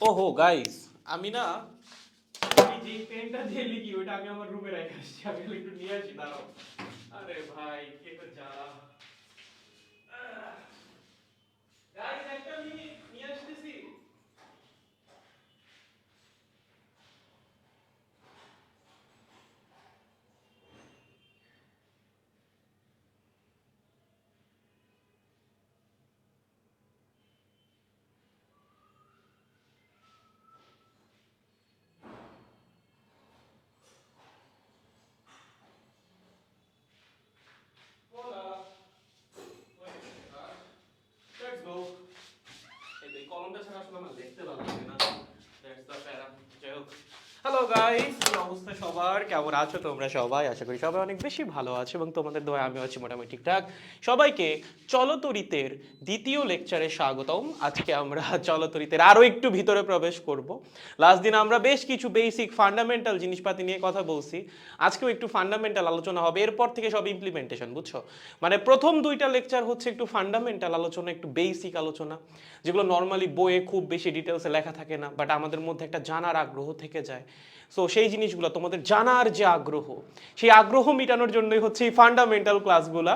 ওহো গাইস, আমি না আমি যে পেনটা দিয়ে লিখি ওটা আমি আমার রুমে রেখে আসছি। আমি একটু নিয়ে আসি, দাঁড়াও। আরে ভাই কে তো জ্বালা। গাইস একটা মিনিট নিয়ে আসতেছি। Let's go. এই কলমটা ছাড়া আসলে আমার দেখতে ভালো লাগে না। That's the প্যারা। যাই হোক। হ্যালো গাইস, কি অবস্থা সবার? কেমন আছো তোমরা সবাই? আশা করি সবাই অনেক বেশি ভালো আছো এবং তোমাদের দোয়ায় আমিও আছি মোটামুটি ঠিকঠাক। সবাইকে চলতরিতের দ্বিতীয় লেকচারে স্বাগতম। আজকে আমরা চলতরিতের আরও একটু ভিতরে প্রবেশ করব। লাস্ট দিন আমরা বেশ কিছু বেসিক ফান্ডামেন্টাল জিনিসপাতি নিয়ে কথা বলছি। আজকেও একটু ফান্ডামেন্টাল আলোচনা হবে, এরপর থেকে সব ইমপ্লিমেন্টেশন, বুঝছো? মানে প্রথম দুইটা লেকচার হচ্ছে একটু ফান্ডামেন্টাল আলোচনা, একটু বেসিক আলোচনা, যেগুলো নর্মালি বইয়ে খুব বেশি ডিটেলসে লেখা থাকে না, বাট আমাদের মধ্যে একটা জানার আগ্রহ থেকে যায়। সো সেই জিনিসগুলো তোমাদের জানার যে আগ্রহ, সেই আগ্রহ মেটানোর জন্যই হচ্ছে এই ফান্ডামেন্টাল ক্লাসগুলা।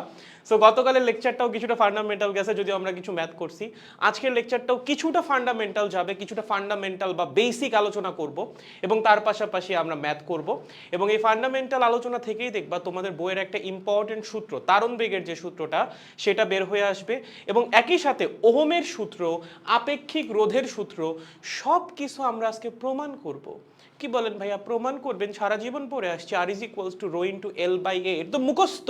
সো গতকালের লেকচারটাও কিছুটা ফান্ডামেন্টাল গেছে, যদিও আমরা কিছু ম্যাথ করছি। আজকের লেকচারটাও কিছুটা ফান্ডামেন্টাল যাবে, কিছুটা ফান্ডামেন্টাল বা বেসিক আলোচনা করব, এবং তার পাশাপাশি আমরা ম্যাথ করব। এবং এই ফান্ডামেন্টাল আলোচনা থেকেই দেখবা তোমাদের বইয়ের একটা ইম্পর্টেন্ট সূত্র, তারণবেগের যে সূত্রটা, সেটা বের হয়ে আসবে। এবং একই সাথে ওহমের সূত্র, আপেক্ষিক রোধের সূত্র, সব কিছু আমরা আজকে প্রমাণ করব। কি বলেন ভাইয়া, প্রমাণ করবেন? সারা জীবন পড়ে আসছে R is equals to rho into L by A, এর তো মুখস্থ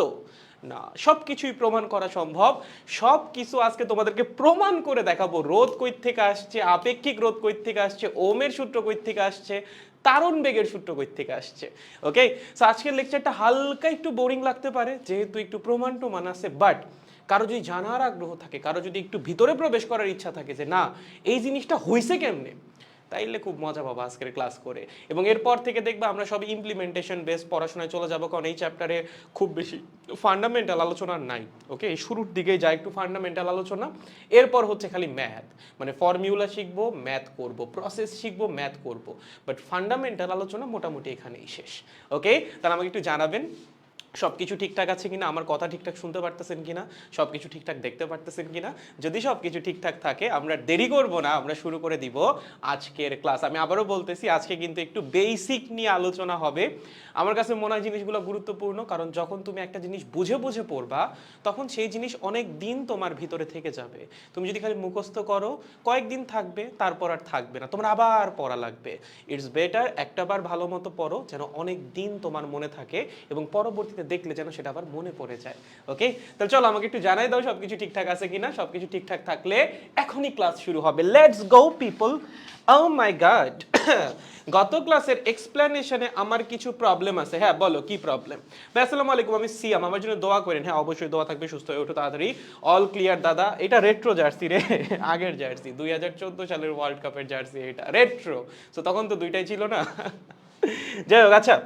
না, সব কিছুই প্রমাণ করা সম্ভব। সব কিছু আজকে তোমাদেরকে প্রমাণ করে দেখাবো। রোধ কই থেকে আসছে, আপেক্ষিক রোধ কই থেকে আসছে, ওহমের সূত্র কই থেকে আসছে, তারণ বেগের সূত্র কই থেকে আসছে। ওকে, সো আজকের লেকচারটা হালকা একটু বোরিং লাগতে পারে, যেহেতু একটু প্রমাণ টমান আছে, বাট কারো যদি জানার আগ্রহ থাকে, কারো যদি একটু ভিতরে প্রবেশ করার ইচ্ছা থাকে যে না এই জিনিসটা হয়েছে কেমনে, তাইলে খুব মজা পাবো আজকের ক্লাস করে। এবং এরপর থেকে দেখবা আমরা সব ইমপ্লিমেন্টেশন বেস পড়াশোনায় চলে যাবো, কারণ এই চ্যাপ্টারে খুব বেশি ফান্ডামেন্টাল আলোচনা নাই। ওকে, এই শুরুর দিকেই যায় একটু ফান্ডামেন্টাল আলোচনা, এরপর হচ্ছে খালি ম্যাথ, মানে ফর্মিউলা শিখবো, ম্যাথ করব, প্রসেস শিখবো, ম্যাথ করব, বাট ফান্ডামেন্টাল আলোচনা মোটামুটি এখানেই শেষ। ওকে, তাহলে আমাকে একটু জানাবেন সব কিছু ঠিকঠাক আছে কিনা, আমার কথা ঠিকঠাক শুনতে পারতেছেন কিনা, সব কিছু ঠিকঠাক দেখতে পারতেছেন কিনা। যদি সব কিছু ঠিকঠাক থাকে, আমরা দেরি করব না, আমরা শুরু করে দিব আজকের ক্লাস। আমি আবারও বলতেছি, আজকে কিন্তু একটু বেসিক নিয়ে আলোচনা হবে। আমার কাছে মনে হয় জিনিসগুলো গুরুত্বপূর্ণ, কারণ যখন তুমি একটা জিনিস বুঝে বুঝে পড়বা, তখন সেই জিনিস অনেক দিন তোমার ভিতরে থেকে যাবে। তুমি যদি খালি মুখস্থ করো, কয়েকদিন থাকবে, তারপর আর থাকবে না, তোমার আবার পড়া লাগবে। ইটস বেটার একটাবার ভালো মতো পড়ো, যেন অনেক দিন তোমার মনে থাকে এবং পরবর্তীতে দেখলে যেন সেটা আবার মনে পড়ে যায়। ওকে, তাহলে চলো আমাকে একটু জানাই দাও সবকিছু ঠিকঠাক আছে কিনা। সবকিছু ঠিকঠাক থাকলে এখনই ক্লাস শুরু হবে। Let's go people. Oh my God, গত ক্লাসের এক্সপ্লেনেশনে আমার কিছু প্রবলেম আছে। হ্যাঁ বলো কি প্রবলেম? ভাই আসসালামু আলাইকুম, আমি সিয়াম, আমার জন্য দোয়া করেন। হ্যাঁ অবশ্যই দোয়া থাকবে, সুস্থ হয়ে ওঠো তাড়াতাড়ি। অল ক্লিয়ার দাদা। এটা রেট্রো জার্সি রে, আগের জার্সি, 2014 সালের ওয়ার্ল্ড কাপের জার্সি, এটা রেট্রো। তো তখন তো দুইটাই ছিল না। যাই হোক, আচ্ছা,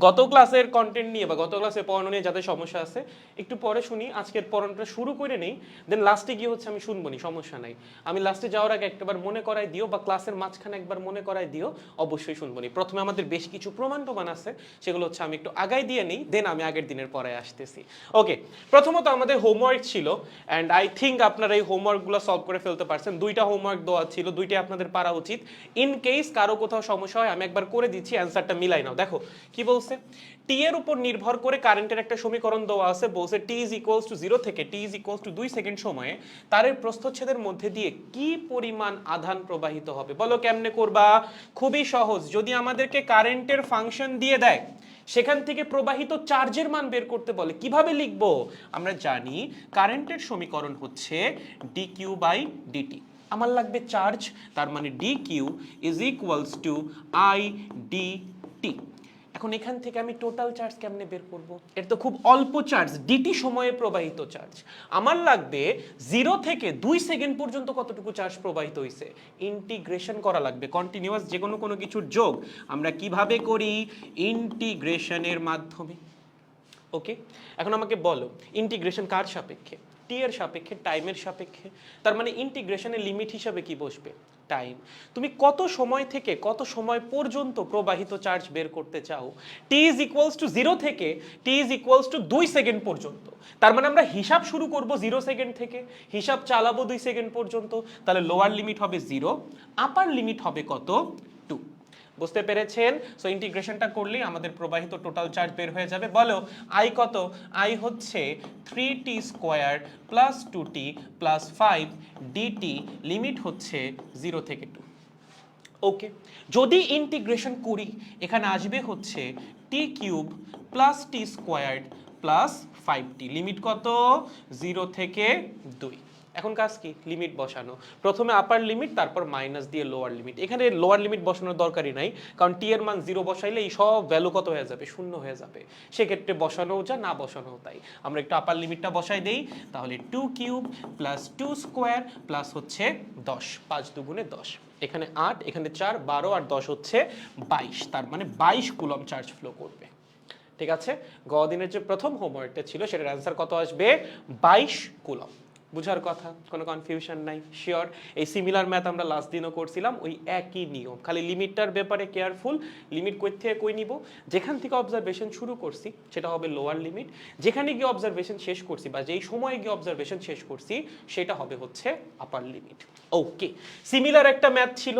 গত ক্লাসের কন্টেন্ট নিয়ে বা গত ক্লাসের পড়ানো নিয়ে যাদের সমস্যা আছে একটু পরে শুনি। আজকের পড়ানোটা শুরু করে নেই, দেন লাস্টে গিয়ে হচ্ছে আমি শুনবো নি, সমস্যা নাই। আমি লাস্টে যাওয়ার আগে একবার মনে করাই দিও, বা ক্লাসের মাঝখানে একবার মনে করাই দিও, অবশ্যই শুনবো নি। প্রথমে আমাদের বেশ কিছু প্রমাণ টমান আছে, সেগুলো হচ্ছে আমি একটু আগাই দিয়ে নেই, দেন আমি আগের দিনের পড়ায় আসতেছি। ওকে, প্রথমত আমাদের হোমওয়ার্ক ছিল, অ্যান্ড আই থিঙ্ক আপনারা এই হোমওয়ার্কগুলো সলভ করে ফেলতে পারছেন। দুইটা হোমওয়ার্ক দেওয়া ছিল, দুইটাই আপনাদের পারা উচিত। ইন কেস কারো কোথাও সমস্যা হয়, আমি একবার করে দিচ্ছি, অ্যান্সারটা মিলাই নাও। দেখো কি বলছে, টি এর উপর নির্ভর করে কারেন্টের একটা সমীকরণ দেওয়া আছে। বলছে টি ইজ ইকুয়ালস টু 0 থেকে টি ইজ ইকুয়ালস টু 2 সেকেন্ড সময়ে তারের প্রস্থচ্ছেদের মধ্যে দিয়ে কি পরিমাণ আধান প্রবাহিত হবে। বলো কেমনে করবা? খুবই সহজ, যদি আমাদেরকে কারেন্টের ফাংশন দিয়ে দেয়, সেখান থেকে প্রবাহিত চার্জের মান বের করতে বলে, কিভাবে লিখবো? আমরা জানি কারেন্টের সমীকরণ হচ্ছে ডি কিউ বাই ডিটি। আমার লাগবে চার্জ, তার মানে D Q is equals to I D T. এখন এখান থেকে আমি টোটাল চার্জ কেমনে বের করব? এর তো খুব অল্প চার্জ, ডিটি সময়ে প্রবাহিত চার্জ। আমার লাগবে 0 থেকে 2 সেকেন্ড পর্যন্ত কতটুকু চার্জ প্রবাহিত হয়েছে, ইন্টিগ্রেশন করা লাগবে। কন্টিনিউয়াস যে কোনো কিছুর যোগ আমরা কিভাবে করি? ইন্টিগ্রেশনের মাধ্যমে। ওকে, এখন আমাকে বলো ইন্টিগ্রেশন কার সাপেক্ষে? টি এর সাপেক্ষে, টাইমের সাপেক্ষে। তার মানে ইন্টিগ্রেশনের লিমিট হিসাবে কি বসবে? টাইম। তুমি কত সময় থেকে কত সময় পর্যন্ত প্রবাহিত চার্জ বের করতে চাও? টি ইজ ইকুয়ালস টু 0 থেকে টি ইজ ইকুয়ালস টু 2 সেকেন্ড পর্যন্ত। তার মানে আমরা হিসাব শুরু করব 0 সেকেন্ড থেকে, হিসাব চালাবো 2 সেকেন্ড পর্যন্ত। তাহলে লোয়ার লিমিট হবে 0, আপার লিমিট হবে কত? 2। বুঝতে পেরেছেন? সো ইন্টিগ্রেশনটা করলেই আমাদের প্রবাহিত টোটাল চার্জ বের হয়ে যাবে। বলো আই কত? আই হচ্ছে 3t square plus 2t plus 5 D T, limit হচ্ছে 0 থেকে 2। ওকে, যদি ইন্টিগ্রেশন করি এখানে আসবে হচ্ছে টি কিউব প্লাস টি স্কোয়ার্ড প্লাস 5t, লিমিট কত? 0 থেকে 2। এখন কাজ কি? লিমিট বসানো। প্রথমে আপার লিমিট, তারপর মাইনাস দিয়ে লোয়ার লিমিট। এখানে লোয়ার লিমিট বসানোর দরকারই নাই, কারণ টি এর মান 0 বসাইলে এই সব ভ্যালু কত হয়ে যাবে? 0 হয়ে যাবে। সেক্ষেত্রে বসানোও যা, না বসানোও তাই। আমরা একটু আপার লিমিটটা বসাই দেই। তাহলে 2 কিউব প্লাস 2 স্কোয়ার প্লাস হচ্ছে 10, 5 দুগুণে 10, এখানে 8, এখানে 4, 12 আর 10 হচ্ছে 22। তার মানে 22 কুলম চার্জ ফ্লো করবে। ঠিক আছে, গ দিনের যে প্রথম হোমওয়ার্কটা ছিল সেটার অ্যান্সার কত আসবে? 22 কুলম। বুঝার কথা, কোনো কনফিউশন নাই, শিওর? এই সিমিলার ম্যাথ আমরা লাস্ট দিনও করছিলাম, ওই একই নিয়ম, খালি লিমিটটার ব্যাপারে কেয়ারফুল। লিমিট কই থেকে কই নিব? যেখান থেকে অবজারভেশন শুরু করছি সেটা হবে লোয়ার লিমিট, যেখানে গিয়ে অবজারভেশন শেষ করছি বা যেই সময়ে গিয়ে অবজারভেশন শেষ করছি সেটা হবে হচ্ছে আপার লিমিট। ওকে, সিমিলার একটা ম্যাথ ছিল,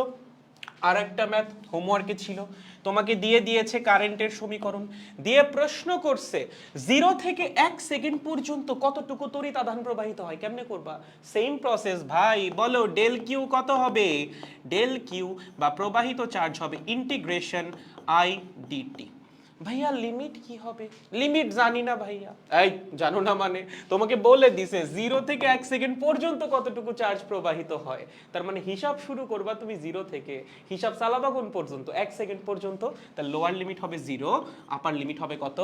আর একটা ম্যাথ হোমওয়ার্কে ছিল। তোমাকে দিয়ে দিয়েছে কারেন্টের সমীকরণ, দিয়ে প্রশ্ন করছে 0 থেকে 1 সেকেন্ড পর্যন্ত কতটুকু তড়িৎ আধান প্রবাহিত হয়। কেমনে করবা? সেম প্রসেস ভাই। বলো ডেল কিউ কত হবে? ডেল কিউ বা প্রবাহিত চার্জ হবে ইন্টিগ্রেশন আই ডিটি। ভাইয়া লিমিট কি হবে? লিমিট জানি না ভাইয়া। এই জানো না মানে? তোমাকে বলে দিছে 0 থেকে 1 সেকেন্ড পর্যন্ত কতটুকু চার্জ প্রবাহিত হয়। তার মানে হিসাব শুরু করবা তুমি 0 থেকে, হিসাব চালাবা কোন পর্যন্ত? 1 সেকেন্ড পর্যন্ত। তার লোয়ার লিমিট হবে 0, আপার লিমিট হবে কত?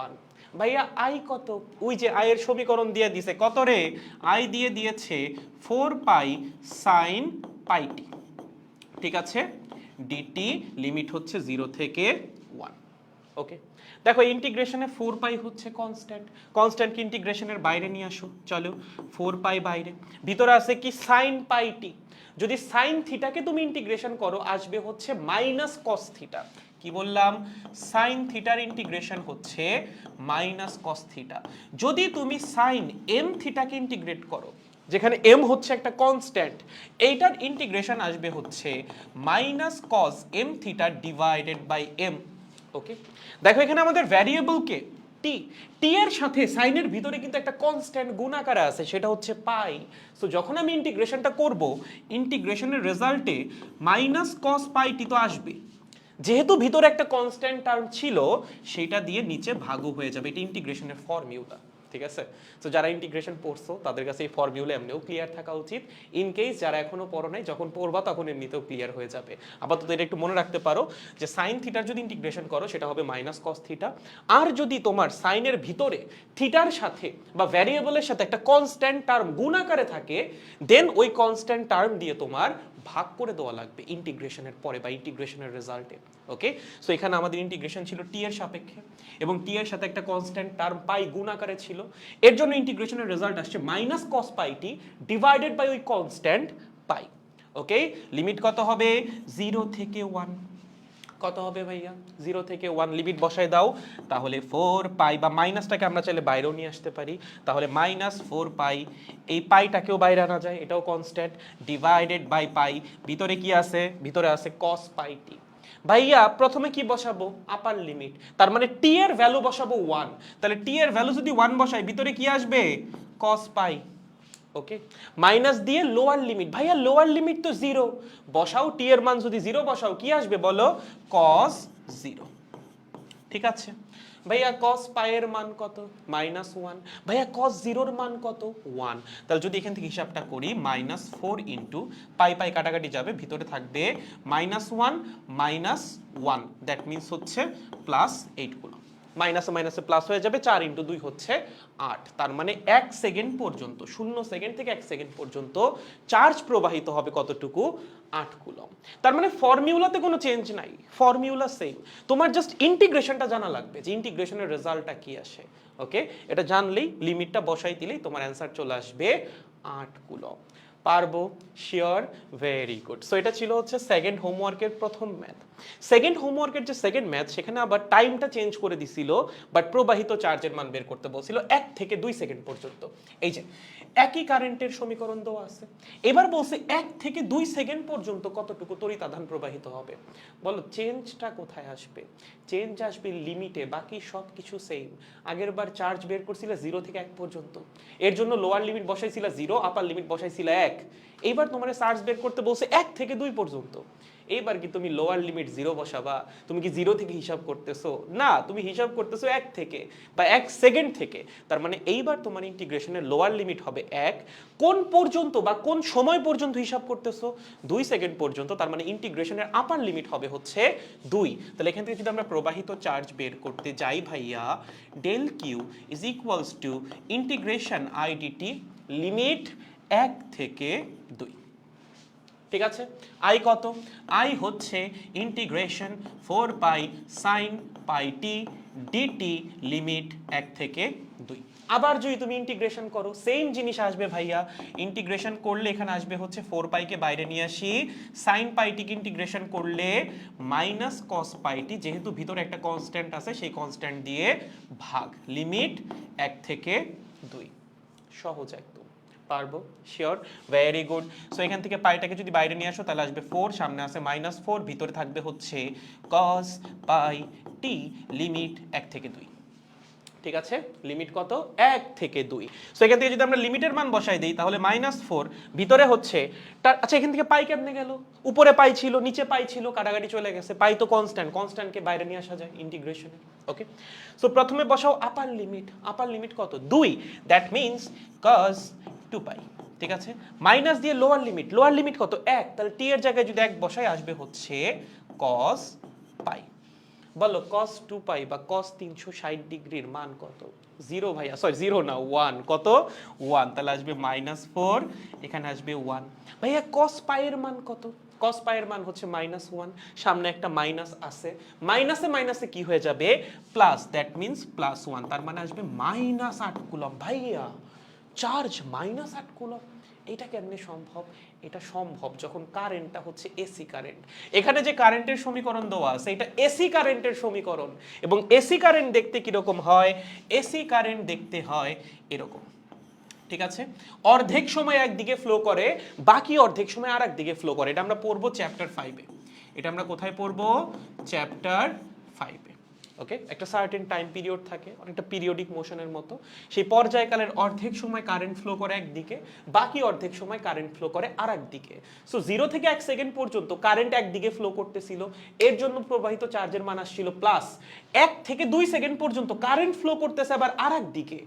1। ভাইয়া আই কত? ওই যে আই এর সমীকরণ দিয়ে দিছে, কত রে? আই দিয়ে দিয়েছে 4 পাই সাইন পাই টি। ঠিক আছে, ডিটি লিমিট হচ্ছে 0 থেকে 1। ওকে, দেখো ইন্টিগ্রেশনে 4 পাই হচ্ছে কনস্ট্যান্ট, কনস্ট্যান্টকে ইন্টিগ্রেশনের বাইরে নিয়ে আসো। চলো 4 পাই বাইরে, ভিতরে আছে কি? সাইন পাই টি। যদি সাইন থিটাকে তুমি ইন্টিগ্রেশন করো আসবে হচ্ছে মাইনাস কস থিটা। কি বললাম? সাইন থিটার ইন্টিগ্রেশন হচ্ছে মাইনাস কস থিটা। যদি তুমি সাইন এম থিটাকে ইন্টিগ্রেট করো, যেখানে এম হচ্ছে একটা কনস্ট্যান্ট, এইটার ইন্টিগ্রেশন আসবে হচ্ছে minus cos M theta divided by M. Okay, দেখো এখানে আমাদের ভ্যারিয়েবল কে? টি। টি এর সাথে সাইনের ভিতরে কিন্তু একটা কনস্ট্যান্ট গুণ আকারে আছে, সেটা হচ্ছে পাই। সো যখন আমি ইন্টিগ্রেশনটা করব, ইন্টিগ্রেশনের রেজাল্টে মাইনাস কস পাই টি তো আসবে। যেহেতু ভিতরে একটা কনস্ট্যান্ট টার্ম ছিল, সেটা দিয়ে নিচে ভাগও হয়ে যাবে। এটা ইন্টিগ্রেশনের ফর্মুলা। ঠিক আছে, তো যারা ইন্টিগ্রেশন পড়ছো তাদের কাছে এই ফর্মুলা এমনিও ক্লিয়ার থাকা উচিত। ইন কেস যারা এখনো পড়ো নাই, যখন পড়বা তখন এমনিতেও ক্লিয়ার হয়ে যাবে। আপাতত এটা একটু মনে রাখতে পারো যে সাইন থিটার যদি ইন্টিগ্রেশন করো সেটা হবে মাইনাস কস থিটা। আর যদি তোমার সাইনের ভিতরে থিটার সাথে বা ভ্যারিয়েবলের সাথে একটা কনস্ট্যান্ট টার্ম গুণ আকারে থাকে, দেন ওই কনস্ট্যান্ট টার্ম দিয়ে তোমার ভাগ করে দেওয়া লাগবে ইন্টিগ্রেশনের পরে বা ইন্টিগ্রেশনের রেজাল্টে। ওকে, সো এখানে আমাদের ইন্টিগ্রেশন ছিল টি এর সাপেক্ষে এবং টি এর সাথে একটা কনস্ট্যান্ট টার্ম পাই গুণ আকারে ছিল। এর জন্য ইন্টিগ্রেশনের রেজাল্ট আসছে minus cos pi T divided by ওই কনস্ট্যান্ট পাই। ওকে, লিমিট কত হবে? 0 থেকে 1। কত হবে ভাইয়া? 0 থেকে 1 লিমিট বসায় দাও। তাহলে 4 পাই বা মাইনাসটাকে আমরা চাইলে বাইরেও নিয়ে আসতে পারি। তাহলে মাইনাস 4 পাই, এই পাইটাকেও বাইরে আনা যায়, এটাও কনস্ট্যান্ট, ডিভাইডেড বাই পাই। ভিতরে কি আছে? ভিতরে আছে কস পাই টি। ভাইয়া প্রথমে কি বসাবো? আপার লিমিট, তার মানে টি এর ভ্যালু বসাবো 1। তাহলে টি এর ভ্যালু যদি 1 বসাই, ভিতরে কি আসবে? কস পাই। ওকে, মাইনাস দিয়ে লোয়ার লিমিট। ভাইয়া লোয়ার লিমিট তো 0, বসাও টি এর মান যদি 0 বসাও কি আসবে বলো? কস 0। ঠিক আছে ভাইয়া, কস পাই এর মান কত? -1। ভাইয়া কস 0 এর মান কত? 1। তাহলে যদি এখান থেকে হিসাবটা করি, -4 ইন্টু পাই পাই কাটাকাটি যাবে, ভিতরে থাকবে -1 -1, দ্যাট মিনস হচ্ছে +8 কুলম। মাইনাসে মাইনাসে প্লাস হয়ে যাবে, 4 ইন্টু 2 হচ্ছে 8। তার মানে 1 সেকেন্ড পর্যন্ত, 0 সেকেন্ড থেকে 1 সেকেন্ড পর্যন্ত চার্জ প্রবাহিত হবে কতটুকু? 8 কুলম। তার মানে ফর্মুলাতে কোনো চেঞ্জ নাই, ফর্মুলা সেম, তোমার জাস্ট ইন্টিগ্রেশনটা জানা লাগবে যে ইন্টিগ্রেশনের রেজাল্টটা কি আসে। ওকে, এটা জানলেই লিমিটটা বসাই দিলেই তোমার অ্যান্সার চলে আসবে 8 কুলম। পারবো? Sure, very good. সো এটা ছিল হচ্ছে সেকেন্ড হোমওয়ার্কের প্রথম ম্যাথ। সেকেন্ড হোমওয়ার্কের যে সেকেন্ড ম্যাথ, সেখানে আবার টাইমটা চেঞ্জ করে দিছিল, বাট প্রবাহিত চার্জের মান বের করতে বলছিল 1 থেকে 2 সেকেন্ড পর্যন্ত। এই যে একই কারেন্টের সমীকরণ দেওয়া আছে, এবার বলছে 1 থেকে 2 সেকেন্ড পর্যন্ত কতটুকু তড়িৎ আধান প্রবাহিত হবে। বলো চেঞ্জটা কোথায় আসবে? চেঞ্জ আসবে লিমিটে, বাকি সব কিছু সেম। আগের বার চার্জ বের করছিল 0 থেকে 1 পর্যন্ত, এর জন্য লোয়ার লিমিট বসাইছিল 0, আপার লিমিট বসাইছিল 1। এইবার তোমার চার্জ বের করতে বলছে 1 থেকে 2 পর্যন্ত। এইবার কি তুমি লোয়ার লিমিট 0 বসাবা? তুমি কি 0 থেকে হিসাব করতেছো? না, তুমি হিসাব করতেছো 1 থেকে বা 1 সেকেন্ড থেকে। তার মানে এইবার তোমার ইন্টিগ্রেশনের লোয়ার লিমিট হবে 1। কোন পর্যন্ত বা কোন সময় পর্যন্ত হিসাব করতেছো? 2 সেকেন্ড পর্যন্ত। তার মানে ইন্টিগ্রেশনের আপার লিমিট হবে হচ্ছে 2। তাহলে এখান থেকে যদি আমরা প্রবাহিত চার্জ বের করতে যাই ভাইয়া, del Q is equals to integration I D T limit 1 থেকে 2। ঠিক আছে, আই কত? আই হচ্ছে integration 4 pi sine pi T D T limit 1 থেকে 2। আবার যদি তুমি ইন্টিগ্রেশন করো সেম জিনিস আসবে ভাইয়া। ইন্টিগ্রেশন করলে এখানে আসবে হচ্ছে 4 পাইকে বাইরে নিয়ে আসি, সাইন পাইটিকে ইন্টিগ্রেশন করলে মাইনাস কস পাইটি, যেহেতু ভিতরে একটা কনস্ট্যান্ট আছে সেই কনস্ট্যান্ট দিয়ে ভাগ, লিমিট 1 থেকে 2। সহজ একদম। পারবো? Sure, very good. সো এখান থেকে পাইটাকে যদি বাইরে নিয়ে আসো তাহলে আসবে 4, সামনে আছে -4, ভিতরে থাকবে হচ্ছে cos পাই টি লিমিট 1 থেকে 2। ঠিক আছে, লিমিট কত? 1 থেকে 2। সো এখান থেকে যদি আমরা লিমিটের মান বসাই দিই তাহলে -4, ভিতরে হচ্ছে আচ্ছা এখান থেকে পাই কেমনে গেল? উপরে পাই ছিল, নিচে পাই ছিল, কাটাকাটি চলে গেছে। পাই তো কনস্ট্যান্ট, কনস্ট্যান্টকে বাইরে নিয়ে আসা যায় ইন্টিগ্রেশনে। ওকে, সো প্রথমে বসাও আপার লিমিট। আপার লিমিট কত? 2, দ্যাট মিন্স cos 2 পাই। ঠিক আছে, মাইনাস দিয়ে লোয়ার লিমিট, লোয়ার লিমিট কত? 1। তাহলে টি এর জায়গায় যদি 1 বসাই আসবে হচ্ছে cos পাই। বলো cos 2 পাই বা cos 360 ডিগ্রির মান কত? 0 ভাইয়া, সরি 0 না 1। কত? 1। তাহলে আসবে -4, এখানে আসবে 1। ভাইয়া cos পাই এর মান কত? cos পাই এর মান হচ্ছে -1, সামনে একটা মাইনাস আছে, মাইনাসে মাইনাসে কি হয়ে যাবে? Plus, that means +1। তার মানে আসবে -8 কুলম। ভাইয়া চার্জ -8 কুলম, এটা কেমনে সম্ভব? এটা সম্ভব যখন কারেন্টটা হচ্ছে এসি কারেন্ট। এখানে যে কারেন্টের সমীকরণ দেওয়া আছে এটা এসি কারেন্টের সমীকরণ, এবং এসি কারেন্ট দেখতে কিরকম হয়? এসি কারেন্ট দেখতে হয় এরকম। ঠিক আছে, অর্ধেক সময় একদিকে ফ্লো করে, বাকি অর্ধেক সময় আর একদিকে ফ্লো করে। এটা আমরা পড়বো চ্যাপ্টার 5-এ। এটা আমরা কোথায় পড়বো? চ্যাপ্টার 5-এ। ওকে, একটা সার্টেন টাইম পিরিয়ড থাকে, অনেকটা পিরিয়ডিক মোশনের মতো। সেই পর্যায়কালের অর্ধেক সময় কারেন্ট ফ্লো করে একদিকে, বাকি অর্ধেক সময় কারেন্ট ফ্লো করে আর একদিকে। সো 0 থেকে 1 সেকেন্ড পর্যন্ত কারেন্ট একদিকে ফ্লো করতেছিল, এর জন্য প্রবাহিত চার্জের মান আসছিল প্লাস। 1 থেকে 2 সেকেন্ড পর্যন্ত কারেন্ট ফ্লো করতেছে আবার আর একদিকে,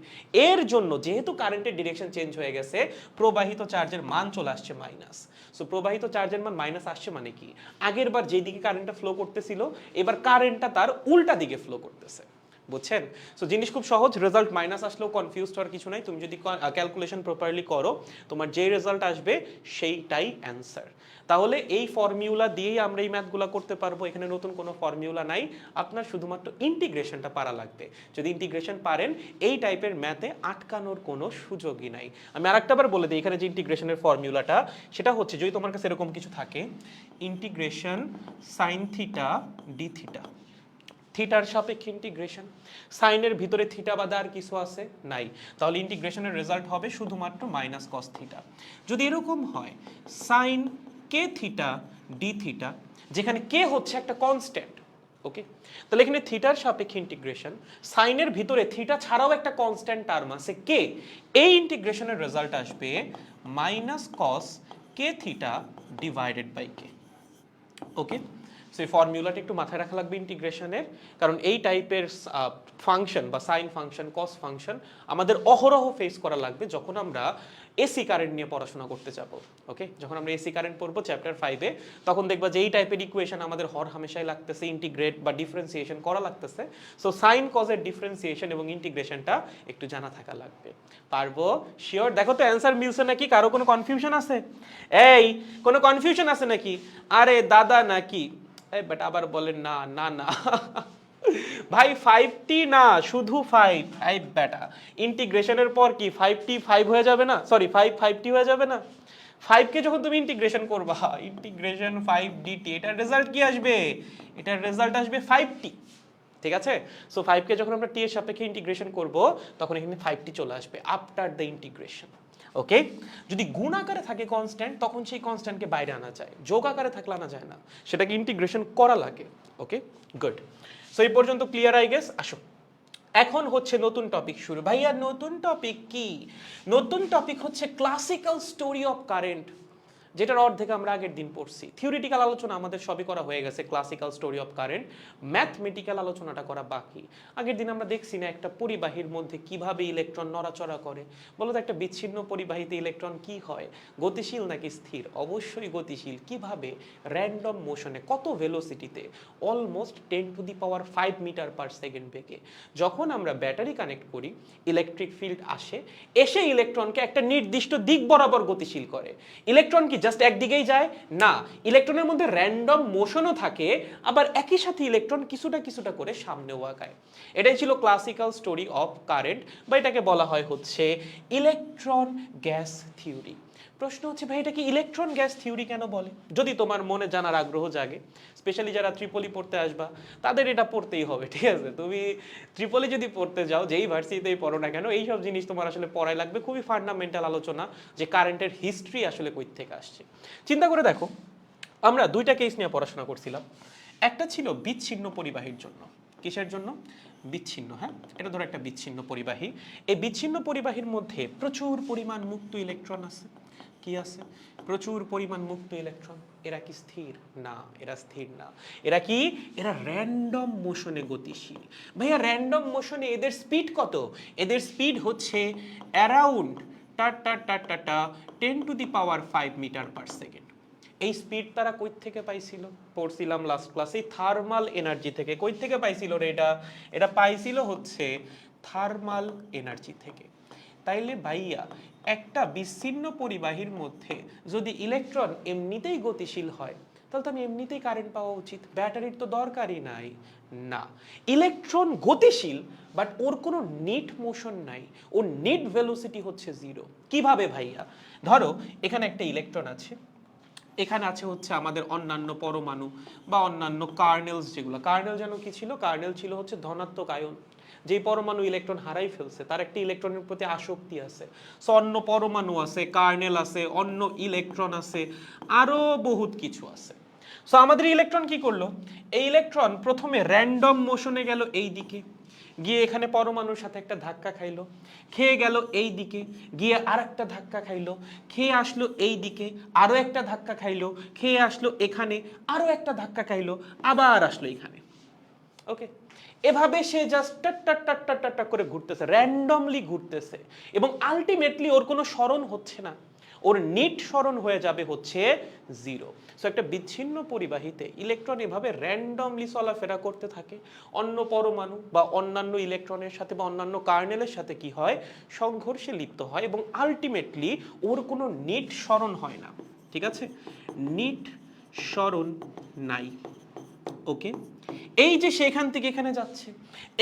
এর জন্য যেহেতু কারেন্টের ডিরেকশন চেঞ্জ হয়ে গেছে, প্রবাহিত চার্জের মান চলে আসছে মাইনাস। সো প্রবাহিত চার্জের মান মাইনাস আসছে মানে কি? আগের বার যেদিকে কারেন্টটা ফ্লো করতেছিল, এবার কারেন্টটা তার উল্টা দিকে ফ্লো করতেছে। বুঝছেন? সো জিনিস খুব সহজ, রেজাল্ট মাইনাস আসলেও কনফিউজ হওয়ার কিছু নাই। তুমি যদি ক্যালকুলেশন প্রপারলি করো, তোমার যেই রেজাল্ট আসবে সেইটাই অ্যান্সার। তাহলে এই ফর্মুলা দিয়েই আমরা এই ম্যাথগুলো করতে পারবো। এখানে নতুন কোনো ফর্মুলা নাই, আপনার শুধুমাত্র ইন্টিগ্রেশনটা পারা লাগবে। যদি ইন্টিগ্রেশন পারেন, এই টাইপের ম্যাথে আটকানোর কোনো সুযোগই নাই। আমি আরেকটাবার বলে দিই, এখানে যে ইন্টিগ্রেশনের ফর্মুলাটা, সেটা হচ্ছে যদি তোমার কাছে এরকম কিছু থাকে, integration sine theta D theta, থিটার সাপেক্ষে ইন্টিগ্রেশন, সাইনের ভিতরে থিটা বাদে আর কিছু আছে? নাই। তাহলে ইন্টিগ্রেশনের রেজাল্ট হবে শুধুমাত্র মাইনাস কস থিটা। যদি এরকম হয় সাইন কে থিটা ডি থিটা, যেখানে কে হচ্ছে একটা কনস্ট্যান্ট, ওকে, তাহলে এখানে থিটার সাপেক্ষে ইন্টিগ্রেশন, সাইনের ভিতরে থিটা ছাড়াও একটা কনস্ট্যান্ট টার্ম আছে কে, এই ইন্টিগ্রেশনের রেজাল্ট আসবে minus cos K theta divided by K. Okay, so এই ফর্মুলাটা একটু মাথায় রাখা লাগবে ইন্টিগ্রেশনের, কারণ এই টাইপের ফাংশন বা সাইন ফাংশন, কস ফাংশন আমাদের অহরহ ফেস করা লাগবে যখন আমরা এসি কারেন্ট নিয়ে পড়াশোনা করতে যাব। ওকে, যখন আমরা এসি কারেন্ট পড়বো চ্যাপ্টার 5-এ, তখন দেখবা যে এই টাইপের ইকুয়েশন আমাদের হর হামেশাই লাগতেছে, ইন্টিগ্রেট বা ডিফারেন্সিয়েশন করা লাগতেছে। সো সাইন কজের ডিফারেন্সিয়েশন এবং ইন্টিগ্রেশনটা একটু জানা থাকা লাগবে। পারবো? শিওর? দেখো তো অ্যান্সার মিলছে নাকি, কারো কোনো কনফিউশন আছে? এই কোনো কনফিউশন আছে নাকি? আরে দাদা নাকি? এই বাট আবার বলেন না না না ভাই 5t না, শুধু 5। এই বেটা ইন্টিগ্রেশনের পর কি 5t 5 হয়ে যাবে না, সরি 5 5t হয়ে যাবে না? 5 কে যখন তুমি ইন্টিগ্রেশন করবা, ইন্টিগ্রেশন 5 dt, এটার রেজাল্ট কি আসবে? এটার রেজাল্ট আসবে 5t। ঠিক আছে, সো 5 কে যখন আমরা t এর সাপেক্ষে ইন্টিগ্রেশন করব, তখন এখানে 5t চলে আসবে আফটার দ্য ইন্টিগ্রেশন। ওকে, যদি গুণ আকারে থাকে কনস্ট্যান্ট, তখন সেই কনস্ট্যান্টকে বাইরে আনা যায়, যোগ আকারে থাকলে আনা যায় না, সেটাকে ইন্টিগ্রেশন করা লাগে। ওকে, গুড। সো এই পর্যন্ত ক্লিয়ার আই গেস। আসো এখন হচ্ছে নতুন টপিক শুরু। ভাইয়া নতুন টপিক কি? নতুন টপিক হচ্ছে ক্লাসিক্যাল স্টোরি অফ কারেন্ট, যেটার অর্ধেক আমরা আগের দিন পড়ছি। থিওরিটিক্যাল আলোচনা আমাদের সবই করা হয়ে গেছে classical story of current, mathematical আলোচনাটা করা বাকি। আগের দিন আমরা দেখছি না একটা পরিবাহীর মধ্যে কিভাবে ইলেকট্রন নড়াচড়া করে। বলো তো একটা বিচ্ছিন্ন পরিবাহীতে ইলেকট্রন কি হয়, গতিশীল নাকি স্থির? অবশ্যই গতিশীল। কিভাবে? র্যান্ডম মোশনে, কত ভেলোসিটিতে? অলমোস্ট 10⁵ মিটার পার সেকেন্ড বেগে। যখন আমরা ব্যাটারি কানেক্ট করি, ইলেকট্রিক ফিল্ড আসে, এসে ইলেকট্রনকে একটা নির্দিষ্ট দিক বরাবর গতিশীল করে। ইলেকট্রন কি জাস্ট একদিকেই যায়? না, ইলেকট্রনের মধ্যে র্যান্ডম মোশনও থাকে, আবার একই সাথে ইলেকট্রন কিছুটা কিছুটা করে সামনেও আগায়। এটাই ছিল ক্লাসিক্যাল স্টোরি অফ কারেন্ট, বা এটাকে বলা হয় হচ্ছে ইলেকট্রন গ্যাস থিওরি। প্রশ্ন হচ্ছে ভাই এটা কি ইলেকট্রন গ্যাস থিওরি কেন বলে? যদি তোমার মনে জানার আগ্রহ জাগে, স্পেশালি যারা ত্রিপলি পড়তে আসবা, তাদের এটা পড়তেই হবে। ঠিক আছে, তুমি ত্রিপলি যদি পড়তে যাও, যেই ভার্সিটিতেই পড়ো না কেন, এই সব জিনিস তোমার আসলে পড়াই লাগবে। খুবই ফান্ডামেন্টাল আলোচনা, যে কারেন্টের হিস্ট্রি আসলে কই থেকে আসছে। চিন্তা করে দেখো, আমরা দুইটা কেস নিয়ে পড়াশোনা করছিলাম। একটা ছিল বিচ্ছিন্ন পরিবাহীর জন্য। কিসের জন্য? বিচ্ছিন্ন। হ্যাঁ, এটা ধরো একটা বিচ্ছিন্ন পরিবাহী। এই বিচ্ছিন্ন পরিবাহীর মধ্যে প্রচুর পরিমাণ মুক্ত ইলেকট্রন আছে। কি আছে? প্রচুর পরিমাণ মুক্ত ইলেকট্রন। এরা কি স্থির? না, এরা স্থির না। এরা কি? এরা র্যান্ডম মোশনে গতিশীল। ভাইয়া র্যান্ডম মোশনে এদের স্পিড কত? এদের স্পিড হচ্ছে অ্যারাউন্ড 10⁵ মিটার পার সেকেন্ড। এই স্পিড তারা কই থেকে পাইছিল? পড়ছিলাম লাস্ট ক্লাসে, থার্মাল এনার্জি থেকে। কই থেকে পাইছিল রে এটা? এটা পাইছিল হচ্ছে থার্মাল এনার্জি থেকে। তাইলে ভাইয়া একটা বিচ্ছিন্ন পরিবাহীর মধ্যে যদি ইলেকট্রন এমনিতেই গতিশীল হয়, তাহলে তো আমি এমনিতেই কারেন্ট পাওয়া উচিত, ব্যাটারির তো দরকারই নাই। না, ইলেকট্রন গতিশীল, বাট ওর কোনো নেট মোশন নাই, ওর নেট ভেলোসিটি হচ্ছে 0। কিভাবে ভাইয়া? ধরো এখানে একটা ইলেকট্রন আছে, এখানে আছে হচ্ছে আমাদের অন্যান্য পরমাণু বা অন্যান্য কার্নেলস। যেগুলো কার্নেল যেন কি ছিল? কার্নেল ছিল হচ্ছে ধনাত্মক আয়ন। যেই পরমাণু ইলেকট্রন হারাই ফেলছে, তার একটা ইলেকট্রনের প্রতি আসক্তি আছে। সো অন্য পরমাণু আছে, কার্নেল আছে, অন্য ইলেকট্রন আছে, আরো বহুত কিছু আছে। সো আমাদের ইলেকট্রন কি করলো? এই ইলেকট্রন প্রথমে র্যান্ডম মোশনে গেল এই দিকে, গিয়ে এখানে পরমাণুর সাথে একটা ধাক্কা খাইলো, খেয়ে গেল এই দিকে, গিয়ে আর একটা ধাক্কা খাইলো, খেয়ে আসলো এই দিকে, আরো একটা ধাক্কা খাইলো, খেয়ে আসলো এখানে, আরো একটা ধাক্কা খাইলো, আবার আসলো এখানে। ওকে, এভাবে সে জাস্ট টাট করে ঘুরতেছে, র্যান্ডমলি ঘুরতেছে, এবং আলটিমেটলি ওর কোনো স্মরণ হচ্ছে না, ওর নিট স্মরণ হয়ে যাবে হচ্ছে 0। সো একটা বিচ্ছিন্ন পরিবাহীতে ইলেকট্রন এভাবে র্যান্ডমলি চলাফেরা করতে থাকে, অন্য পরমাণু বা অন্যান্য ইলেকট্রনের সাথে বা অন্যান্য কার্নেলের সাথে কি হয়? সংঘর্ষে লিপ্ত হয়, এবং আলটিমেটলি ওর কোনো নিট স্মরণ হয় না। ঠিক আছে, নিট স্মরণ নাই। ওকে, এই যে সেখান থেকে এখানে যাচ্ছে,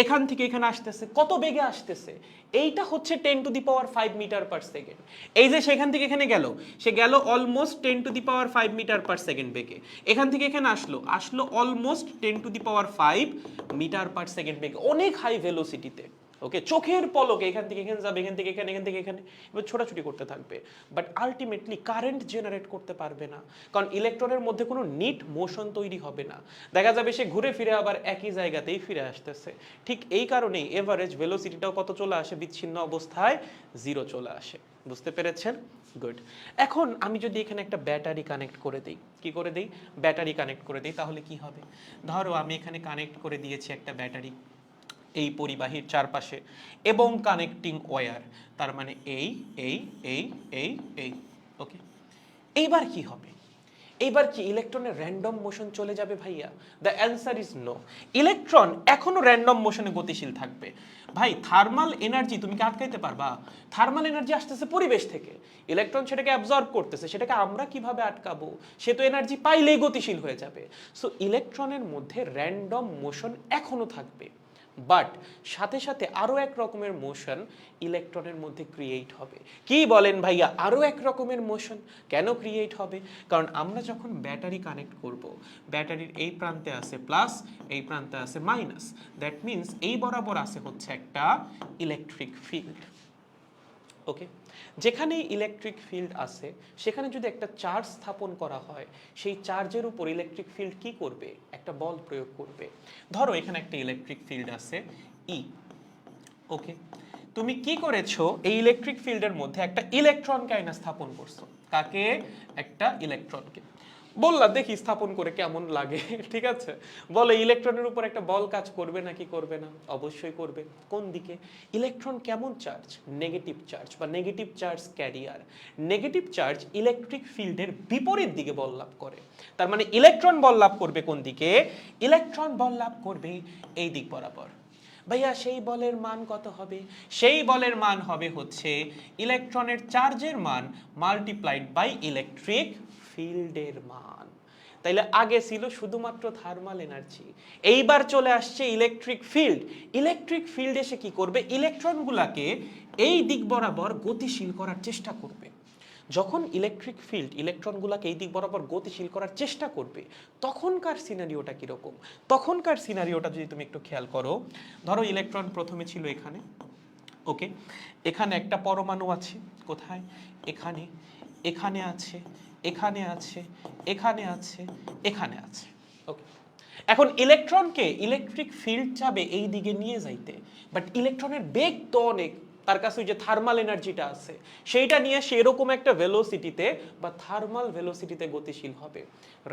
এখান থেকে এখানে আসতেছে, কত বেগে আসতেছে? এইটা হচ্ছে 10⁵ মিটার পার সেকেন্ড। এই যে সেখান থেকে এখানে গেল, সে গেল অলমোস্ট 10⁵ মিটার পার সেকেন্ড বেগে। এখান থেকে এখানে আসলো অলমোস্ট 10⁵ মিটার পার সেকেন্ড বেগে, অনেক হাই ভেলোসিটিতে। ওকে, চোখের পলকে এখান থেকে এখানে যাবে, এখান থেকে এখানে, এখান থেকে এখানে, এবার ছোটাছুটি করতে থাকবে, বাট আলটিমেটলি কারেন্ট জেনারেট করতে পারবে না, কারণ ইলেকট্রনের মধ্যে কোনো নিট মোশন তৈরি হবে না। দেখা যাবে সে ঘুরে ফিরে আবার একই জায়গাতেই ফিরে আসতেছে। ঠিক এই কারণেই এভারেজ ভেলোসিটিটাও কত চলে আসে, বিচ্ছিন্ন অবস্থায় 0 চলে আসে। বুঝতে পেরেছেন? গুড। এখন আমি যদি এখানে একটা ব্যাটারি কানেক্ট করে দিই, কি করে দিই, ব্যাটারি কানেক্ট করে দিই, তাহলে কি হবে? ধরো আমি এখানে কানেক্ট করে দিয়েছি একটা ব্যাটারি এই পরিবাহীর চারপাশে এবং কানেক্টিং ওয়্যার, তার মানে এই এই এই এই এই, ওকে। এইবার কি হবে? এইবার কি ইলেকট্রনের র্যান্ডম মোশন চলে যাবে ভাইয়া? The answer is no. Electron এখনো র্যান্ডম মোশনে গতিশীল থাকবে। ভাই থার্মাল এনার্জি তুমি কি আটকাইতে পারবা? থার্মাল এনার্জি আসতেছে পরিবেশ থেকে, ইলেকট্রন সেটাকে অ্যাবজর্ব করতেছে, সেটাকে আমরা কিভাবে আটকাবো? সে তো এনার্জি পাইলেই গতিশীল হয়ে যাবে। সো ইলেকট্রনের মধ্যে র্যান্ডম মোশন এখনো থাকবে, বাট সাথে সাথে আরো এক রকমের মোশন ইলেকট্রনের মধ্যে ক্রিয়েট হবে। কি বলেন ভাইয়া, আরো এক রকমের মোশন কেন ক্রিয়েট হবে? কারণ আমরা যখন ব্যাটারি কানেক্ট করব, ব্যাটারির এই প্রান্তে আছে প্লাস, এই প্রান্তে আছে মাইনাস, দ্যাট মিনস এই বরাবর আছে হচ্ছে একটা ইলেকট্রিক ফিল্ড। ওকে, যেখানে ইলেকট্রিক ফিল্ড আছে সেখানে যদি একটা চার্জ স্থাপন করা হয়, সেই চার্জের উপর ইলেকট্রিক ফিল্ড কি করবে? একটা বল প্রয়োগ করবে। ধরো এখানে একটা ইলেকট্রিক ফিল্ড আছে ই, ওকে। তুমি কি করেছো? এই ইলেকট্রিক ফিল্ডের মধ্যে একটা ইলেকট্রনকে আইনা স্থাপন করছো। কাকে? একটা ইলেকট্রনকে। বললা দেখি স্থাপন করে কেমন লাগে, ঠিক আছে? বলো ইলেকট্রনের উপর একটা বল কাজ করবে নাকি করবে না? অবশ্যই করবে। কোন দিকে? ইলেকট্রন কেমন চার্জ? নেগেটিভ চার্জ বা negative charge carrier. Negative charge electric ফিল্ডের বিপরীত দিকে বল লাভ করে। তার মানে ইলেকট্রন বল লাভ করবে কোন দিকে? ইলেকট্রন বল লাভ করবে এই দিক বরাবর। ভাইয়া সেই বলের মান কত হবে? সেই বলের মান হবে হচ্ছে ইলেকট্রনের চার্জের মান মাল্টিপ্লাইড বাই ইলেকট্রিক ফিল্ডের মান। তাইলে আগে ছিল শুধুমাত্র থার্মাল এনার্জি, এইবার চলে আসছে ইলেকট্রিক ফিল্ড। ইলেকট্রিক ফিল্ড এসে কি করবে? ইলেকট্রনগুলোকে এই দিক বরাবর গতিশীল করার চেষ্টা করবে। যখন ইলেকট্রিক ফিল্ড ইলেকট্রনগুলোকে এই দিক বরাবর গতিশীল করার চেষ্টা করবে, তখনকার সিনারিওটা কীরকম? তখনকার সিনারিওটা যদি তুমি একটু খেয়াল করো, ধরো ইলেকট্রন প্রথমে ছিল এখানে, ওকে। এখানে একটা পরমাণু আছে, কোথায়? এখানে, এখানে আছে, এখানে আছে, এখানে আছে, এখানে আছে, ওকে। এখন ইলেকট্রনকে ইলেকট্রিক ফিল্ড চাবে এই দিকে নিয়ে যাইতে, বাট ইলেকট্রনের বেগ তো অনেক, তার কাছে ওই যে থার্মাল এনার্জিটা আছে, সেইটা নিয়ে সে এরকম একটা ভেলোসিটিতে বা থার্মাল ভেলোসিটিতে গতিশীল হবে।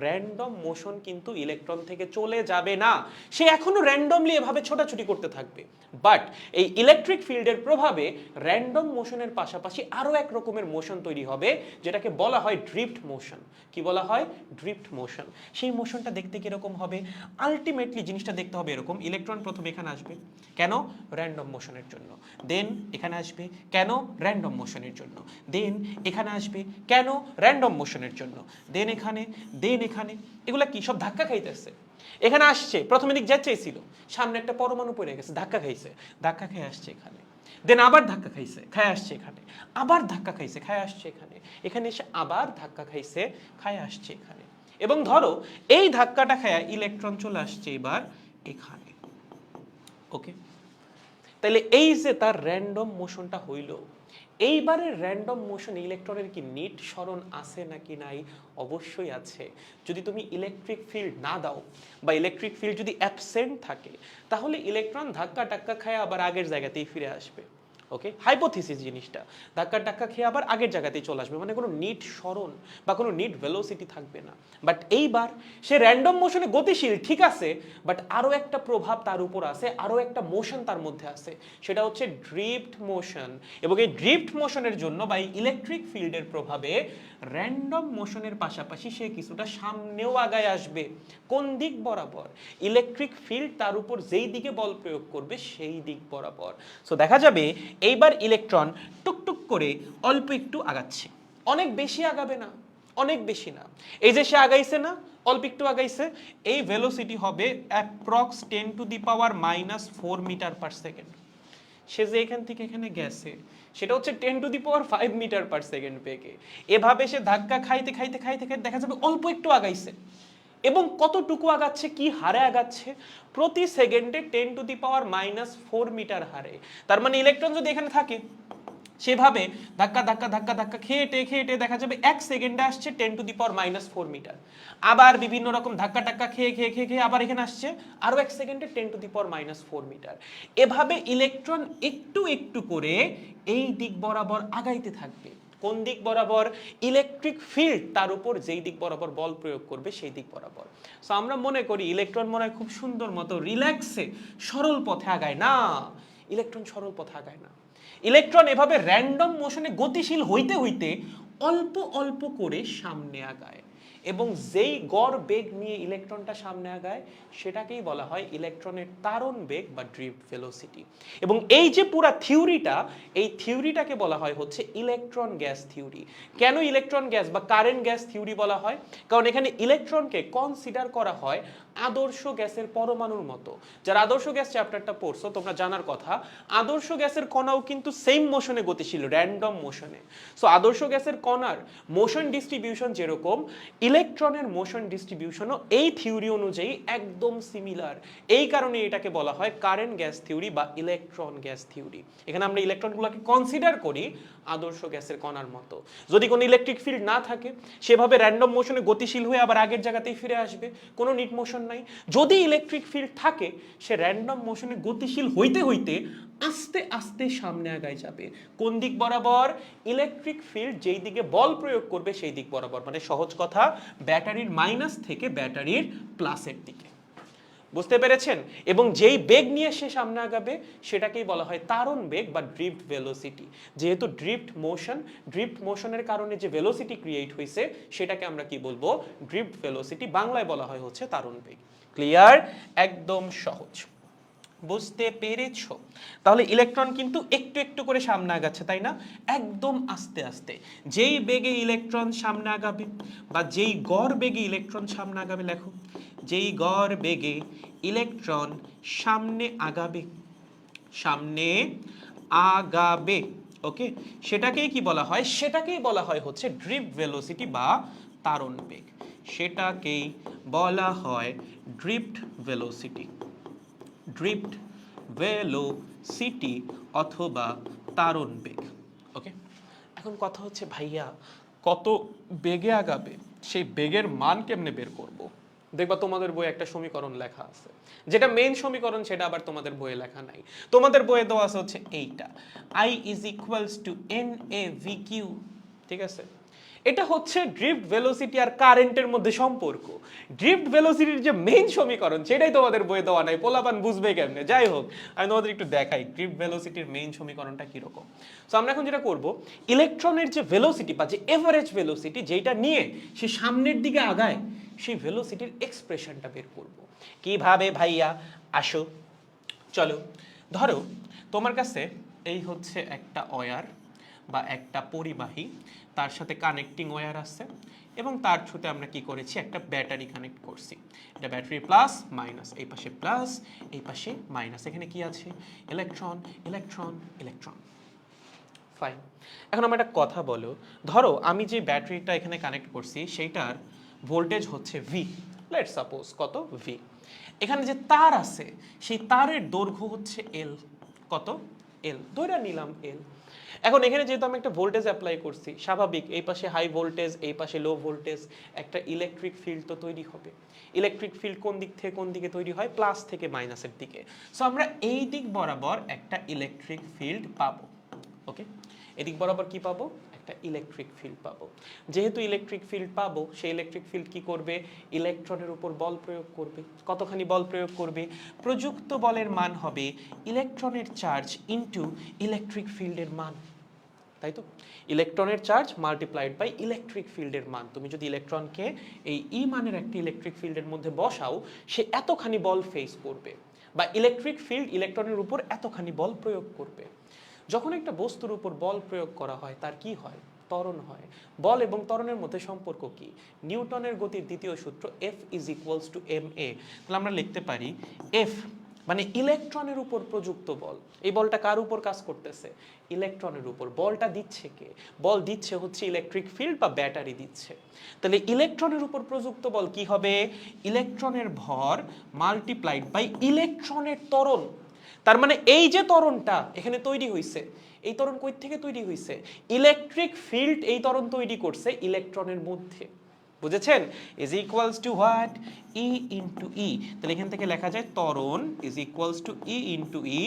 র্যান্ডম মোশন কিন্তু ইলেকট্রন থেকে চলে যাবে না, সে এখনো র্যান্ডমলি এভাবে ছোটাছুটি করতে থাকবে। বাট এই ইলেকট্রিক ফিল্ডের প্রভাবে র্যান্ডম মোশনের পাশাপাশি আরো এক রকমের মোশন তৈরি হবে, যেটাকে বলা হয় ড্রিফট মোশন। কি বলা হয়? Drift motion. সেই মোশনটা দেখতে কিরকম হবে? আলটিমেটলি জিনিসটা দেখতে হবে এরকম, ইলেকট্রন প্রথমে এখানে আসবে, কেন? র্যান্ডম মোশনের জন্য। দেন এখানে আসবে, কেন? র্যান্ডম মোশনের জন্য। দেন এখানে আসবে, কেন? র্যান্ডম মোশনের জন্য। দেন এখানে, দেন এখানে, এগুলা কি সব ধাক্কা খাইতেছে। এখানে আসছে, প্রথমে দিক যা চাইছিল, সামনে একটা পরমাণু পড়ে গেছে, ধাক্কা খাইছে, ধাক্কা খেয়ে আসছে এখানে, দেন আবার ধাক্কা খাইছে, খায় আসছে এখানে, আবার ধাক্কা খাইছে, খায় আসছে এখানে, এখানে এসে আবার ধাক্কা খাইছে, খায় আসছে এখানে। এবং ধরো এই ধাক্কাটা খায় ইলেকট্রন চলে আসছে এবার এখানে, ওকে। তাহলে এই যে তার র্যান্ডম মোশনটা হইল, এইবারের র্যান্ডম মোশন ইলেকট্রনের কি নিট সরণ আছে নাকি নাই? অবশ্যই আছে। যদি তুমি ইলেকট্রিক ফিল্ড না দাও বা ইলেকট্রিক ফিল্ড যদি অ্যাবসেন্ট থাকে, তাহলে ইলেকট্রন ধাক্কা টাক্কা খায় আবার আগের জায়গাতেই ফিরে আসবে। ওকে, হাইপোথিসিস জিনিসটা, ধাক্কা টাক্কা খেয়ে আবার আগের জায়গাতেই চলে আসবে, মানে কোনো নিট সরণ বা কোনো নিট ভেলোসিটি থাকবে না। বাট এইবার সে র্যান্ডম মোশনে গতিশীল ঠিক আছে, বাট আরও একটা প্রভাব তার উপর আছে, আরও একটা মোশন তার মধ্যে আছে, সেটা হচ্ছে ড্রিফট মোশন। এবং এই ড্রিফট মোশনের জন্য বা এই ইলেকট্রিক ফিল্ডের প্রভাবে র্যান্ডম মোশনের পাশাপাশি সে কিছুটা সামনেও আগায় আসবে। কোন দিক বরাবর? ইলেকট্রিক ফিল্ড তার উপর যেই দিকে বল প্রয়োগ করবে সেই দিক বরাবর। সো দেখা যাবে এইবার ইলেকট্রন টুকটুক করে অল্প একটু আগাচ্ছে, অনেক বেশি আগাবে না, অনেক বেশি না। এই যে সে আগাইছে না, অল্প একটু আগাইছে, এই ভেলোসিটি হবে অ্যাপ্রক্স 10⁻⁻⁴ মিটার পার সেকেন্ড। সে যে এখান থেকে এখানে গেছে সেটা হচ্ছে 10⁵ মিটার পার সেকেন্ড বেগে। এভাবে সে ধাক্কা খাইতে খাইতে খাইতে খাইতে দেখা যাবে অল্প একটু আগাইছে, এবং কতটুকু আগাচ্ছে, কি হারে আগাচ্ছে, প্রতি সেকেন্ডে 10⁻⁻⁴ মিটার হারে। তার মানে ইলেকট্রন যদি এখানে থাকে সেভাবে ধাক্কা ধাক্কা ধাক্কা ধাক্কা খেয়ে দেখা যাবে 1 সেকেন্ডে আসছে 10⁻⁴ মিটার। আবার বিভিন্ন রকম ধাক্কা টাক্কা খেয়ে আবার এখানে আসছে আরো 1 সেকেন্ডে 10⁻⁴ মিটার। এভাবে ইলেকট্রন একটু একটু করে এই দিক বরাবর আগাইতে থাকবে। কোন দিক বরাবর? ইলেকট্রিক ফিল্ড তার উপর যেই দিক বরাবর বল প্রয়োগ করবে সেই দিক বরাবর। সো আমরা মনে করি ইলেকট্রন মনে হয় খুব সুন্দর মতো রিল্যাক্সে সরল পথে আগায়। না, ইলেকট্রন সরল পথে আগায় না। ইলেকট্রন এভাবে র্যান্ডম মোশনে গতিশীল হইতে হইতে অল্প অল্প করে সামনে আগায়, এবং যেই গড় বেগ নিয়ে ইলেকট্রনটা সামনে আগায় সেটাকেই বলা হয় ইলেকট্রনের তারণ বেগ বা ড্রিফট ভেলোসিটি। এবং এই যে পুরো থিওরিটা, এই থিওরিটাকে বলা হয় হচ্ছে ইলেকট্রন গ্যাস থিওরি। কেন ইলেকট্রন গ্যাস বা কারেন্ট গ্যাস থিওরি বলা হয়? কারণ এখানে ইলেকট্রনকে কনসিডার করা হয় আদর্শ গ্যাসের পরমাণুর মতো। যারা আদর্শ গ্যাস চ্যাপ্টারটা পড়ছো তোমরা জানার কথা, আদর্শ গ্যাসের কণাও কিন্তু সেম মোশনে গতিশীল, র্যান্ডম মোশনে। সো আদর্শ গ্যাসের কণার মোশন ডিস্ট্রিবিউশন যেরকম, ইলেকট্রনের মোশন ডিস্ট্রিবিউশনও এই থিওরি অনুযায়ী একদম সিমিলার। এই কারণে এটাকে বলা হয় কারেন্ট গ্যাস থিওরি বা ইলেকট্রন গ্যাস থিওরি। এখানে আমরা ইলেকট্রনগুলোকে কনসিডার করি আদর্শ গ্যাসের কণার মতো। যদি কোনো ইলেকট্রিক ফিল্ড না থাকে সেভাবে র্যান্ডম মোশনে গতিশীল হয়ে আবার আগের জায়গাতেই ফিরে আসবে, কোনো নিট মোশন নাই। যদি ইলেকট্রিক ফিল্ড থাকে সে র্যান্ডম মোশনে গতিশীল হইতে হইতে আস্তে আস্তে সামনে আগায় যাবে। কোন দিক বরাবর? ইলেকট্রিক ফিল্ড যেই দিকে বল প্রয়োগ করবে সেই দিক বরাবর। মানে সহজ কথা, ব্যাটারির মাইনাস থেকে ব্যাটারির প্লাসের দিকে। বুঝতে পেরেছেন? এবং যেই বেগ নিয়ে সে সামনে আগাবে সেটাকেই বলা হয় তারণ বেগ বা ড্রিফট ভেলোসিটি। যেহেতু ড্রিফট মোশনের কারণে যে ভেলোসিটি ক্রিয়েট হয়েছে সেটাকে আমরা কি বলবো? Drift velocity. বাংলায় বলা হয় হচ্ছে তারণ বেগ। ক্লিয়ার? একদম সহজ। বুঝতে পেরেছো? তাহলে ইলেকট্রন কিন্তু একটু একটু করে সামনে আগাচ্ছে, তাই না? একদম আস্তে আস্তে। যেই বেগে ইলেকট্রন সামনে আগাবে বা যেই গড় বেগে ইলেকট্রন সামনে আগাবে, লেখো, যেই গড় বেগে ইলেকট্রন সামনে আগাবে, ওকে, সেটাকেই কি বলা হয়? সেটাকেই বলা হয় হচ্ছে ড্রিফট ভেলোসিটি বা তারণ বেগ। সেটাকেই বলা হয় ড্রিফট ভেলোসিটি, ড্রিফট ভেলোসিটি অথবা তারণ বেগ। ওকে, এখন কথা হচ্ছে ভাইয়া কত বেগে আগাবে, সেই বেগের মান কেমনে বের করব? দেখবা তোমাদের বইয়ে একটা সমীকরণ লেখা আছে, যেটা মেইন সমীকরণ সেটা আবার তোমাদের বইয়ে লেখা নাই। তোমাদের বইয়ে দেওয়া আছে হচ্ছে এইটা, I is equals to NAVQ। ঠিক আছে, এটা হচ্ছে ড্রিফট ভেলোসিটি আর কারেন্টের মধ্যে সম্পর্ক। ড্রিফট ভেলোসিটির যে মেইন সমীকরণ সেটাই তোমাদের বইয়ে দেওয়া নাই, পোলাপান বুঝবে কেমনে? যাই হোক, আমি তোমাদের একটু দেখাই ড্রিফট ভেলোসিটির মেইন সমীকরণটা কিরকম। সো আমরা এখন যেটা করব, ইলেকট্রনের যে ভেলোসিটি বা যে এভারেজ ভেলোসিটি যেটা নিয়ে সে সামনের দিকে আগায়, সেই ভেলোসিটির এক্সপ্রেশনটা বের করব। কিভাবে ভাইয়া? আসো, চলো। ধরো তোমার কাছে এই হচ্ছে একটা ওয়্যার বা একটা পরিবাহী, তার সাথে কানেক্টিং ওয়্যার আছে, এবং তার থ্রুতে আমরা কি করেছি? একটা ব্যাটারি কানেক্ট করছি। এটা ব্যাটারি প্লাস মাইনাস, এই পাশে প্লাস এই পাশে মাইনাস, এখানে কি আছে? Electron electron electron. ফাইন। এখন আমার একটা কথা বলো, ধরো আমি যে ব্যাটারিটা এখানে কানেক্ট করছি সেইটার ভোল্টেজ হচ্ছে ভি, লেটস সাপোজ কত? ভি। এখানে যে তার আছে সেই তারের দৈর্ঘ্য হচ্ছে এল। কত? এল, ধরে নিলাম এল। এখন এখানে যেহেতু আমি একটা ভোল্টেজ অ্যাপ্লাই করছি, স্বাভাবিক এই পাশে হাই ভোল্টেজ এই পাশে লো ভোল্টেজ, একটা ইলেকট্রিক ফিল্ড তো তৈরি হবে। ইলেকট্রিক ফিল্ড কোন দিক থেকে কোন দিকে তৈরি হয়? প্লাস থেকে মাইনাসের দিকে। সো আমরা এই দিক বরাবর একটা ইলেকট্রিক ফিল্ড পাবো। ওকে, এদিক বরাবর কি পাবো? একটা ইলেকট্রিক ফিল্ড পাবো। যেহেতু ইলেকট্রিক ফিল্ড পাবো, সেই ইলেকট্রিক ফিল্ড কি করবে? ইলেকট্রনের উপর বল প্রয়োগ করবে। কতখানি বল প্রয়োগ করবে? প্রযুক্ত বলের মান হবে ইলেকট্রনের চার্জ ইনটু ইলেকট্রিক ফিল্ডের মান, তাই তো? ইলেকট্রনের চার্জ মাল্টিপ্লাইড বাই ইলেকট্রিক ফিল্ডের মান। তুমি যদি ইলেকট্রনকে এই ই মানের একটি ইলেকট্রিক ফিল্ডের মধ্যে বসাও, সে এতখানি বল ফেস করবে, বা ইলেকট্রিক ফিল্ড ইলেকট্রনের উপর এতখানি বল প্রয়োগ করবে। যখন একটা বস্তুর উপর বল প্রয়োগ করা হয় তার কি হয়? ত্বরণ হয়। বল এবং ত্বরণের মধ্যে সম্পর্ক কি? নিউটনের গতির দ্বিতীয় সূত্র, F is equals to ma। তাহলে আমরা লিখতে পারি F মানে ইলেকট্রনের উপর প্রযুক্ত বল। এই বলটা কার উপর কাজ করতেছে? ইলেকট্রনের উপর। বলটা দিচ্ছে কে? বল দিচ্ছে হচ্ছে ইলেকট্রিক ফিল্ড বা ব্যাটারি দিচ্ছে। তাহলে ইলেকট্রনের উপর প্রযুক্ত বল কি হবে? ইলেকট্রনের ভর মাল্টিপ্লাইড বাই ইলেকট্রনের ত্বরণ। তার মানে এই যে ত্বরণটা এখানে তৈরি হয়েছে, এই ত্বরণ কই থেকে তৈরি হয়েছে? ইলেকট্রিক ফিল্ড এই ত্বরণ তৈরি করছে ইলেকট্রনের মধ্যে। বুঝেছেন? Is equals to what? E into E. তাহলে এখান থেকে লেখা যায় ত্বরণ is equals to E into E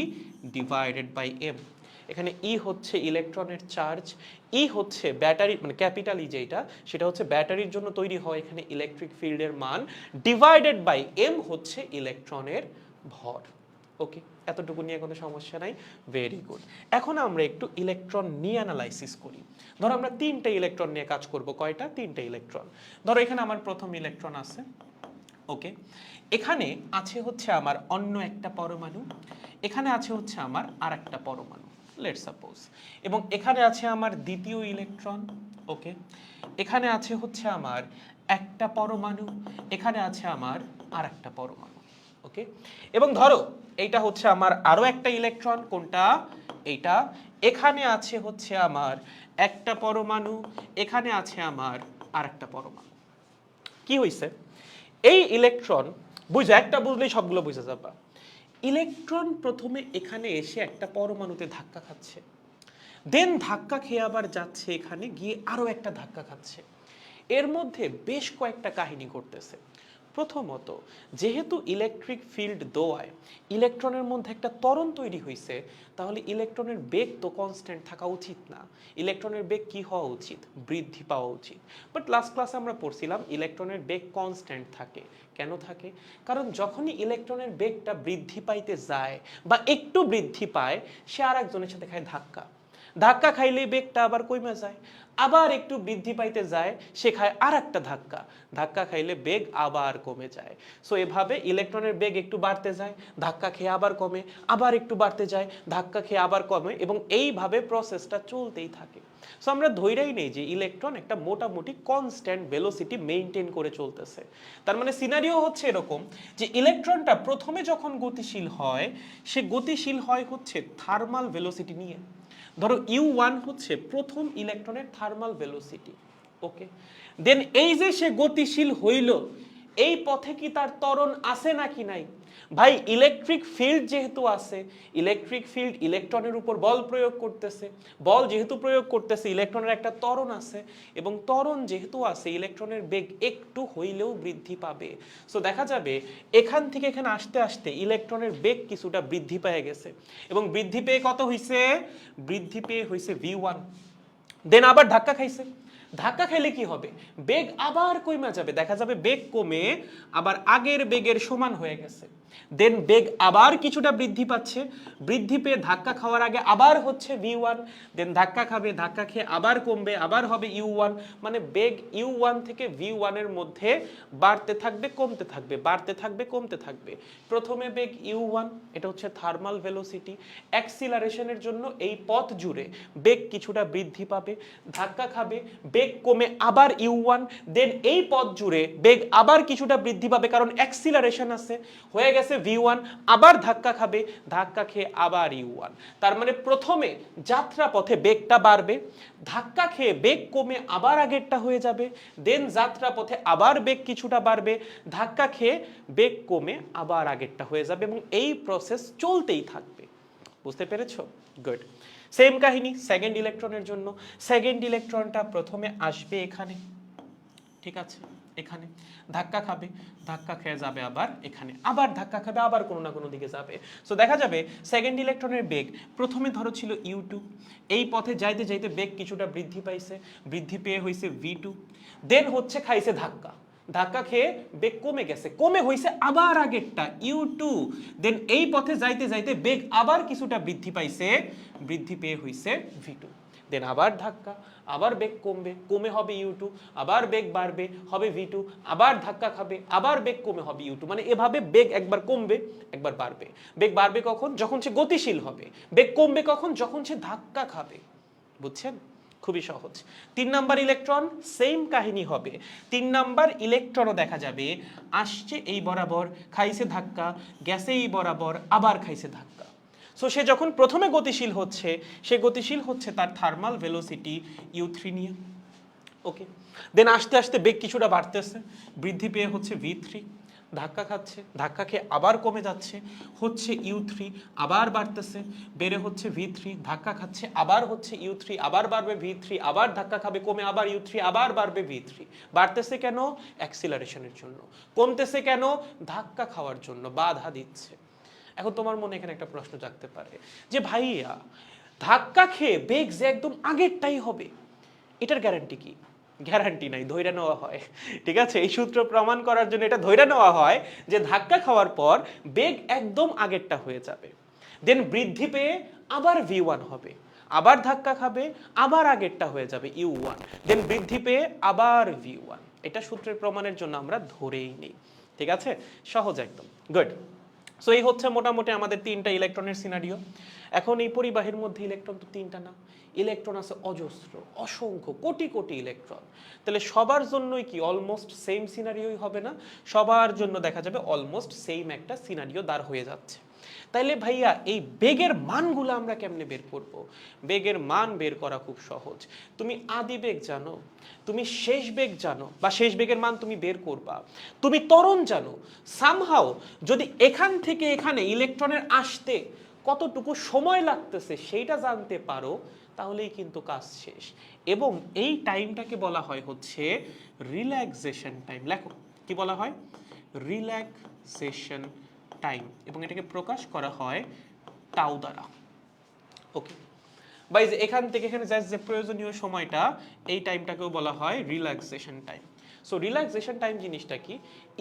divided by M. এখানে ই হচ্ছে ইলেকট্রনের চার্জ, ই হচ্ছে ব্যাটারি মানে ক্যাপিটাল ই যেটা সেটা হচ্ছে ব্যাটারির জন্য তৈরি হয় এখানে ইলেকট্রিক ফিল্ডের মান, ডিভাইডেড বাই এম হচ্ছে ইলেকট্রনের ভর। ওকে, এতটুকু নিয়ে কোনো সমস্যা নাই। Very good. এখন আমরা একটু ইলেকট্রন নিয়ে অ্যানালাইসিস করি। ধরো আমরা তিনটে ইলেকট্রন নিয়ে কাজ করব। কয়টা? তিনটে ইলেকট্রন। ধরো এখানে আমার প্রথম ইলেকট্রন আছে। ওকে, এখানে আছে হচ্ছে আমার অন্য একটা পরমাণু, এখানে আছে হচ্ছে আমার আর একটা পরমাণু, লেটস সাপোজ। এবং এখানে আছে আমার দ্বিতীয় ইলেকট্রন। ওকে, এখানে আছে হচ্ছে আমার একটা পরমাণু, এখানে আছে আমার আর একটা পরমাণু। ওকে, এবং ধরো এইটা হচ্ছে আমার আরো একটা ইলেকট্রন। কোনটা? এইটা। এখানে আছে হচ্ছে আমার একটা পরমাণু, এখানে আছে আমার আর একটা পরমাণু। কি হইছে? এই ইলেকট্রন বুঝা, একটা বুঝলেই সবগুলো বুঝে যাবা। ইলেকট্রন প্রথমে এখানে এসে একটা পরমাণুতে ধাক্কা খাচ্ছে, দেন ধাক্কা খেয়ে আবার যাচ্ছে এখানে গিয়ে আরো একটা ধাক্কা খাচ্ছে। এর মধ্যে বেশ কয়েকটা কাহিনী ঘটতেছে। প্রথমত, যেহেতু ইলেকট্রিক ফিল্ড দোয়ায় ইলেকট্রনের মধ্যে একটা ত্বরণ তৈরি হয়েছে, তাহলে ইলেকট্রনের বেগ তো কনস্ট্যান্ট থাকা উচিত না। ইলেকট্রনের বেগ কি হওয়া উচিত? বৃদ্ধি পাওয়া উচিত। বাট লাস্ট ক্লাসে আমরা পড়ছিলাম ইলেকট্রনের বেগ কনস্ট্যান্ট থাকে। কেন থাকে? কারণ যখনই ইলেকট্রনের বেগটা বৃদ্ধি পাইতে যায় বা একটু বৃদ্ধি পায়, সে আর একজনের সাথে খায় ধাক্কা। ধাক্কা খাইলে বেগটা আবার কমে যায়, আবার একটু বৃদ্ধি পাইতে যায়, সে খায় আর একটা ধাক্কা। ধাক্কা খাইলে বেগ আবার কমে যায়। সো এভাবে ইলেকট্রনের বেগ একটু বাড়তে যায়, ধাক্কা খেয়ে আবার কমে, আবার একটু বাড়তে যায়, ধাক্কা খেয়ে আবার কমে, এবং এইভাবে প্রসেসটা চলতেই থাকে। সো আমরা ধৈরাই নেই যে ইলেকট্রন একটা মোটামুটি কনস্ট্যান্ট ভেলোসিটি মেইনটেইন করে চলতেছে। তার মানে সিনারিও হচ্ছে এরকম যে ইলেকট্রনটা প্রথমে যখন গতিশীল হয়, সে গতিশীল হয় হচ্ছে থার্মাল ভেলোসিটি নিয়ে। ধরো U1 হচ্ছে প্রথম ইলেকট্রনের থার্মাল ভেলোসিটি। ওকে, দেন এই যে সে গতিশীল হইল, এই পথে কি তার ত্বরণ আছে নাকি নাই? ভাই ইলেকট্রিক ফিল্ড যেহেতু আছে, ইলেকট্রিক ফিল্ড ইলেকট্রনের উপর বল প্রয়োগ করতেছে, বল যেহেতু প্রয়োগ করতেছে ইলেকট্রনের একটা ত্বরণ আছে, এবং ত্বরণ যেহেতু আছে ইলেকট্রনের বেগ একটু হইলেও বৃদ্ধি পাবে। সো দেখা যাবে এখান থেকে এখানে আসতে আসতে ইলেকট্রনের বেগ কিছুটা বৃদ্ধি পেয়ে গেছে, এবং বৃদ্ধি পেয়ে কত হইছে? বৃদ্ধি পেয়ে হইছে v1। দেন আবার ধাক্কা খাইছে। ধাক্কা খেলে কি হবে? বেগ আবার কমে যাবে, দেখা যাবে বেগ কমে আবার আগের বেগের সমান হয়ে গেছে। দেন বেগ আবার কিছুটা বৃদ্ধি পাচ্ছে, বৃদ্ধি পেয়ে ধাক্কা খাওয়ার আগে আবার হচ্ছে v1। দেন ধাক্কা খাবে, ধাক্কা খেয়ে আবার কমবে, আবার হবে u1। মানে বেগ u1 থেকে v1 এর মধ্যে বাড়তে থাকবে কমতে থাকবে, বাড়তে থাকবে কমতে থাকবে। প্রথমে বেগ u1, এটা হচ্ছে থার্মাল ভেলোসিটি। অ্যাক্সিলারেশনের জন্য এই পথ জুড়ে বেগ কিছুটা বৃদ্ধি পাবে, ধাক্কা খাবে, বেগ কমে আবার u1। দেন এই পথ জুড়ে বেগ আবার কিছুটা বৃদ্ধি পাবে কারণ অ্যাক্সিলারেশন আছে, হয়ে গেছে v1। আবার ধাক্কা খাবে, ধাক্কা খেয়ে আবার u1। তার মানে প্রথমে যাত্রা পথে বেগটা বাড়বে, ধাক্কা খেয়ে বেগ কমে আবার আগেরটা হয়ে যাবে, দেন যাত্রা পথে আবার বেগ কিছুটা বাড়বে, ধাক্কা খেয়ে বেগ কমে আবার আগেরটা হয়ে যাবে, এবং এই প্রসেস চলতেই থাকবে। বুঝতে পেরেছো? গুড। সেম কাহিনী সেকেন্ড ইলেকট্রনের জন্য। সেকেন্ড ইলেকট্রনটা প্রথমে আসবে এখানে, ঠিক আছে, এখানে ধাক্কা খাবে, ধাক্কা খেয়ে যাবে আবার এখানে, আবার ধাক্কা খাবে, আবার কোনো না কোনো দিকে যাবে। সো দেখা যাবে সেকেন্ড ইলেকট্রনের বেগ প্রথমে ধরো ছিল u2, এই পথে যাইতে যাইতে বেগ কিছুটা বৃদ্ধি পাইছে, বৃদ্ধি পেয়ে হইছে v2। দেন হচ্ছে খাইছে ধাক্কা, ধাক্কা খেয়ে বেগ কমে গেছে, কমে হইছে আবার আগেরটা u2। দেন এই পথে যাইতে যাইতে বেগ আবার কিছুটা বৃদ্ধি পাইছে, বৃদ্ধি পেয়ে হইছে v2। দেন আবার ধাক্কা, আবার বেগ কমবে, কমে হবে u2, আবার বেগ বাড়বে হবে v2, আবার ধাক্কা খাবে, আবার বেগ কমে হবে u2। মানে এভাবে বেগ একবার কমবে একবার বাড়বে। বেগ বাড়বে কখন? যখন সে গতিশীল হবে। বেগ কমবে কখন? যখন সে ধাক্কা খাবে। বুঝছেন? খুবই সহজ। 3 নাম্বার ইলেকট্রন সেম কাহিনী হবে। 3 নাম্বার ইলেকট্রনও দেখা যাবে আসছে এই বরাবর, খাইছে ধাক্কা, গেছে এই বরাবর, আবার খাইছে ধাক্কা। সো সে যখন প্রথমে গতিশীল হচ্ছে, সে গতিশীল হচ্ছে তার থার্মাল ভেলোসিটি u3 নিয়ে। ওকে, দেন আস্তে আস্তে বেগ কিছুটা বাড়তেছে, বৃদ্ধি পেয়ে হচ্ছে v3, ধাক্কা খাচ্ছে, ধাক্কা খেয়ে আবার কমে যাচ্ছে, হচ্ছে u3, আবার বাড়তেছে, বেড়ে হচ্ছে v3, ধাক্কা খাচ্ছে, আবার হচ্ছে u3, আবার বাড়বে v3, আবার ধাক্কা খাবে, কমে আবার u3, আবার বাড়বে v3। বাড়তেছে কেন? অ্যাক্সিলারেশনের জন্য। কমতেছে কেন? ধাক্কা খাওয়ার জন্য, বাধা দিচ্ছে। এখন তোমার মনে এখানে একটা প্রশ্ন জাগতে পারে যে ভাইয়া, ধাক্কা খেয়ে বেগ যে একদম আগেরটাই হবে, এটার গ্যারান্টি কি? গ্যারান্টি নাই, ধৈর্য নেওয়া হয়। ঠিক আছে, এই সূত্র প্রমাণ করার জন্য এটা ধৈর্য নেওয়া হয় যে ধাক্কা খাওয়ার পর বেগ একদম আগেরটা হয়ে যাবে, দেন বৃদ্ধি পেয়ে আবার v1 হবে, আবার ধাক্কা খাবে, আবার আগেরটা হয়ে যাবে u1, দেন বৃদ্ধি পেয়ে আবার v1। এটা সূত্রের প্রমাণের জন্য আমরা ধরেই নিই। ঠিক আছে, সহজ একদম, গুড। সো এই হচ্ছে মোটামুটি আমাদের 3টা ইলেকট্রনের সিনারিও। এখন এই পরিবাহীর মধ্যে ইলেকট্রন তো 3টা না, ইলেকট্রন আছে অজস্র, অসংখ্য, কোটি কোটি ইলেকট্রন। তাহলে সবার জন্যই কি অলমোস্ট সেম সিনারিওই হবে না? সবার জন্য দেখা যাবে অলমোস্ট সেম একটা সিনারিও দাঁড় হয়ে যাচ্ছে। তাইলে ভাইয়া এই বেগের মানগুলো আমরা কেমনে বের করব? বেগের মান বের করা খুব সহজ। তুমি আদি বেগ জানো, তুমি শেষ বেগ জানো, বা শেষ বেগের মান তুমি বের করবা, তুমি ত্বরণ জানো। সামহাও যদি এখান থেকে এখানে ইলেকট্রনের আসতে কতটুকু সময় লাগতেছে সেইটা জানতে পারো, তাহলেই কিন্তু কাজ শেষ। এবং এই টাইমটাকে বলা হয় হচ্ছে রিল্যাক্সেশন টাইম। লেখো, কি বলা হয়? Relaxation time. এবং এটাকে প্রকাশ করা হয় টাউ দ্বারা। ওকে, বাই যে এখান থেকে এখানে যে প্রয়োজনীয় সময়টা, এই টাইমটাকেও বলা হয় relaxation time. So relaxation time জিনিসটা কি?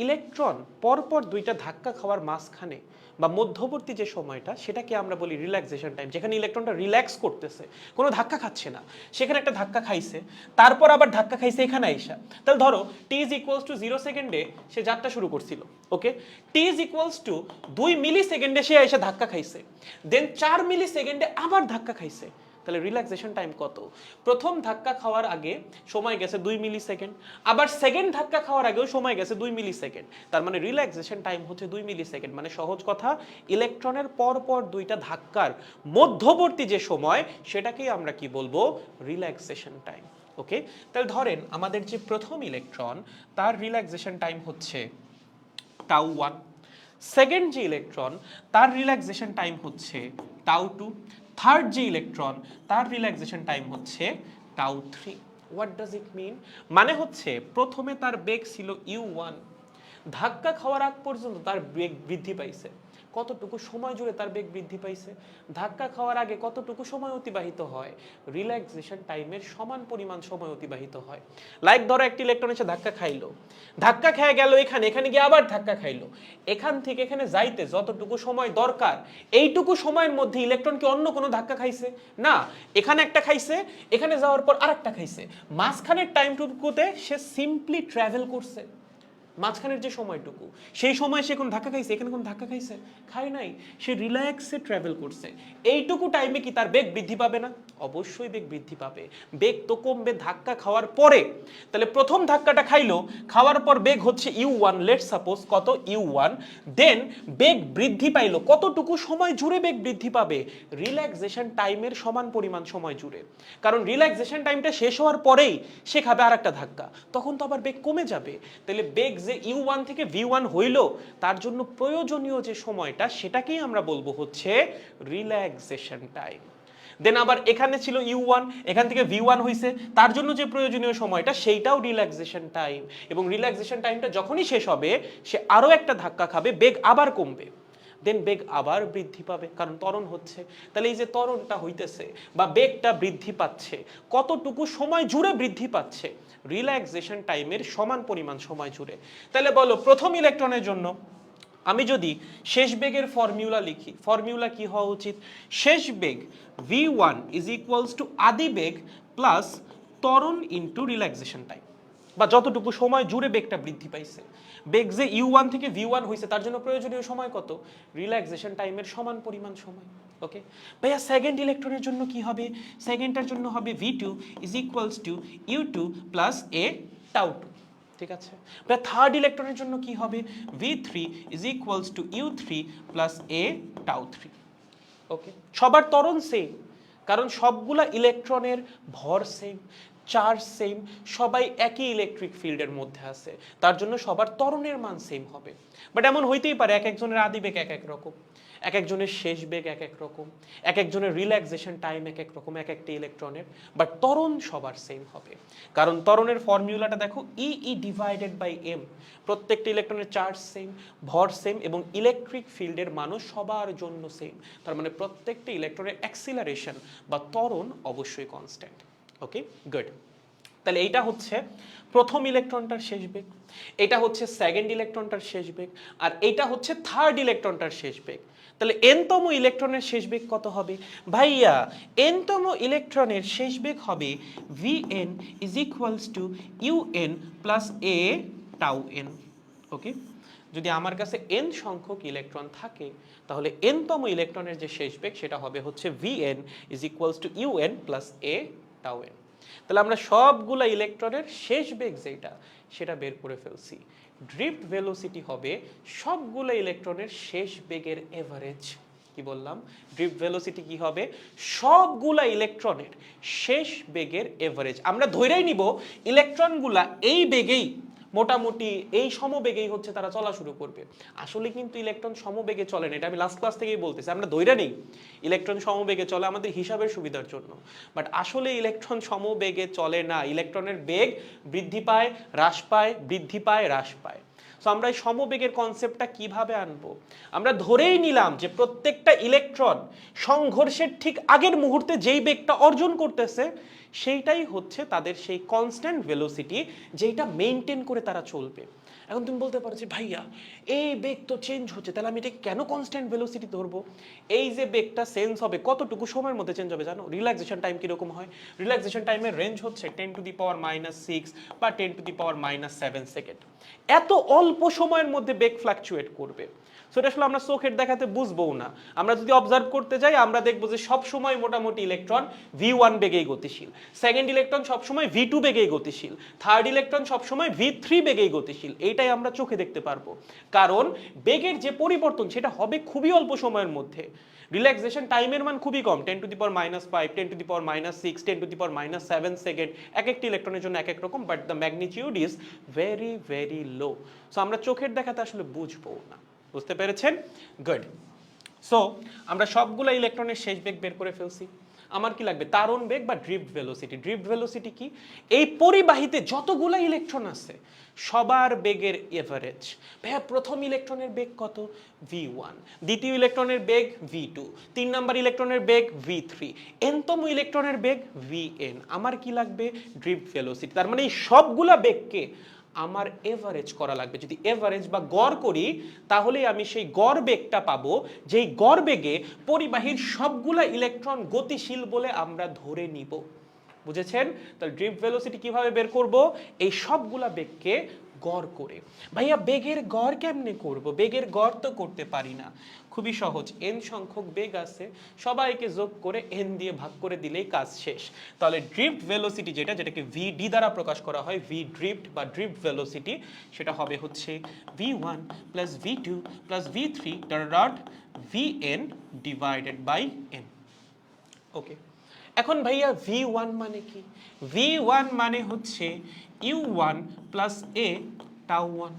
ইলেকট্রন পরপর দুইটা ধাক্কা খাওয়ার মাঝখানে বা মধ্যবর্তী যে সময়টা, সেটাকে আমরা বলি রিল্যাক্সেশন টাইম, যেখানে ইলেকট্রনটা রিল্যাক্স করতেছে, কোনো ধাক্কা খাচ্ছে না। সেখানে একটা ধাক্কা খাইছে, তারপর আবার ধাক্কা খাইছে এখানে আইসা। তাহলে ধরো t ইজ ইকুয়ালস টু 0 সেকেন্ডে সে যাত্রা শুরু করছিল। ওকে, t ইজ ইকুয়ালস টু 2 মিলি সেকেন্ডে সে এসে ধাক্কা খাইছে, দেন 4 মিলি সেকেন্ডে আবার ধাক্কা খাইছে। তাহলে রিল্যাক্সেশন টাইম কত? প্রথম ধাক্কা খাওয়ার আগে সময় গেছে 2 মিলি সেকেন্ড, আবার সেকেন্ড ধাক্কা খাওয়ার আগেও সময় গেছে 2 মিলি সেকেন্ড। তার মানে রিল্যাক্সেশন টাইম হচ্ছে 2 মিলি সেকেন্ড। মানে সহজ কথা, ইলেকট্রনের পরপর দুইটা ধাক্কার মধ্যবর্তী যে সময়, সেটাকেই আমরা কি বলবো? Relaxation time. ওকে, তাহলে ধরেন আমাদের যে প্রথম ইলেকট্রন, তার রিল্যাক্সেশন টাইম হচ্ছে টাউ 1। সেকেন্ড যে ইলেকট্রন, তার রিল্যাক্সেশন টাইম হচ্ছে টাউ 2। থার্ড যে ইলেকট্রন, তার রিল্যাক্সেশন টাইম হচ্ছে টাউ 3। হোয়াট ডাজ ইট মিন? মানে হচ্ছে প্রথমে তার বেগ ছিল u1, ধাক্কা খাওয়ার আগ পর্যন্ত তার বেগ বৃদ্ধি পাইছে। কতটুকু সময় জুড়ে তার বেগ বৃদ্ধি পাইছে? ধাক্কা খাওয়ার আগে কতটুকু সময় অতিবাহিত হয়? রিল্যাক্সেশন টাইমের সমান পরিমাণ সময় অতিবাহিত হয়। লাইক ধরো একটা ইলেকট্রন এসে ধাক্কা খাইলো, ধাক্কা খেয়ে গেল এখানে, এখানে গিয়ে আবার ধাক্কা খাইলো। এখান থেকে এখানে যাইতে যতটুকু সময় দরকার, এইটুকু সময়ের মধ্যে ইলেকট্রন কি অন্য কোনো ধাক্কা খাইছে? না, এখানে একটা খাইছে, এখানে যাওয়ার পর আরেকটা খাইছে। মাঝখানের টাইমটুকুতে সে সিম্পলি ট্রাভেল করছে। মাঝখানের যে সময়টুকু, সেই সময় সে কোন ধাক্কা খাইছে? এখানে কোন ধাক্কা খাইছে? খাই নাই, সে রিল্যাক্সে ট্রাভেল করছে। এইটুকু টাইমে কি তার বেগ বৃদ্ধি পাবে না? অবশ্যই বেগ বৃদ্ধি পাবে। বেগ তো কমবে ধাক্কা খাওয়ার পরে। তাহলে প্রথম ধাক্কাটা খাইলো, খাওয়ার পর বেগ হচ্ছে u1, লেট সাপোজ কত? u1। দেন বেগ বৃদ্ধি পাইলো, কতটুকু সময় জুড়ে বেগ বৃদ্ধি পাবে? রিল্যাক্সেশন টাইমের সমান পরিমাণ সময় জুড়ে। কারণ রিল্যাক্সেশন টাইমটা শেষ হওয়ার পরেই সে খাবে আর একটা ধাক্কা, তখন তো আবার বেগ কমে যাবে। তাহলে বেগ যে u1 থেকে v1 হইল, তার জন্য প্রয়োজনীয় যে সময়টা, সেটাকেই আমরা বলবো হচ্ছে রিল্যাক্সেশন টাইম। দেন আবার এখানে ছিল u1, এখান থেকে v1 হইছে, তার জন্য যে প্রয়োজনীয় সময়টা, সেইটাও রিল্যাক্সেশন টাইম। এবং রিল্যাক্সেশন টাইমটা যখনই শেষ হবে, সে আরো একটা ধাক্কা খাবে, বেগ আবার কমবে, দেন বেগ আবার বৃদ্ধি পাবে, কারণ ত্বরণ হচ্ছে। তাহলে এই যে ত্বরণটা হইতেছে বা বেগটা বৃদ্ধি পাচ্ছে, কতটুকু সময় জুড়ে বৃদ্ধি পাচ্ছে? রিল্যাক্সেশন টাইমের সমান পরিমাণ সময় জুড়ে। তাহলে বলো, প্রথম ইলেকট্রনের জন্য আমি যদি শেষ বেগের ফর্মুলা লিখি, ফর্মুলা কি হওয়া উচিত? শেষ বেগ v1 ইজ ইকুয়ালস টু আদি বেগ প্লাস ত্বরণ ইন্টু রিল্যাক্সেশন টাইম। বা যতটুকু সময় জুড়ে বেগটা বৃদ্ধি পাইছে। বেগ যে u1 থেকে v1 হয়েছে তার জন্য প্রয়োজনীয় সময় কত? রিল্যাক্সেশন টাইমের সমান পরিমাণ সময়। ওকে ভাইয়া সেকেন্ড ইলেকট্রনের জন্য কি হবে? সেকেন্ডটার জন্য হবে v2 is equals two u2 plus a tau 2। ঠিক আছে ভাইয়া থার্ড ইলেকট্রনের জন্য কি হবে? v3 is equals two u3 plus a tau 3। ওকে সবার ত্বরণ সেম, কারণ সবগুলা ইলেকট্রনের ভর সেম, চার্জ সেম, সবাই একই ইলেকট্রিক ফিল্ডের মধ্যে আছে, তার জন্য সবার ত্বরণের মান সেম হবে। বাট এমন হইতেই পারে এক একজনের আদি বেগ এক এক রকম, এক একজনের শেষ বেগ এক এক রকম, এক একজনের রিল্যাক্সেশন টাইম এক এক রকম এক একটা ইলেকট্রনের, বাট ত্বরণ সবার সেম হবে। কারণ ত্বরণের ফর্মুলাটা দেখো ই ডিভাইডেড বাই এম, প্রত্যেকটা ইলেকট্রনের চার্জ সেম, ভর সেম এবং ইলেকট্রিক ফিল্ডের মানও সবার জন্য সেম। তার মানে প্রত্যেকটা ইলেকট্রনের অ্যাক্সিলারেশন বা ত্বরণ অবশ্যই কনস্ট্যান্ট। Okay good. তাহলে এইটা হচ্ছে প্রথম ইলেকট্রনটার শেষ বেগ, এটা হচ্ছে সেকেন্ড ইলেকট্রনটার শেষ বেগ, আর এটা হচ্ছে থার্ড ইলেকট্রনটার শেষ বেগ। তাহলে এনতম ইলেকট্রনের শেষ বেগ কত হবে? ভাইয়া এনতম ইলেকট্রনের শেষ বেগ হবে vn is equals two un plus a tau n। ওকে যদি আমার কাছে n সংখ্যক ইলেকট্রন থাকে তাহলে এনতম ইলেকট্রনের যে শেষ বেগ সেটা হবে হচ্ছে vn is equals two un plus a tau n। তাহলে আমরা সবগুলা ইলেকট্রনের শেষ বেগ যেটা সেটা বের করে ফেলছি। ড্রিফট ভেলোসিটি হবে সবগুলা ইলেকট্রনের শেষ বেগের এভারেজ। কি বললাম? ড্রিফট ভেলোসিটি কি হবে? সবগুলা ইলেকট্রনের শেষ বেগের এভারেজ। আমরা ধরেই নিব ইলেকট্রনগুলা এই বেগেই মোটামুটি এই সমবেগেই হচ্ছে তারা চলা শুরু করবে। আসলে কিন্তু ইলেকট্রন সমবেগে চলে না, এটা আমি লাস্ট ক্লাস থেকেই বলতেছি। আমরা ধইরা নেই ইলেকট্রন সমবেগে চলে আমাদের হিসাবের সুবিধার জন্য, বাট আসলে ইলেকট্রন সমবেগে চলে না। ইলেকট্রনের বেগ বৃদ্ধি পায়, হ্রাস পায়, বৃদ্ধি পায়, হ্রাস পায়। সো আমরা এই সমবেগের কনসেপ্টটা কিভাবে আনবো? আমরা ধরেই নিলাম যে প্রত্যেকটা ইলেকট্রন সংঘর্ষের ঠিক আগের মুহূর্তে যেই বেগটা অর্জন করতেছে সেইটাই হচ্ছে তাদের সেই কনস্ট্যান্ট ভেলোসিটি, যেটা মেইনটেইন করে তারা চলবে। এখন তুমি বলতে পারো যে ভাইয়া এই বেগ তো চেঞ্জ হচ্ছে, তাহলে আমি এটা কেন কনস্ট্যান্ট ভেলোসিটি ধরবো? এই যে বেগটা চেঞ্জ হবে কতটুকু সময়ের মধ্যে চেঞ্জ হবে জানো? রিল্যাক্সেশন টাইম কিরকম হয়? রিল্যাক্সেশন টাইমের রেঞ্জ হচ্ছে 10⁻⁻⁶ বা 10⁻⁷ সেকেন্ড। এত অল্প সময়ের মধ্যে বেগ ফ্লাকচুয়েট করবে। সো এটা আসলে আমরা চোখের দেখাতে বুঝবো না। আমরা যদি অবজার্ভ করতে যাই আমরা দেখবো যে সব সময় মোটামুটি ইলেকট্রন v1 বেগেই গতিশীল, সেকেন্ড ইলেকট্রন সবসময় v2 বেগেই গতিশীল, থার্ড ইলেকট্রন সবসময় v3 বেগেই গতিশীল। এইটাই আমরা চোখে দেখতে পারবো, কারণ বেগের যে পরিবর্তন সেটা হবে খুবই অল্প সময়ের মধ্যে। রিল্যাক্সেশন টাইমের মান খুবই কম, 10⁻⁵, 10⁻⁶, 10⁻⁷ সেকেন্ড। এক একটি ইলেকট্রনের জন্য এক এক রকম, but the magnitude is very very low. So আমরা চোখের দেখাতে আসলে বুঝবো না। বুঝতে পেরেছেন? গুড। সো আমরা সবগুলা ইলেকট্রনের শেষ বেগ বের করে ফেলছি। আমার কি লাগবে? তারণ বেগ বা ড্রিফট ভেলোসিটি। ড্রিফট ভেলোসিটি কি? এই পরিবাহিতে যতগুলা ইলেকট্রন আছে সবার বেগের এভারেজ। ভাইয়া প্রথম ইলেকট্রনের বেগ কত? v1, দ্বিতীয় ইলেকট্রনের বেগ v2, 3 নাম্বার ইলেকট্রনের বেগ v3, এনতম ইলেকট্রনের বেগ vn। আমার কি লাগবে? Drift velocity. তার মানে এই সবগুলা বেগকে আমার এভারেজ করা লাগবে। যদি এভারেজ বা গড় করি তাহলে আমি সেই গড় বেগটা পাবো, যেই গড় বেগে পরিবাহীর সবগুলা ইলেকট্রন গতিশীল বলে আমরা ধরে নিব। বুঝেছেন? তাহলে ড্রিফট ভেলোসিটি কিভাবে বের করব? এই সবগুলা বেগকে গড় করে। ভাইয়া বেগের গড় কেমনে করব? বেগের গড় তো করতে পারি না, খুবই সহজ। n সংখ্যক বেগ আছে, সবাইকে যোগ করে n দিয়ে ভাগ করে দিলেই কাজ শেষ। তাহলে ড্রিফট ভেলোসিটি যেটাকে vd দ্বারা প্রকাশ করা হয়, v ড্রিফট বা ড্রিফট ভেলোসিটি, সেটা হবে হচ্ছে v1 plus v2 plus v3 dot vn divided by n। Okay এখন ভাইয়া v1 মানে কি? v1 মানে হচ্ছে u1 প্লাস a টাউ 1।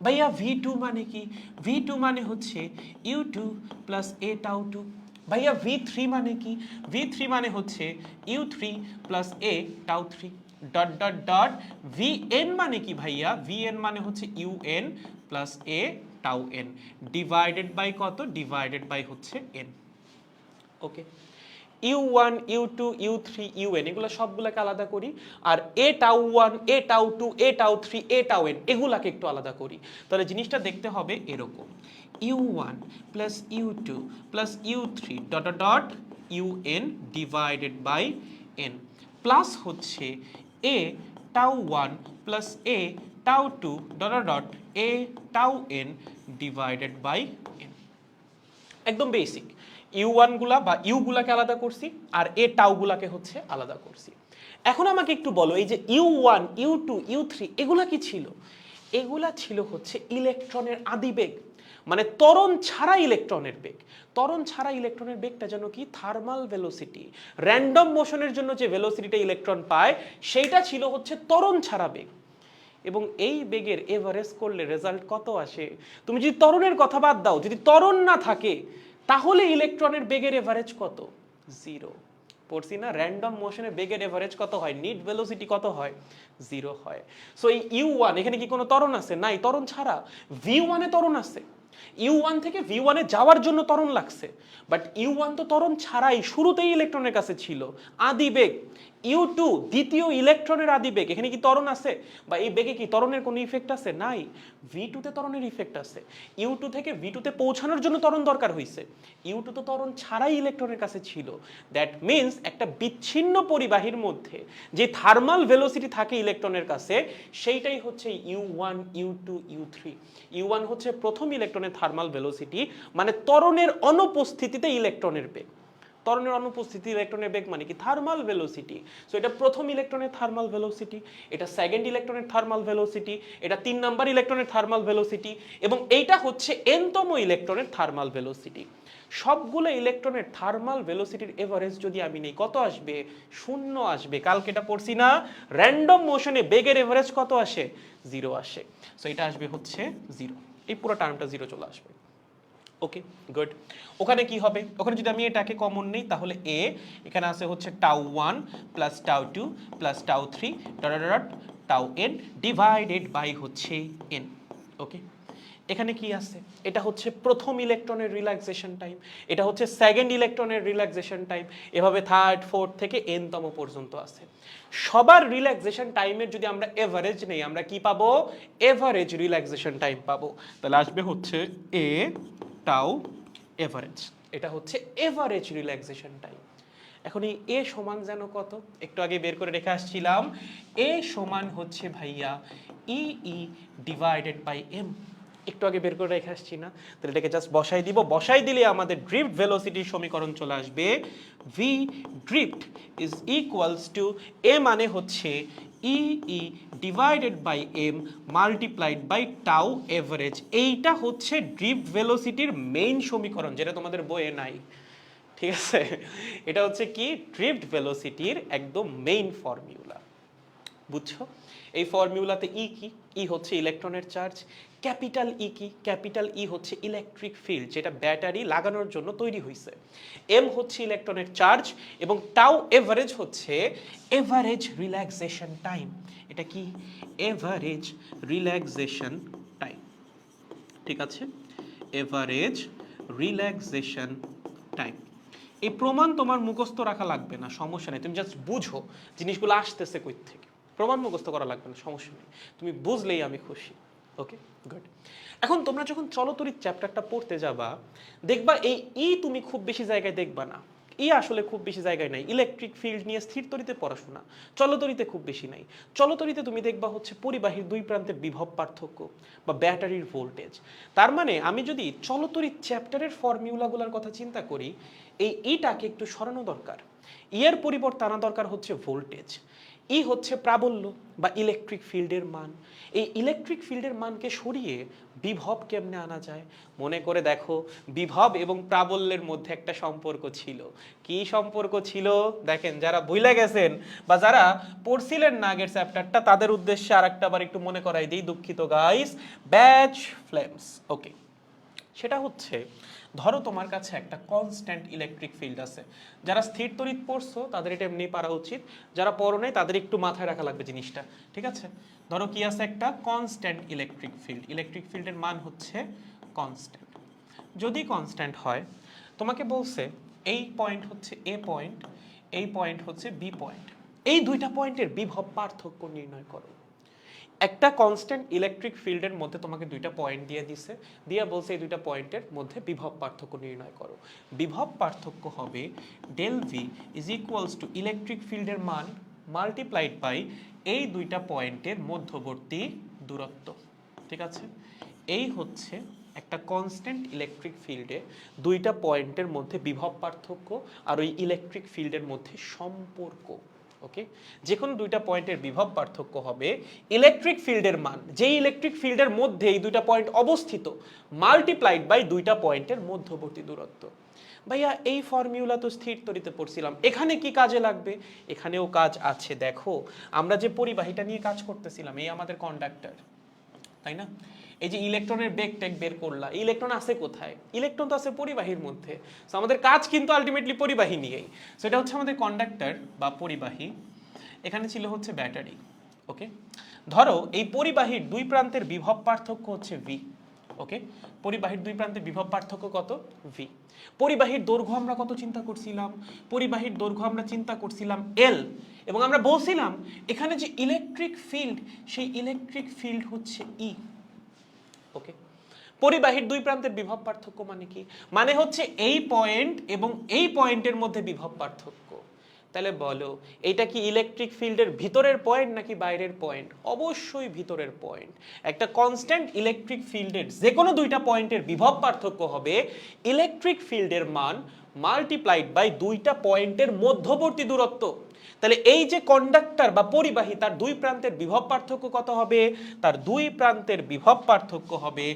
ভাইয়া v2 মানে কি? v2 মানে হচ্ছে u2 প্লাস a টাউ 2। ভাইয়া v3 মানে কি? v3 মানে হচ্ছে u3 plus a tau 3 dot dot dot. vn মানে কি ভাইয়া? vn মানে হচ্ছে un plus a tau n divided by কত? ডিভাইডেড বাই হচ্ছে n। Okay u1, u2, u3, un এগুলো সবগুলোকে আলাদা করি, আর a tau 1, a tau 2, a tau 3, a tau n এগুলাকে একটু আলাদা করি। তাহলে জিনিসটা দেখতে হবে এরকম, u1 plus u2 plus u3 dot dot un divided by n plus হচ্ছে a tau one plus A tau two dot dot A tau N divided by N. একদম বেসিক। ইউ ওয়ানগুলা বা ইউগুলাকে আলাদা করছি আর এ টাউগুলাকে হচ্ছে আলাদা করছি। এখন আমাকে একটু বলো, এই যে U one U two U three এগুলা কি ছিল? এগুলা ছিল হচ্ছে ইলেকট্রনের আদিবেগ, মানে ত্বরণ ছাড়া ইলেকট্রনের বেগ। ত্বরণ ছাড়া ইলেকট্রনের বেগটা যেন কি থার্মাল ভেলোসিটি, র্যান্ডম মোশনের জন্য যে ভেলোসিটিটা ইলেকট্রন পায় সেইটা ছিল হচ্ছে ত্বরণ ছাড়া বেগ। এবং এই বেগের এভারেজ করলে রেজাল্ট কত আসে? তুমি যদি ত্বরণের কথা বাদ দাও, যদি ত্বরণ না থাকে তাহলে ইলেকট্রনের বেগের এভারেজ কত? 0। পড়ছি না, র্যান্ডম মোশনে বেগের এভারেজ কত হয়? নিট ভেলোসিটি কত হয়? 0 হয়। সো এই ইউ ওয়ান, এখানে কি কোনো ত্বরণ আছে? নাই, ত্বরণ ছাড়া। ভি ওয়ানে ত্বরণ আছে, ইউ ওয়ান থেকে ভি ওয়ানে যাওয়ার জন্য ত্বরণ লাগছে, বাট ইউ ওয়ান তো ত্বরণ ছাড়াই শুরুতেই ইলেকট্রনের কাছে ছিল আদিবেগ। ইউ টু দ্বিতীয় ইলেকট্রনের আদিবেগ, এখানে কি ত্বরণ আছে? বা এই বেগে কি ত্বরণের কোনো ইফেক্ট আছে? নাই। ভি টুতে ত্বরণের ইফেক্ট আছে, ইউ টু থেকে ভি টুতে পৌঁছানোর জন্য ত্বরণ দরকার হয়েছে। ইউ টু তো ত্বরণ ছাড়াই ইলেকট্রনের কাছে ছিল। দ্যাট মিনস একটা বিচ্ছিন্ন পরিবাহীর মধ্যে যে থার্মাল ভেলোসিটি থাকে ইলেকট্রনের কাছে সেইটাই হচ্ছে U one U two U three. U one হচ্ছে প্রথম ইলেকট্রনের থার্মাল ভেলোসিটি, মানে ত্বরণের অনুপস্থিতিতে ইলেকট্রনের বেগ। ত্বরণের অনুপস্থিতি ইলেকট্রনের বেগ মানে কি? Thermal velocity. সো এটা প্রথম ইলেকট্রনের থার্মাল ভেলোসিটি, এটা সেকেন্ড ইলেকট্রনের থার্মাল ভেলোসিটি, এটা 3 নাম্বার ইলেকট্রনের থার্মাল ভেলোসিটি, এবং এইটা হচ্ছে এনতম ইলেকট্রনের থার্মাল ভেলোসিটি। সবগুলো ইলেকট্রনের থার্মাল ভেলোসিটির এভারেজ যদি আমি নেই, কত আসবে? 0 আসবে। কালকে এটা পড়ছি না, র্যান্ডম মোশনে বেগের এভারেজ কত আসে? 0 আসে। সো এটা আসবে হচ্ছে 0, এই পুরো টার্মটা 0 চলে আসবে। ওকে, গুড। ওখানে কি হবে? ওখানে যদি আমি এটাকে কমন নেই তাহলে এ, এখানে আছে হচ্ছে tau one plus tau two plus tau three dot dot tau N divided by হচ্ছে এন। ওকে, এখানে কি আছে? এটা হচ্ছে প্রথম ইলেকট্রনের রিল্যাক্সেশন টাইম, এটা হচ্ছে সেকেন্ড ইলেকট্রনের রিল্যাক্সেশন টাইম, এভাবে থার্ড ফোর্থ থেকে এনতম পর্যন্ত আছে। সবার রিল্যাক্সেশন টাইমের যদি আমরা এভারেজ নেই, আমরা কি পাবো? এভারেজ রিল্যাক্সেশন টাইম পাবো। তাহলে আসবে হচ্ছে এ টাউ এভারেজ, এটা হচ্ছে এভারেজ রিল্যাক্সেশন টাইম। এখন এই এ সমান যেন কত? একটু আগে বের করে রেখে আসছিলাম, এ সমান হচ্ছে ভাইয়া ই ই ডিভাইডেড বাই এম। একটু আগে বের করে রেখে আসছি না? তাহলে এটাকে জাস্ট বসাই দিব, বসাই দিলে আমাদের ড্রিফট ভেলোসিটির সমীকরণ চলে আসবে। V drift is equals to A মানে হচ্ছে E E divided by M multiplied by tau average. এইটা হচ্ছে ড্রিফট ভেলোসিটির মেইন সমীকরণ, যেটা তোমাদের বইয়ে নাই। ঠিক আছে, এটা হচ্ছে কি ড্রিফট ভেলোসিটির একদম মেইন ফর্মুলা। বুঝছো? এই ফর্মুলাতে ই কি? ই হচ্ছে ইলেকট্রনের চার্জ। ক্যাপিটাল ই কি? ক্যাপিটাল ই হচ্ছে ইলেকট্রিক ফিল্ড, যেটা ব্যাটারি লাগানোর জন্য তৈরি হয়েছে। এম হচ্ছে ইলেকট্রনের চার্জ, এবং টাউ এভারেজ হচ্ছে এভারেজ রিল্যাক্সেশন টাইম। এটা কি? Average relaxation time. ঠিক আছে, এভারেজ রিল্যাক্সেশন টাইম। এই প্রমাণ তোমার মুখস্থ রাখা লাগবে না, সমস্যা নেই। তুমি জাস্ট বুঝো জিনিসগুলো আসতেছে কই থেকে। প্রমাণ মুখস্থ করা লাগবে না, সমস্যা নেই, তুমি বুঝলেই আমি খুশি। ওকে, গুড। এখন তোমরা যখন চলতরিৎ চ্যাপ্টারটা পড়তে যাবা, দেখবা এই ই তুমি খুব বেশি জায়গায় দেখবা না। ই আসলে খুব বেশি জায়গায় নাই। ইলেকট্রিক ফিল্ড নিয়ে স্থির তড়িতে পড়াশোনা, চলতরিতে খুব বেশি নাই। চলতরিতে তুমি দেখবা হচ্ছে পরিবাহীর দুই প্রান্তের বিভব পার্থক্য বা ব্যাটারির ভোল্টেজ। তার মানে আমি যদি চলতরিৎ চ্যাপ্টারের ফর্মুলাগুলোর কথা চিন্তা করি, এই ইটাকে একটু সরানো দরকার। এর পরিবর্তে আনা দরকার হচ্ছে ভোল্টেজ। ই হচ্ছে প্রাবল্য বা ইলেকট্রিক ফিল্ডের মান। এই ইলেকট্রিক ফিল্ডের মানকে সরিয়ে বিভব কেমনে আনা যায়? মনে করে দেখো, বিভব এবং প্রাবল্যের মধ্যে একটা সম্পর্ক ছিল। কি সম্পর্ক ছিল? দেখেন, যারা ভুলে গেছেন বা যারা পড়ছিলেন না আগের চ্যাপ্টারটা, তাদের উদ্দেশ্যে আরেকটা বার একটু মনে করাই দিই, দুঃখিত গাইস। Batch flames. ওকে, সেটা হচ্ছে, ধরো তোমার কাছে একটা কনস্ট্যান্ট ইলেকট্রিক ফিল্ড আছে। যারা স্থির তড়িৎ পড়ছো তাদের এটা এমনি পারা উচিত, যারা পড়ো নাই তাদের একটু মাথায় রাখা লাগবে জিনিসটা। ঠিক আছে, ধরো কি আছে? একটা কনস্ট্যান্ট ইলেকট্রিক ফিল্ড। ইলেকট্রিক ফিল্ডের মান হচ্ছে কনস্ট্যান্ট। যদি কনস্ট্যান্ট হয়, তোমাকে বলছে এই পয়েন্ট হচ্ছে এ পয়েন্ট, এই পয়েন্ট হচ্ছে বি পয়েন্ট, এই দুইটা পয়েন্টের বিভব পার্থক্য নির্ণয় করো। একটা কনস্ট্যান্ট ইলেকট্রিক ফিল্ডের মধ্যে তোমাকে দুইটা পয়েন্ট দিয়ে দিছে, দিয়ে বলছে এই দুইটা পয়েন্টের মধ্যে বিভব পার্থক্য নির্ণয় করো। বিভব পার্থক্য হবে del V is equals to electric ফিল্ডের মান মাল্টিপ্লাইড বাই এই দুইটা পয়েন্টের মধ্যবর্তী দূরত্ব, ঠিক আছে? এই হচ্ছে একটা কনস্ট্যান্ট ইলেকট্রিক ফিল্ডে দুইটা পয়েন্টের মধ্যে বিভব পার্থক্য আর ওই ইলেকট্রিক ফিল্ডের মধ্যে সম্পর্ক। ওকে, যে কোনো দুইটা পয়েন্টের বিভব পার্থক্য হবে ইলেকট্রিক ফিল্ডের মান, যেই ইলেকট্রিক ফিল্ডের মধ্যে এই দুইটা পয়েন্ট অবস্থিত, মাল্টিপ্লাইড বাই দুইটা পয়েন্টের মধ্যবর্তী দূরত্ব। ভাইয়া এই ফর্মুলা তো স্থির তড়িতে পড়ছিলাম, এখানে কি কাজে লাগবে? এখানেও কাজ আছে। দেখো আমরা যে পরিবাহীটা নিয়ে কাজ করতেছিলাম, এই আমাদের কন্ডাক্টর, তাই না? এই যে ইলেকট্রনের বেগ টেক বের করলা, ইলেকট্রন আছে কোথায়? ইলেকট্রন তো আছে পরিবাহীর মধ্যে। সো আমাদের কাজ কিন্তু আলটিমেটলি পরিবাহী নিয়েই। সো এটা হচ্ছে আমাদের কন্ডাক্টর বা পরিবাহী, এখানে ছিল হচ্ছে ব্যাটারি। ওকে, ধরো এই পরিবাহীর দুই প্রান্তের বিভব পার্থক্য হচ্ছে ভি। ওকে, পরিবাহীর দুই প্রান্তের বিভব পার্থক্য কত? ভি। পরিবাহীর দৈর্ঘ্য আমরা কত চিন্তা করছিলাম? পরিবাহীর দৈর্ঘ্য আমরা চিন্তা করছিলাম এল, এবং আমরা বলছিলাম এখানে যে ইলেকট্রিক ফিল্ড, সেই ইলেকট্রিক ফিল্ড হচ্ছে ই। ওকে, পরিবাহীর দুই প্রান্তের বিভব পার্থক্য মানে কি? মানে হচ্ছে এই পয়েন্ট এবং এই পয়েন্টের মধ্যে বিভব পার্থক্য। তাহলে বলো এটা কি ইলেকট্রিক ফিল্ডের ভিতরের পয়েন্ট নাকি বাইরের পয়েন্ট? অবশ্যই ভিতরের পয়েন্ট। একটা কনস্ট্যান্ট ইলেকট্রিক ফিল্ডের যে কোনো দুইটা পয়েন্টের বিভব পার্থক্য হবে ইলেকট্রিক ফিল্ডের মান মাল্টিপ্লাইড বাই দুইটা পয়েন্টের মধ্যবর্তী দূরত্ব। তাহলে এই যে কন্ডাক্টর বা পরিবাহী, তার দুই প্রান্তের বিভব পার্থক্য কত হবে? তার দুই প্রান্তের বিভব পার্থক্য হবে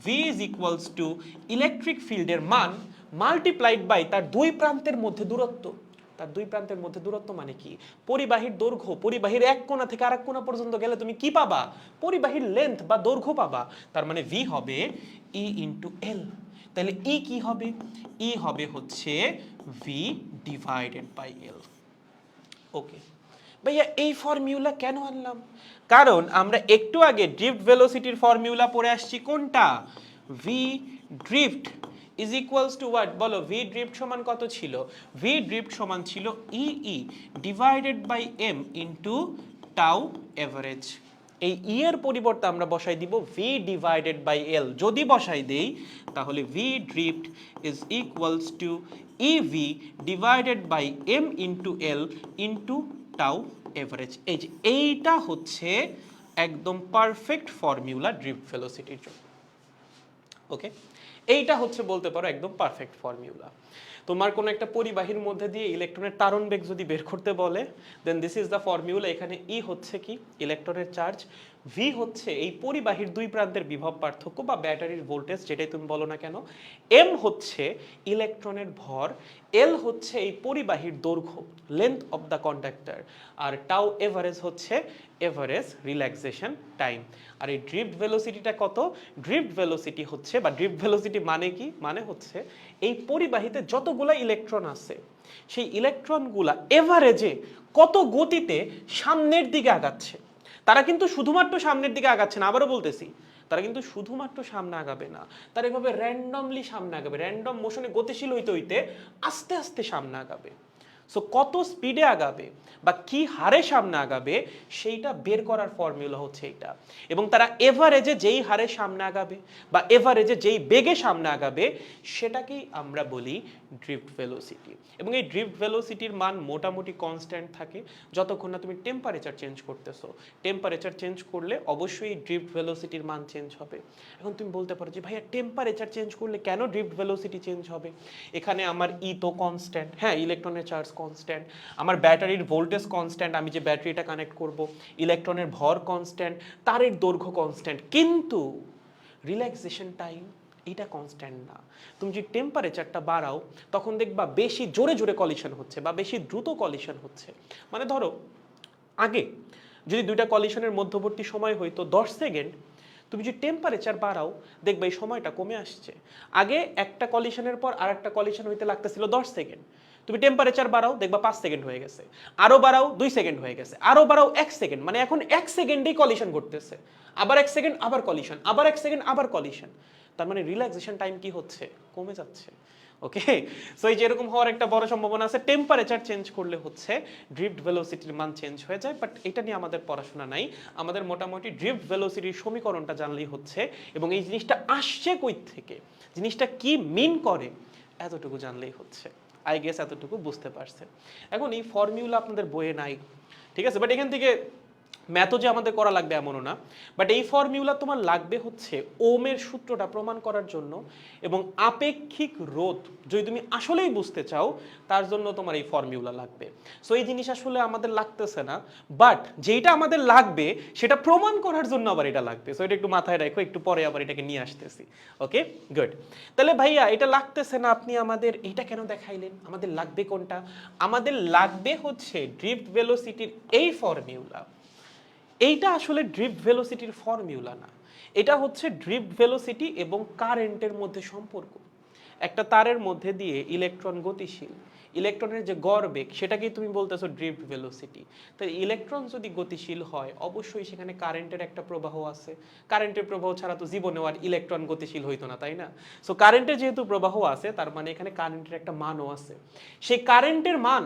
V is equals to electric ফিল্ডের মান মাল্টিপ্লাইড বাই তার দুই প্রান্তের মধ্যে দূরত্ব। তার দুই প্রান্তের মধ্যে দূরত্ব মানে কি? পরিবাহীর দৈর্ঘ্য, পরিবাহীর এক কোণা থেকে আরেক কোণা পর্যন্ত গেলে তুমি কি পাবা? পরিবাহীর লেন্থ বা দৈর্ঘ্য পাবা। তার মানে V হবে E ইন্টু L। তাহলে E কি হবে? E হবে হচ্ছে V ডিভাইডেড বাই L। ওকে ভাইয়া, এই ফর্মুলা কেন আনলাম? কারণ আমরা একটু আগে ড্রিফট ভেলোসিটির ফর্মুলা পড়ে আসছি। কোনটা? V drift is equals to what? বলো, ভি ড্রিফট সমান কত ছিল? ভি ড্রিফট সমান ছিল E divided by M into tau average. এই ই এর পরিবর্তে আমরা বসাই দিব ভি ডিভাইডেড বাই এল। যদি বসাই দেই তাহলে V drift is equals to E V divided by M into L into tau average. এই যে এইটা হচ্ছে একদম পারফেক্ট ফর্মুলা ড্রিফট ভেলোসিটির জন্য। ওকে, এইটা হচ্ছে বলতে পারো একদম পারফেক্ট ফর্মুলা। তোমার কোনো একটা পরিবাহীর মধ্যে দিয়ে ইলেকট্রনের তারণ বেগ যদি বের করতে বলে, দেন দিস ইজ দ্য ফর্মুলা। এখানে ই হচ্ছে কি? ইলেকট্রনের চার্জ। ভি হচ্ছে এই পরিবাহীর দুই প্রান্তের বিভব পার্থক্য বা ব্যাটারির ভোল্টেজ, যেটাই তুমি বলো না কেন। এম হচ্ছে ইলেকট্রনের ভর। এল হচ্ছে এই পরিবাহীর দৈর্ঘ্য, লেন্থ অফ দ্য কন্ডাক্টর। আর টাউ এভারেজ হচ্ছে এভারেজ রিল্যাক্সেশন টাইম। আর এই ড্রিফট ভেলোসিটিটা কত? ড্রিফট ভেলোসিটি হচ্ছে, বা ড্রিফট ভেলোসিটি মানে কি? মানে হচ্ছে এই পরিবাহীতে যতগুলা ইলেকট্রন আছে, সেই ইলেকট্রনগুলা এভারেজে কত গতিতে সামনের দিকে আগাচ্ছে। তারা কিন্তু শুধুমাত্র সামনের দিকে আগাচ্ছে না, আবারও বলতেছি, তারা কিন্তু শুধুমাত্র সামনে আগাবে না, তারা এভাবে র্যান্ডমলি সামনে আগাবে। র্যান্ডম মোশনে গতিশীল হইতে হইতে আস্তে আস্তে সামনে আগাবে। সো কত স্পিডে আগাবে বা কি হারে সামনে আগাবে সেইটা বের করার ফর্মুলা হচ্ছে এইটা। এবং তারা এভারেজে যেই হারে সামনে আগাবে বা এভারেজে যেই বেগে সামনে আগাবে সেটাকেই আমরা বলি ড্রিফট ভেলোসিটি। এবং এই ড্রিফট ভেলোসিটির মান মোটামুটি কনস্ট্যান্ট থাকে যতক্ষণ না তুমি টেম্পারেচার চেঞ্জ করতেছো। টেম্পারেচার চেঞ্জ করলে অবশ্যই ড্রিফট ভেলোসিটির মান চেঞ্জ হবে। এখন তুমি বলতে পারো যে ভাইয়া টেম্পারেচার চেঞ্জ করলে কেন ড্রিফট ভেলোসিটি চেঞ্জ হবে? এখানে আমার ই তো কনস্ট্যান্ট, হ্যাঁ, ইলেকট্রনের চার্জ কনস্ট্যান্ট, আমার ব্যাটারির ভোল্টেজ কনস্ট্যান্ট, আমি যে ব্যাটারিটা কানেক্ট করব, ইলেকট্রনের ভর কনস্ট্যান্ট, তারের দৈর্ঘ্য কনস্ট্যান্ট, কিন্তু রিল্যাক্সেশন টাইম এটা কনস্ট্যান্ট না। তুমি যদি টেম্পারেচারটা বাড়াও তখন দেখবা বেশি জোরে জোরে কলিশন হচ্ছে বা বেশি দ্রুত কলিশন হচ্ছে। মানে ধরো আগে যদি দুইটা কলিশনের মধ্যবর্তী সময় হইতো 10 সেকেন্ড, তুমি যদি টেম্পারেচার বাড়াও দেখবে এই সময়টা কমে আসছে। আগে একটা কলিশনের পর আর একটা কলিশন হইতে লাগতেছিল 10 সেকেন্ড, তুমি টেম্পারেচার বাড়াও দেখবা 5 সেকেন্ড হয়ে গেছে, আরো বাড়াও 2 সেকেন্ড হয়ে গেছে, আরো বাড়াও 1 সেকেন্ড, মানে এখন 1 সেকেন্ডেই কলিশন ঘটতেছে, আবার 1 সেকেন্ড আবার কলিশন, আবার 1 সেকেন্ড আবার কলিশন। তার মানে রিল্যাক্সেশন টাইম কি হচ্ছে? কমে যাচ্ছে। ওকে, সো এই যেরকম হওয়ার একটা বড় সম্ভাবনা আছে। টেম্পারেচার চেঞ্জ করলে হচ্ছে ড্রিফট ভেলোসিটির মান চেঞ্জ হয়ে যায়, বাট এটা নিয়ে আমাদের পড়াশোনা নাই। আমাদের মোটামুটি ড্রিফট ভেলোসিটির সমীকরণটা জানলেই হচ্ছে, এবং এই জিনিসটা আসছে কই থেকে, জিনিসটা কি মিন করে এতটুকু জানলেই হচ্ছে। আই গেস এতটুকু বুঝতে পারছে। এখন এই ফর্মুলা আপনাদের বইয়ে নাই, ঠিক আছে, বাট এখান থেকে ম্যাথও যে আমাদের করা লাগবে এমনও না, বাট এই ফর্মুলা তোমার লাগবে হচ্ছে ওমের সূত্রটা প্রমাণ করার জন্য, এবং আপেক্ষিক রোধ যদি তুমি আসলেই বুঝতে চাও তার জন্য তোমার এই ফর্মুলা লাগবে। সো এই জিনিস আসলে আমাদের লাগতেছে না, বাট যেটা আমাদের লাগবে সেটা প্রমাণ করার জন্য আবার এটা লাগবে। সো এটা একটু মাথায় রাখো, একটু পরে আবার এটাকে নিয়ে আসতেছি। ওকে, গুড। তাহলে ভাইয়া এটা লাগতেছে না, আপনি আমাদের এটা কেন দেখাইলেন? আমাদের লাগবে কোনটা? আমাদের লাগবে হচ্ছে ড্রিফট ভেলোসিটির এই ফর্মুলা। এইটা আসলে ড্রিফট ভেলোসিটির ফর্মুলা না, এটা হচ্ছে ড্রিফট ভেলোসিটি এবং কারেন্টের মধ্যে সম্পর্ক। একটা তারের মধ্যে দিয়ে ইলেকট্রন গতিশীল, ইলেকট্রনের যে গড় বেগ সেটাকেই তুমি বলতেছো ড্রিফট ভেলোসিটি। তাই ইলেকট্রন যদি গতিশীল হয় অবশ্যই সেখানে কারেন্টের একটা প্রবাহ আছে। কারেন্টের প্রবাহ ছাড়া তো জীবনে আর ইলেকট্রন গতিশীল হইতো না, তাই না? সো কারেন্টের যেহেতু প্রবাহ আছে তার মানে এখানে কারেন্টের একটা মানও আছে। সেই কারেন্টের মান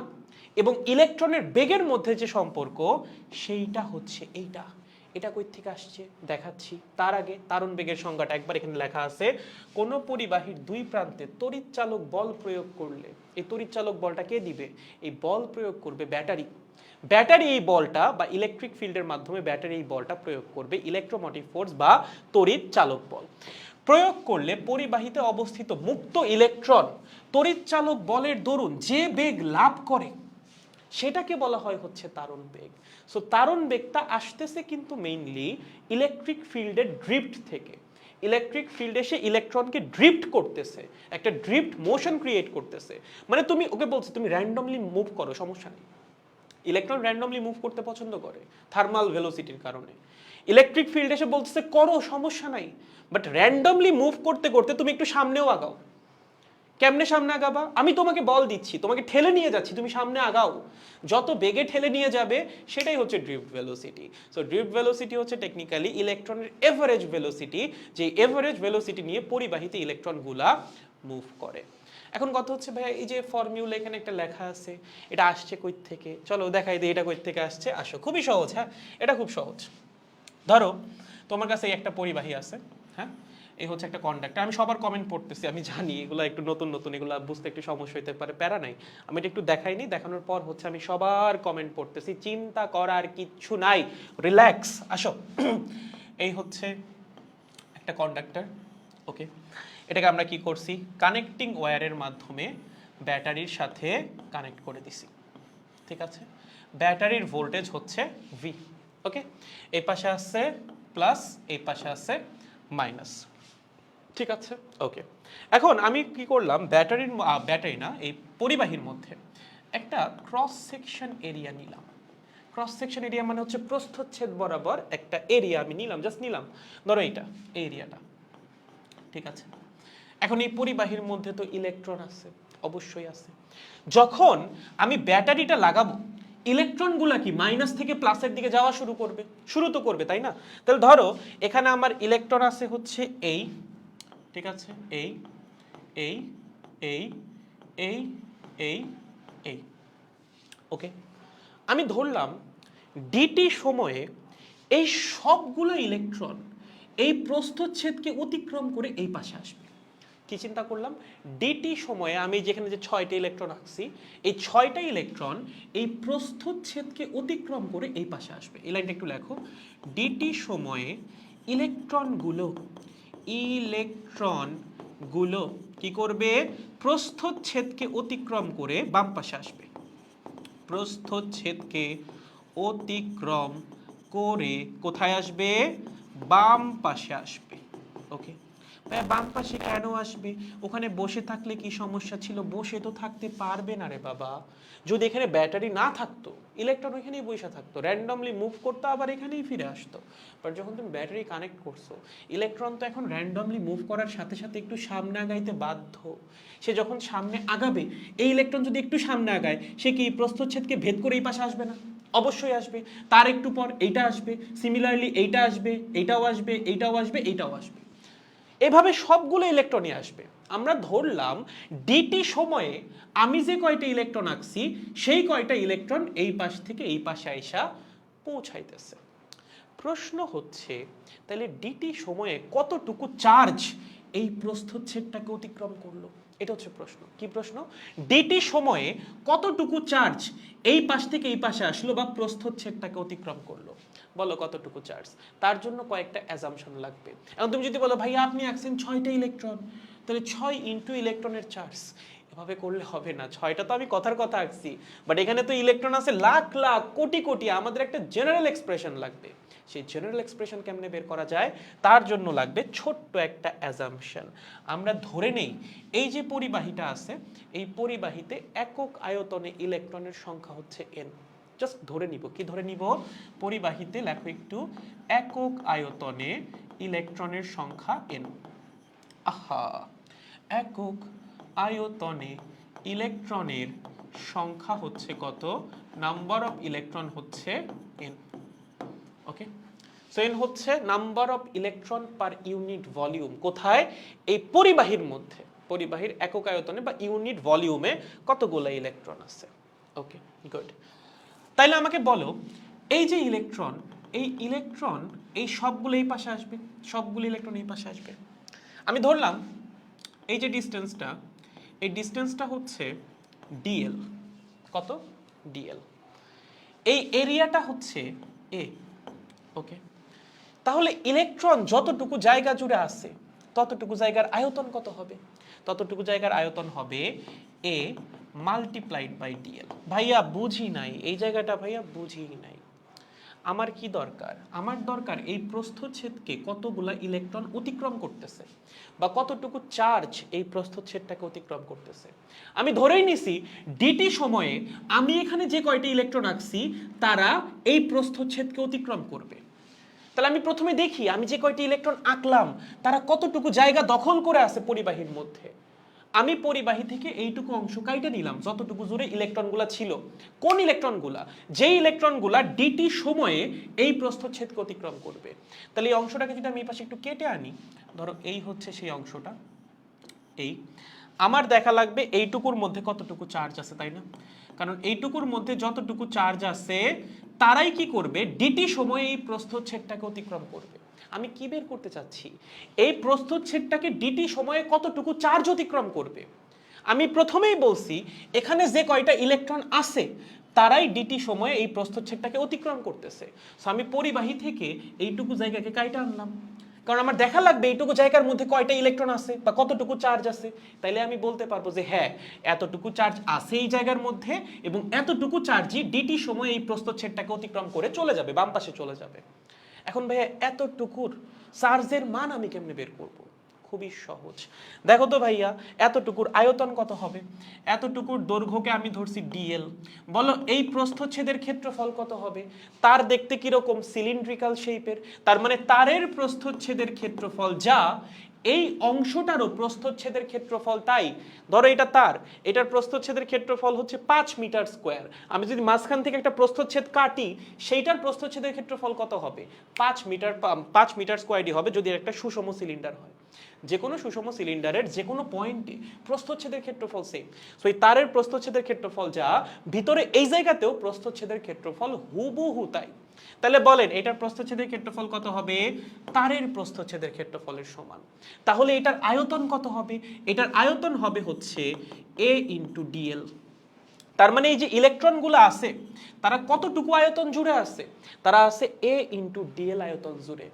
এবং ইলেকট্রনের বেগের মধ্যে যে সম্পর্ক সেইটা হচ্ছে এইটা। এটা কই থেকে আসছে দেখাচ্ছি। তার আগে তারণ বেগের সংজ্ঞাটা একবার এখানে লেখা আছে। কোন পরিবাহীর দুই প্রান্তে তড়িৎচালক বল প্রয়োগ করলে, এই তড়িৎচালক বলটা কে দিবে? এই বল প্রয়োগ করবে ব্যাটারি। ব্যাটারি এই বলটা বা ইলেকট্রিক ফিল্ডের মাধ্যমে ব্যাটারি এই বলটা প্রয়োগ করবে, ইলেকট্রোমোটিভ ফোর্স বা তড়িৎ চালক বল প্রয়োগ করলে পরিবাহীতে অবস্থিত মুক্ত ইলেকট্রন তড়িৎচালক বলের দরুন যে বেগ লাভ করে সেটাকে বলা হয় হচ্ছে তারণ বেগ। সো তারণ বেগটা আসতেছে কিন্তু মেইনলি ইলেকট্রিক ফিল্ডের ড্রিফট থেকে। ইলেকট্রিক ফিল্ডে সে ইলেকট্রনকে ড্রিফট করতেছে, একটা ড্রিফট মোশন ক্রিয়েট করতেছে। মানে তুমি ওকে বলছো তুমি র্যান্ডমলি মুভ করো, সমস্যা নেই। ইলেকট্রন র্যান্ডমলি মুভ করতে পছন্দ করে থার্মাল ভেলোসিটির কারণে। ইলেকট্রিক ফিল্ড এসে বলতেছে করো, সমস্যা নাই, বাট র্যান্ডমলি মুভ করতে করতে তুমি একটু সামনেও আগাও। কেমনে সামনে আগাবা? আমি তোমাকে বল দিচ্ছি, তোমাকে ঠেলে নিয়ে যাচ্ছি, তুমি সামনে আগাও। যত বেগে ঠেলে নিয়ে যাবে সেটাই হচ্ছে drift velocity. So drift velocity হচ্ছে টেকনিক্যালি ইলেকট্রনের এভারেজ ভেলোসিটি, যে এভারেজ ভেলোসিটি নিয়ে পরিবাহীতে ইলেকট্রনগুলা মুভ করে। এখন কথা হচ্ছে ভাইয়া এই যে ফর্মুলা এখানে একটা লেখা আছে, এটা আসছে কই থেকে? চলো দেখাই দিই এটা কই থেকে আসছে। আসো, খুবই সহজ। হ্যাঁ, এটা খুব সহজ। ধরো তোমার কাছে একটা পরিবাহী আছে, হ্যাঁ, এই হচ্ছে একটা কন্ডাক্টর। আমি সবার কমেন্ট পড়তেছি, আমি জানি এগুলো একটু নতুন নতুন, এগুলো বুঝতে একটু সমস্যা হতে পারে, প্যারা নাই। আমি এটা একটু দেখাইনি, দেখানোর পর হচ্ছে আমি সবার কমেন্ট পড়তেছি, চিন্তা করার কিচ্ছু নাই, রিল্যাক্স। আসো, এই হচ্ছে একটা কন্ডাক্টর। ওকে, এটাকে আমরা কি করছি? কানেক্টিং ওয়্যারের মাধ্যমে ব্যাটারির সাথে কানেক্ট করে দিছি, ঠিক আছে? ব্যাটারির ভোল্টেজ হচ্ছে ভি। ওকে, এই পাশে আছে প্লাস, এই পাশে আছে মাইনাস, ঠিক আছে? ওকে, এখন আমি কি করলাম, ব্যাটারি না, এই পরিবাহীর মধ্যে একটা ক্রস সেকশন এরিয়া নিলাম। ক্রস সেকশন এরিয়া মানে হচ্ছে প্রস্থচ্ছেদ বরাবর একটা এরিয়া আমি নিলাম, জাস্ট নিলাম। ধরো এইটা, এই এরিয়াটা, ঠিক আছে? এখন এই পরিবাহীর মধ্যে তো ইলেকট্রন আছে, অবশ্যই আছে। যখন আমি ব্যাটারিটা লাগাবো ইলেকট্রনগুলা কি মাইনাস থেকে প্লাসের দিকে যাওয়া শুরু তো করবে, তাই না? তাহলে ধরো এখানে আমার ইলেকট্রন আছে হচ্ছে এই, ঠিক আছে, এই এই এই এই এই এই। ওকে, আমি ধরলাম ডিটি সময়ে এই সবগুলো ইলেকট্রন এই প্রস্থচ্ছেদকে অতিক্রম করে এই পাশে আসবে। কি চিন্তা করলাম, ডিটি সময়ে আমি যেখানে যে 6টা ইলেকট্রন আঁকছি, এই 6টা ইলেকট্রন এই প্রস্থচ্ছেদকে অতিক্রম করে এই পাশে আসবে। এই লাইনটা একটু লেখো। ডিটি সময়ে ইলেকট্রনগুলো কি করবে? প্রস্থচ্ছেদকে অতিক্রম করে বাম পাশে আসবে। প্রস্থচ্ছেদকে অতিক্রম করে কোথায় আসবে? বাম পাশে আসবে। ওকে, বাম পাশে কেন আসবে? ওখানে বসে থাকলে কি সমস্যা ছিল? বসে তো থাকতে পারবে না রে বাবা। যদি এখানে ব্যাটারি না থাকতো, ইলেকট্রন ওইখানেই বসে থাকতো, র্যান্ডমলি মুভ করতো, আবার এখানেই ফিরে আসতো। বাট যখন তুমি ব্যাটারি কানেক্ট করছো, ইলেকট্রন তো এখন র্যান্ডমলি মুভ করার সাথে সাথে একটু সামনে আগাইতে বাধ্য। সে যখন সামনে আগাবে, এই ইলেকট্রন যদি একটু সামনে আগায়, সে কি প্রস্থচ্ছেদকে ভেদ করে এই পাশে আসবে না? অবশ্যই আসবে। তার একটু পর এইটা আসবে, সিমিলারলি এইটা আসবে, এইটাও আসবে, এইটাও আসবে, এইটাও আসবে। এভাবে সবগুলো ইলেকট্রনই আসবে। আমরা ধরলাম ডিটি সময়ে আমি যে কয়টা ইলেকট্রন আঁকছি সেই কয়টা ইলেকট্রন এই পাশ থেকে এই পাশে আইসা পৌঁছাইতেছে। প্রশ্ন হচ্ছে তাহলে ডিটি সময়ে কতটুকু চার্জ এই প্রস্থচ্ছেদটাকে অতিক্রম করলো? এটা হচ্ছে প্রশ্ন। কি প্রশ্ন? ডিটি সময়ে কতটুকু চার্জ এই পাশ থেকে এই পাশে আসলো বা প্রস্থচ্ছেদটাকে অতিক্রম করলো, বলো কতটুকু চার্জ? তার জন্য কয়েকটা অ্যাজাম্পশন লাগবে। এখন তুমি যদি বলো ভাইয়া আপনি আঁকছেন 6টা ইলেকট্রন, তাহলে 6 ইন্টু ইলেকট্রনের চার্জ, এভাবে করলে হবে না। 6টা তো আমি কথার কথা আঁকছি, বাট এখানে তো ইলেকট্রন আছে লাখ লাখ কোটি কোটি, আমাদের একটা জেনারেল এক্সপ্রেশন লাগবে। সেই জেনারেল এক্সপ্রেশন কেমনে বের করা যায়, তার জন্য লাগবে ছোট্ট একটা অ্যাজাম্পশন। আমরা ধরে নেই এই যে পরিবাহীটা আছে, এই পরিবাহীতে একক আয়তনে ইলেকট্রনের সংখ্যা হচ্ছে n। জাস্ট ধরে নিব, কি ধরে নিব? পরিবাহীতে লেখো একটু, একক আয়তনে ইলেকট্রনের সংখ্যা n। আহা, একক আয়তনে ইলেকট্রনের সংখ্যা হচ্ছে কত? নাম্বার অফ ইলেকট্রন হচ্ছে n। ওকে, সো n হচ্ছে number of electron per unit volume. কোথায়? এই পরিবাহীর মধ্যে, পরিবাহীর একক আয়তনে বা ইউনিট ভলিউমে কতগুলো ইলেকট্রন আছে। ওকে, গুড। তাইলে আমাকে বলো, এই যে ইলেকট্রন, এই ইলেকট্রন এই সবগুলো এই পাশে আসবে, সবগুলো ইলেকট্রন এই পাশে আসবে। আমি ধরলাম এই যে ডিসটেন্সটা, এই ডিসটেন্সটা হচ্ছে ডিএল। কত? ডিএল। এই এরিয়াটা হচ্ছে এ। ওকে, তাহলে ইলেকট্রন যতটুকু জায়গা জুড়ে আছে ততটুকু জায়গার আয়তন কত হবে? ততটুকু জায়গার আয়তন হবে এ মাল্টিপ্লাইড বাই ডিএল। ভাইয়া বুঝি নাই এই জায়গাটা, ভাইয়া বুঝি নাই। আমার কি দরকার? আমার দরকার এই প্রস্থচ্ছেদকে কতগুলা ইলেকট্রন অতিক্রম করতেছে বা কতটুকু চার্জ এই প্রস্থচ্ছেদটাকে অতিক্রম করতেছে। আমি ধরেই নিছি ডিটি সময়ে আমি এখানে যে কয়টি ইলেকট্রন আঁকছি তারা এই প্রস্থচ্ছেদকে অতিক্রম করবে। তাহলে আমি প্রথমে দেখি আমি যে কয়টি ইলেকট্রন আঁকলাম তারা কতটুকু জায়গা দখল করে আছে পরিবাহীর মধ্যে। আমি পরিবাহী থেকে এইটুকু অংশ কাইটে নিলাম যতটুকু জুড়ে ইলেকট্রনগুলা ছিল। কোন ইলেকট্রনগুলা? যেই ইলেকট্রনগুলা ডিটি সময়ে এই প্রস্থচ্ছেদকে অতিক্রম করবে। তাহলে এই অংশটাকে যদি আমি এই পাশে একটু কেটে আনি, ধরো এই হচ্ছে সেই অংশটা, এই আমার দেখা লাগবে এইটুকুর মধ্যে কতটুকু চার্জ আছে, তাই না? কারণ এইটুকুর মধ্যে যতটুকু চার্জ আছে তারাই কি করবে? ডিটি সময়ে এই প্রস্থচ্ছেদটাকে অতিক্রম করবে। আমি কি বের করতে চাচ্ছি? এই প্রস্থচ্ছেদটাকে ডিটি সময়ে কতটুকু চার্জ অতিক্রম করবে। আমি প্রথমেই বলছি এখানে যে কয়টা ইলেকট্রন আছে তারাই ডিটি সময়ে এই প্রস্থচ্ছেদটাকে অতিক্রম করতেছে। সো আমি পরিবাহী থেকে এইটুকু জায়গাকে কাইটা আনলাম, কারণ আমার দেখা লাগবে এইটুকু জায়গার মধ্যে কয়টা ইলেকট্রন আছে বা কতটুকু চার্জ আছে। তাইলে আমি বলতে পারবো যে হ্যাঁ, এতটুকু চার্জ আছে এই জায়গার মধ্যে এবং এতটুকু চার্জই ডিটি সময়ে এই প্রস্থচ্ছেদটাকে অতিক্রম করে চলে যাবে, বাম পাশে চলে যাবে। এখন ভাইয়া এতটুকুর চার্জের মান আমি কেমনে বের করব? খুবই সহজ। দেখো তো ভাইয়া, এতটুকুর আয়তন কত হবে? এতটুকুর দৈর্ঘ্যকে আমি ধরছি ডিএল। বলো এই প্রস্থচ্ছেদের ক্ষেত্রফল কত হবে? তার দেখতে কিরকম? সিলিন্ড্রিক্যাল শেপের। তার মানে তারের প্রস্থচ্ছেদের ক্ষেত্রফল যা, এই অংশটারও প্রস্থচ্ছেদের ক্ষেত্রফল তাই। ধরো এটা তার, এটার প্রস্থচ্ছেদের ক্ষেত্রফল হচ্ছে 5 মিটার স্কোয়ার। আমি যদি মাঝখান থেকে একটা প্রস্থচ্ছেদ কাটি, সেইটার প্রস্থচ্ছেদের ক্ষেত্রফল কত হবে? 5 মিটার স্কোয়ারই হবে যদি একটা সুষম সিলিন্ডার হয়। যে কোনো সুষম সিলিন্ডারের যে কোনো পয়েন্টে প্রস্থচ্ছেদের ক্ষেত্রফল সেম। সো এই তারের প্রস্থচ্ছেদের ক্ষেত্রফল যা, ভিতরে এই জায়গাতেও প্রস্থচ্ছেদের ক্ষেত্রফল হুবহু তাই। তাহলে বলেন এটার প্রস্থচ্ছেদের ক্ষেত্রফল কত হবে? তারের প্রস্থচ্ছেদের ক্ষেত্রফলের সমান। তাহলে এটার আয়তন কত হবে? এটার আয়তন হবে হচ্ছে a ইন্টু ডিএল। তার মানে এই যে ইলেকট্রনগুলো আছে তারা কতটুকু আয়তন জুড়ে আছে? তারা আছে a ইন্টু ডিএল আয়তন জুড়ে।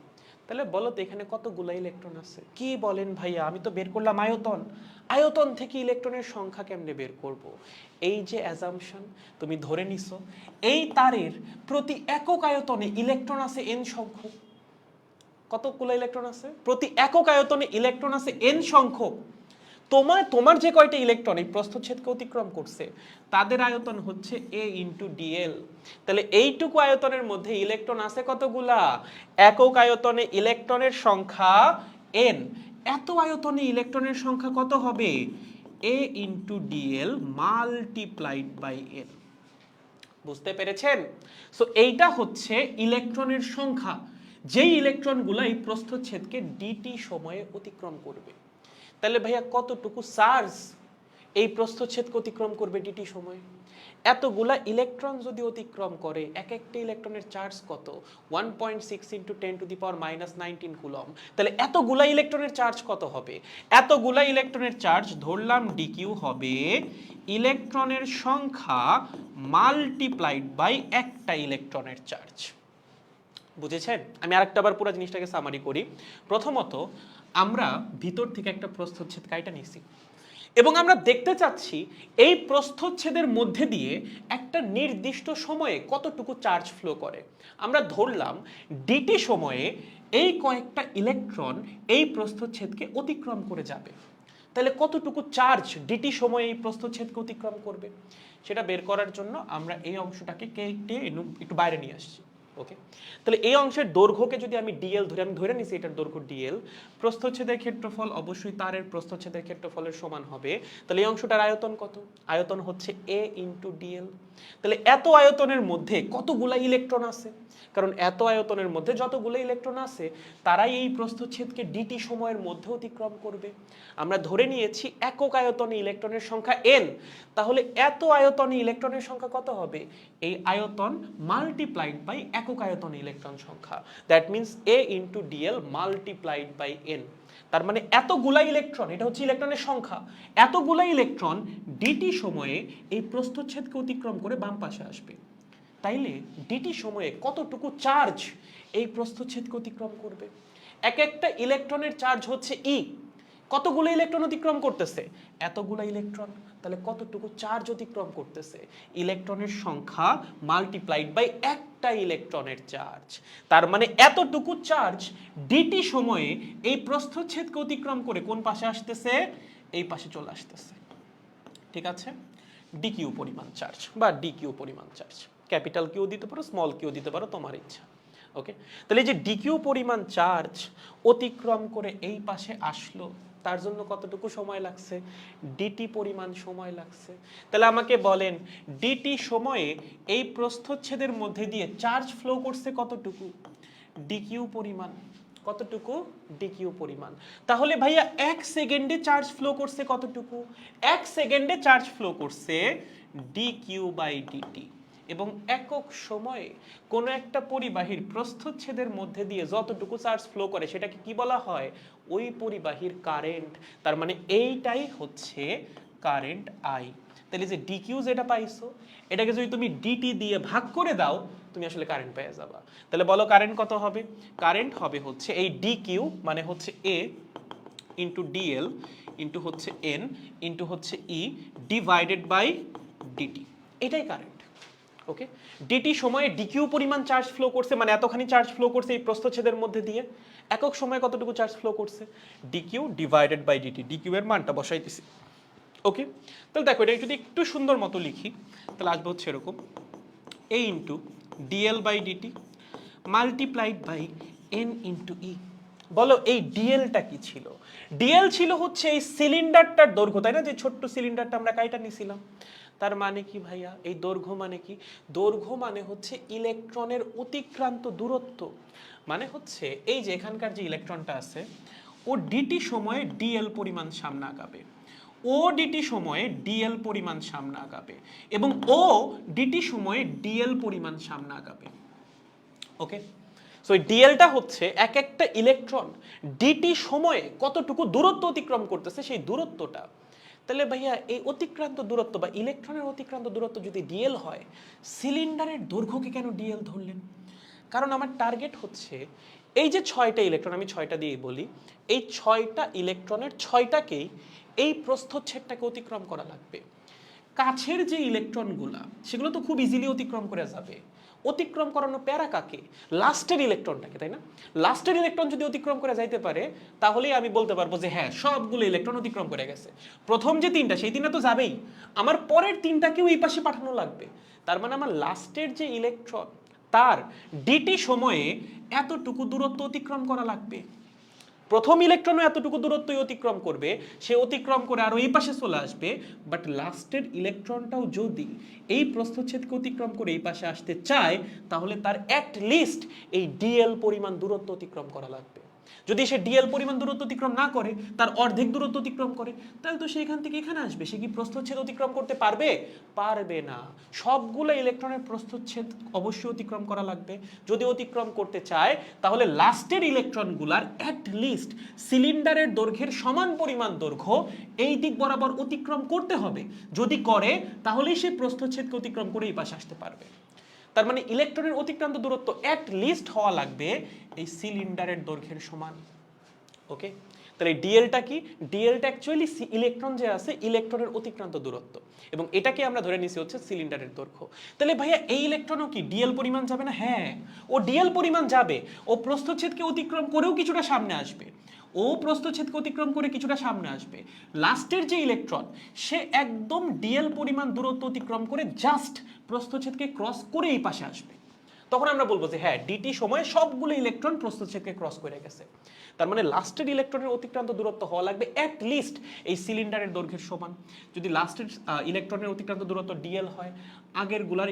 তাহলে বলো তো এখানে কতগুলো ইলেকট্রন আছে? কি বলেন ভাইয়া, আমি তো বের করলাম আয়তন, আয়তন থেকে ইলেকট্রনের সংখ্যা কেমনে বের করব? এই যে অ্যাজাম্পশন তুমি ধরে নিছো, এই তারের প্রতি একক আয়তনে ইলেকট্রন আছে n সংখ্যক। কতগুলো ইলেকট্রন আছে? প্রতি একক আয়তনে ইলেকট্রন আছে n সংখ্যক। তোমার যে কয়টা ইলেকট্রন এই প্রস্থচ্ছেদকে অতিক্রম করছে তাদের আয়তন হচ্ছে a ইন্টু ডিএল। তাহলে এইটুকু আয়তনের মধ্যে ইলেকট্রন আছে কতগুলা? একক আয়তনে ইলেকট্রনের সংখ্যা n। এত আয়তনে ইলেকট্রনের সংখ্যা কত হবে? a into D L multiplied by n। বুঝতে পেরেছেন? সো এইটা হচ্ছে ইলেকট্রনের সংখ্যা, যেই ইলেকট্রনগুলো এই প্রস্থচ্ছেদকে ডিটি সময়ে অতিক্রম করবে। তাহলে ভাইয়া কতটুকু চার্জ এই প্রস্থচ্ছেদকে অতিক্রম করবে ডিটি সময়ে? এতগুলা ইলেকট্রন যদি অতিক্রম করে, এক একটা ইলেকট্রনের চার্জ কত? 1.6 × 10⁻⁻19 কুলম। তাহলে এতগুলা ইলেকট্রনের চার্জ কত হবে? এতগুলা ইলেকট্রনের চার্জ ধরলাম ডিকিউ হবে ইলেকট্রনের সংখ্যা মাল্টিপ্লাইড বাই একটা ইলেকট্রনের চার্জ। বুঝেছেন? আমি আরেকটা বার পুরো জিনিসটাকে সামারি করি। প্রথমত আমরা ভিতর থেকে একটা প্রস্থচ্ছেদ কাইটা নিছি এবং আমরা দেখতে চাচ্ছি এই প্রস্থচ্ছেদের মধ্যে দিয়ে একটা নির্দিষ্ট সময়ে কতটুকু চার্জ ফ্লো করে। আমরা ধরলাম ডিটি সময়ে এই কয়েকটা ইলেকট্রন এই প্রস্থচ্ছেদকে অতিক্রম করে যাবে। তাহলে কতটুকু চার্জ ডিটি সময়ে এই প্রস্থচ্ছেদকে অতিক্রম করবে সেটা বের করার জন্য আমরা এই অংশটাকে কেটে একটু বাইরে নিয়ে আসছি। ওকে, তাহলে এই অংশের দৈর্ঘ্যকে যদি আমি ডিএল ধরে, আমি ধরে নিছি এটার দৈর্ঘ্য ডিএল, প্রস্থচ্ছেদের ক্ষেত্রফল অবশ্যই তারের প্রস্থচ্ছেদের ক্ষেত্রফলের সমান হবে। তাহলে এই অংশটার আয়তন কত? আয়তন হচ্ছে a × ডিএল। তাহলে এত আয়তনের মধ্যে কতগুলা ইলেকট্রন আছে? কারণ এত আয়তনের মধ্যে যতগুলো ইলেকট্রন আছে তারাই এই প্রস্থচ্ছেদকে ডিটি সময়ের মধ্যে অতিক্রম করবে। আমরা ধরে নিয়েছি একক আয়তনে ইলেকট্রনের সংখ্যা n, তাহলে এত আয়তনে ইলেকট্রনের সংখ্যা কত হবে? এই আয়তন মাল্টিপ্লাইড বাই একক আয়তনে ইলেকট্রন সংখ্যা, that means a × D L multiplied by n। তার মানে এতগুলা ইলেকট্রন, এটা হচ্ছে ইলেকট্রনের সংখ্যা, এতগুলা ইলেকট্রন ডিটি সময়ে এই প্রস্থচ্ছেদকে অতিক্রম করে বাম পাশে আসবে। তাইলে ডিটি সময়ে কতটুকু চার্জ এই প্রস্থচ্ছেদকে অতিক্রম করবে? এক একটা ইলেকট্রনের চার্জ হচ্ছে ই। কতগুলো ইলেকট্রন অতিক্রম করতেছে? এতগুলো ইলেকট্রন। তাহলে কতটুকু চার্জ অতিক্রম করতেছে? ইলেকট্রনের সংখ্যা মাল্টিপ্লাইড বাই একটা ইলেকট্রনের চার্জ। তার মানে এতটুকু চার্জ ডিটি সময়ে এই প্রস্থচ্ছেদকে অতিক্রম করে কোন পাশে আসতেছে? এই পাশে চলে আসতেছে। ঠিক আছে, ডিকিউ পরিমাণ চার্জ বা ডিকিউ পরিমাণ চার্জ। ক্যাপিটাল কিউ দিতে পারো, স্মল কিউ দিতে পারো, তোমার ইচ্ছা। ওকে, তাহলে যে ডিকিউ পরিমাণ চার্জ অতিক্রম করে এই পাশে আসলো তার জন্য কতটুকু সময় লাগছে? ডিটি পরিমাণ সময় লাগছে। তাহলে আমাকে বলেন ডিটি সময়ে এই প্রস্থচ্ছেদের মধ্যে দিয়ে চার্জ ফ্লো করছে কতটুকু? ডিকিউ পরিমাণ। কতটুকু? ডিকিউ পরিমাণ। তাহলে ভাইয়া 1 সেকেন্ডে চার্জ ফ্লো করছে কতটুকু? 1 সেকেন্ডে চার্জ ফ্লো করছে ডিকিউ বাই ডিটি। এবং একক সময়ে কোনো একটা পরিবাহীর প্রস্থচ্ছেদের মধ্যে দিয়ে যতটুকু চার্জ ফ্লো করে সেটাকে কি বলা হয়? ওই পরিবাহীর কারেন্ট। তার মানে এইটাই হচ্ছে কারেন্ট আই। তাহলে যে ডিকিউ যেটা পাইছো এটাকে যদি তুমি ডিটি দিয়ে ভাগ করে দাও তুমি আসলে কারেন্ট পেয়ে যাবা। তাহলে বলো কারেন্ট কত হবে? কারেন্ট হবে হচ্ছে এই ডিকিউ মানে হচ্ছে এ ইন্টু ডিএল ইন্টু হচ্ছে এন ইন্টু হচ্ছে ই ডিভাইডেড বাই ডিটি। এটাই কারেন্ট। ওকে, ডিটি সময়ে ডিকিউ পরিমাণ চার্জ ফ্লো করছে, মানে এতখানি চার্জ ফ্লো করছে এই প্রস্থচ্ছেদের মধ্যে দিয়ে। একক সময়ে কতটুকু চার্জ ফ্লো করছে? D Q divided by D T. D Q এর মানটা বসাইতেছি। ওকে, তাহলে দেখো এটা যদি একটু সুন্দর মতো লিখি তাহলে আসবে হচ্ছে এরকম, A into DL by DT multiplied by N into E. বলো এই ডিএলটা কি ছিল? ডিএল ছিল হচ্ছে এই সিলিন্ডারটার দৈর্ঘ্য, তাই না? যে ছোট্ট সিলিন্ডারটা আমরা কাইটা নিছিলাম। তার মানে কি ভাইয়া? এই দৈর্ঘ্য মানে কি? দৈর্ঘ্য মানে হচ্ছে ইলেকট্রনের অতিক্রান্ত দূরত্ব। মানে হচ্ছে এই যে এখানকার যে ইলেকট্রনটা আছে ও ডিটি সময়ে ডিএল পরিমাণ সামনে আগাবে, ও ডিটি সময়ে ডিএল পরিমাণ সামনে আগাবে এবং ও ডিটি সময়ে ডিএল পরিমাণ সামনে আগাবে। ওকে, সো ডিএলটা হচ্ছে এক একটা ইলেকট্রন ডিটি সময়ে কতটুকু দূরত্ব অতিক্রম করতেছে সেই দূরত্বটা। তাহলে ভাইয়া এই অতিক্রান্ত দূরত্ব বা ইলেকট্রনের অতিক্রান্ত দূরত্ব যদি ডিএল হয়, সিলিন্ডারের দৈর্ঘ্যকে কেন ডিএল ধরলেন? কারণ আমার টার্গেট হচ্ছে এই যে 6টা ইলেকট্রন, আমি 6টা দিয়ে বলি, এই 6টা ইলেকট্রনের 6টাকেই এই প্রস্থচ্ছেদটাকে অতিক্রম করা লাগবে। কাছের যে ইলেকট্রনগুলা সেগুলো তো খুব ইজিলি অতিক্রম করে যাবে। অতিক্রম করানো প্যারা কাকে? লাস্টের ইলেকট্রনটাকে, তাই না? লাস্টের ইলেকট্রন যদি অতিক্রম করে যাইতে পারে তাহলেই আমি বলতে পারবো যে হ্যাঁ সবগুলো ইলেকট্রন অতিক্রম করে গেছে। প্রথম যে 3টা সেই 3টা তো যাবেই, আমার পরের 3টাকেও এই পাশে পাঠানো লাগবে। তার মানে আমার লাস্টের যে ইলেকট্রন তার ডিটি সময়ে এতটুকু দূরত্ব অতিক্রম করা লাগবে। প্রথম ইলেকট্রনও এতটুকু দূরত্বই অতিক্রম করবে, সে অতিক্রম করে আরো এই পাশে চলে আসবে। বাট লাস্টের ইলেকট্রনটাও যদি এই প্রস্থচ্ছেদকে অতিক্রম করে এই পাশে আসতে চায় তাহলে তার অ্যাট লিস্ট এই ডিএল পরিমাণ দূরত্ব অতিক্রম করা লাগবে। যদি সে ডিএল পরিমাণ দূরত্ব অতিক্রম না করে, তার অর্ধেক দূরত্ব অতিক্রম করে, তাহলে তো সে এখান থেকে এখানে আসবে। সে কি প্রস্থচ্ছেদ অতিক্রম করতে পারবে? পারবে না। সবগুলো ইলেকট্রনের প্রস্থচ্ছেদ অবশ্যই অতিক্রম করা লাগবে। যদি অতিক্রম করতে চায় তাহলে লাস্টের ইলেকট্রনগুলার অ্যাট লিস্ট সিলিন্ডারের দৈর্ঘ্যের সমান পরিমাণ দৈর্ঘ্য এই দিক বরাবর অতিক্রম করতে হবে। যদি করে তাহলেই সে প্রস্থচ্ছেদকে অতিক্রম করে এই পাশে আসতে পারবে। তার মানে ইলেকট্রনের অতিক্রান্ত দূরত্ব অ্যাট লিস্ট হওয়া লাগবে এই সিলিন্ডারের দৈর্ঘ্যের সমান। ওকে, তাহলে ডিএলটা কি? ডিএলটা অ্যাকচুয়ালি ইলেকট্রন যে আছে ইলেকট্রনের অতিক্রান্ত দূরত্ব, এবং এটাকে আমরা ধরে নিছি হচ্ছে সিলিন্ডারের দৈর্ঘ্য। তাহলে ভাইয়া এই ইলেকট্রনও কি ডিএল পরিমাণ যাবে না? হ্যাঁ, ও ডিএল পরিমাণ যাবে। ও প্রস্থচ্ছেদকে অতিক্রম করেও কিছুটা সামনে আসবে। ও প্রস্থচ্ছেদকে অতিক্রম করে কিছুটা সামনে আসবে। লাস্টের যে ইলেকট্রন সে একদম ডিএল পরিমাণ দূরত্ব অতিক্রম করে জাস্ট প্রস্থচ্ছেদকে ক্রস করে এই পাশে আসবে। তখন আমরা বলবো যে হ্যাঁ, ডিটি সময়ে সবগুলো ইলেকট্রন প্রস্থচ্ছেদকে ক্রস করে গেছে। তার মানে লাস্টের ইলেকট্রনের অতিক্রান্ত দূরত্ব হওয়া লাগবে অ্যাট লিস্ট এই সিলিন্ডারের দৈর্ঘ্যের সমান। যদি লাস্টের ইলেকট্রনের অতিক্রান্ত দূরত্ব ডিএল হয়, আগের গুলার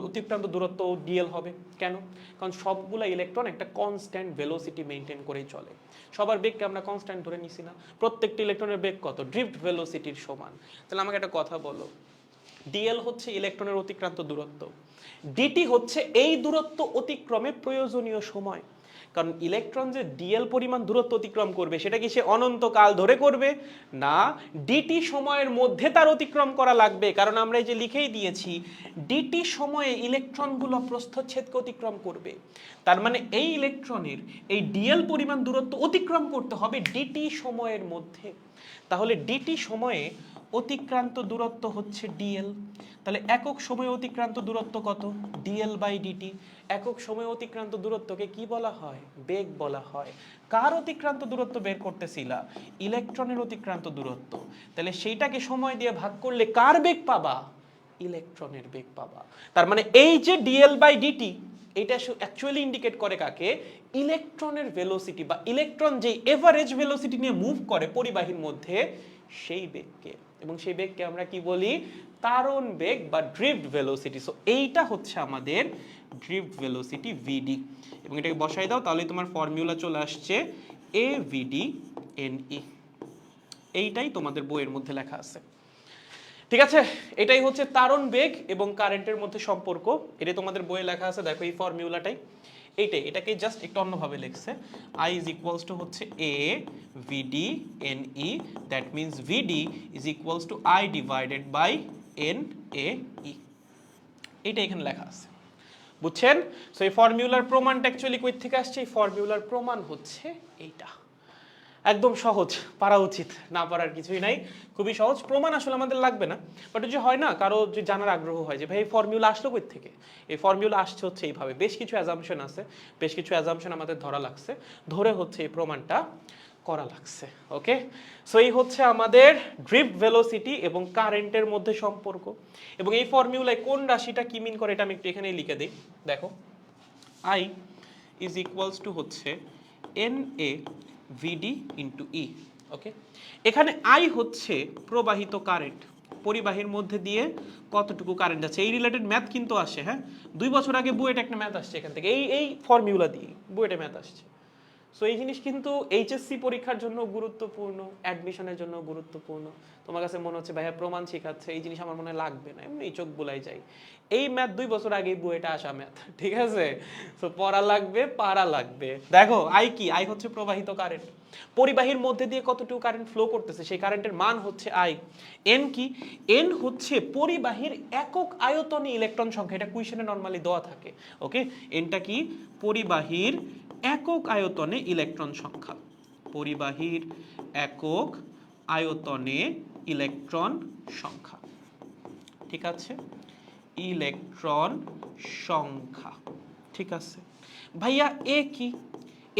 অতিক্রান্ত দূরত্ব ডিএল হবে। কেন? কারণ সবগুলা ইলেকট্রন একটা কনস্ট্যান্ট ভেলোসিটি মেনটেন করেই চলে। সবার বেগকে আমরা কনস্ট্যান্ট ধরে নিছি না? প্রত্যেকটা ইলেকট্রনের বেগ কত? ড্রিফট ভেলোসিটির সমান। তাহলে আমাকে একটা কথা বলো, ডিএল হচ্ছে ইলেকট্রনের অতিক্রান্ত দূরত্ব, ডিটি হচ্ছে এই দূরত্ব অতিক্রমে প্রয়োজনীয় সময়। কারণ ইলেকট্রন যে ডিএল পরিমাণ দূরত্ব অতিক্রম করবে সেটা কি সে অনন্তকাল ধরে করবে? না, ডিটি সময়ের মধ্যে তার অতিক্রম করা লাগবে। কারণ আমরা এই যে লিখেই দিয়েছি ডিটি সময়ে ইলেকট্রনগুলো প্রস্থচ্ছেদকে অতিক্রম করবে। তার মানে এই ইলেকট্রনের এই ডিএল পরিমাণ দূরত্ব অতিক্রম করতে হবে ডিটি সময়ের মধ্যে। তাহলে ডিটি সময়ে অতিক্রান্ত দূরত্ব হচ্ছে ডিএল। তাহলে একক সময়ে অতিক্রান্ত দূরত্ব কত? D L by D T. একক সময়ে অতিক্রান্ত দূরত্বকে কি বলা হয়? বেগ বলা হয়। কার অতিক্রান্ত দূরত্ব বের করতেছিলা? ইলেকট্রনের অতিক্রান্ত দূরত্ব। তাহলে সেইটাকে সময় দিয়ে ভাগ করলে কার বেগ পাবা? ইলেকট্রনের বেগ পাবা। তার মানে এই যে ডিএল বাই ডিটি, এটা অ্যাকচুয়ালি ইন্ডিকেট করে কাকে? ইলেকট্রনের ভেলোসিটি, বা ইলেকট্রন যে এভারেজ ভেলোসিটি নিয়ে মুভ করে পরিবাহীর মধ্যে সেই বেগকে। এবং সেই বেগকে আমরা কি বলি? তারণ বেগ বা ড্রিফট ভেলোসিটি। সো এইটা হচ্ছে আমাদের ড্রিফট ভেলোসিটি ভিডি। এবং এটাকে বসাই দাও, তাহলে তোমার ফর্মুলা চলে আসছে এ ভিডি এন ই। এইটাই তোমাদের বইয়ের মধ্যে লেখা আছে। ঠিক আছে, এটাই হচ্ছে তারণ বেগ এবং কারেন্টের মধ্যে সম্পর্ক। এটা তোমাদের বইয়ে লেখা আছে, দেখো এই ফর্মুলাটাই এইটাই। এটাকে জাস্ট একটু অন্যভাবে লিখছে। I is equals to হচ্ছে A VD NE, that means VD is equals to I divided by NAE। এইটা এখানে লেখা আছে, বুঝছেন? সো এই ফর্মুলার প্রমাণটা অ্যাকচুয়ালি কই থেকে আসছে? এই ফর্মুলার প্রমাণ হচ্ছে এইটা। একদম সহজ, পারা উচিত, না পারার কিছুই নাই, খুবই সহজ। প্রমাণ আসলে আমাদের লাগবে না, বাট যে হয় না কারো যে জানার আগ্রহ হয় যে ভাই এই ফর্মুলা আসলো কই থেকে? এই ফর্মুলা আসছে হচ্ছে এইভাবে। বেশ কিছু অ্যাজাম্পশন আছে, বেশ কিছু অ্যাজাম্পশন আমাদের ধরা লাগছে, ধরে হচ্ছে এই প্রমাণটা করা লাগছে। ওকে, সো এই হচ্ছে আমাদের ড্রিফট ভেলোসিটি এবং কারেন্টের মধ্যে সম্পর্ক। এবং এই ফর্মুলায় কোন রাশিটা কি মিন করে এটা আমি একটু এখানেই লিখে দিই। দেখো, I is equals to হচ্ছে NA VD into E। ওকে, এখানে I হচ্ছে প্রবাহিত কারেন্ট, পরিবাহীর মধ্যে দিয়ে কতটুকু কারেন্ট আছে এই রিলেটেড ম্যাথ কিন্তু আসে। হ্যাঁ, 2 বছর আগে বুয়েটে একটা ম্যাথ আসছে এখান থেকে, এই ফর্মুলা দিয়ে বুয়েটে ম্যাথ আসছে। সো এই জিনিস কিন্তু এইচএসসি পরীক্ষার জন্য গুরুত্বপূর্ণ, অ্যাডমিশনের জন্য গুরুত্বপূর্ণ। তোমার কাছে মনে হচ্ছে ভাইয়া প্রমাণ শেখাচ্ছে, এই জিনিস আমার মনে হয় লাগবে না, এমনি চোখ বুলাই যায়। এই ম্যাথ 2 বছর আগে বুয়েটে আসা ম্যাথ, ঠিক আছে? সো পড়া লাগবে, পারা লাগবে। দেখো আই কি? আই হচ্ছে প্রবাহিত কারেন্ট, পরিবাহীর মধ্যে দিয়ে কতটুকু কারেন্ট ফ্লো করতেছে সেই কারেন্টের মান হচ্ছে আই। এন কি? এন হচ্ছে পরিবাহীর একক আয়তনে ইলেকট্রন সংখ্যা, এটা কুইশনে নরমালি দেওয়া থাকে। ওকে, এনটা কি? পরিবাহীর একক আয়তনে ইলেকট্রন সংখ্যা, পরিবাহীর একক আয়তনে ইলেকট্রন সংখ্যা। ঠিক আছে, ইলেকট্রন সংখ্যা। ঠিক আছে ভাইয়া, এ কি?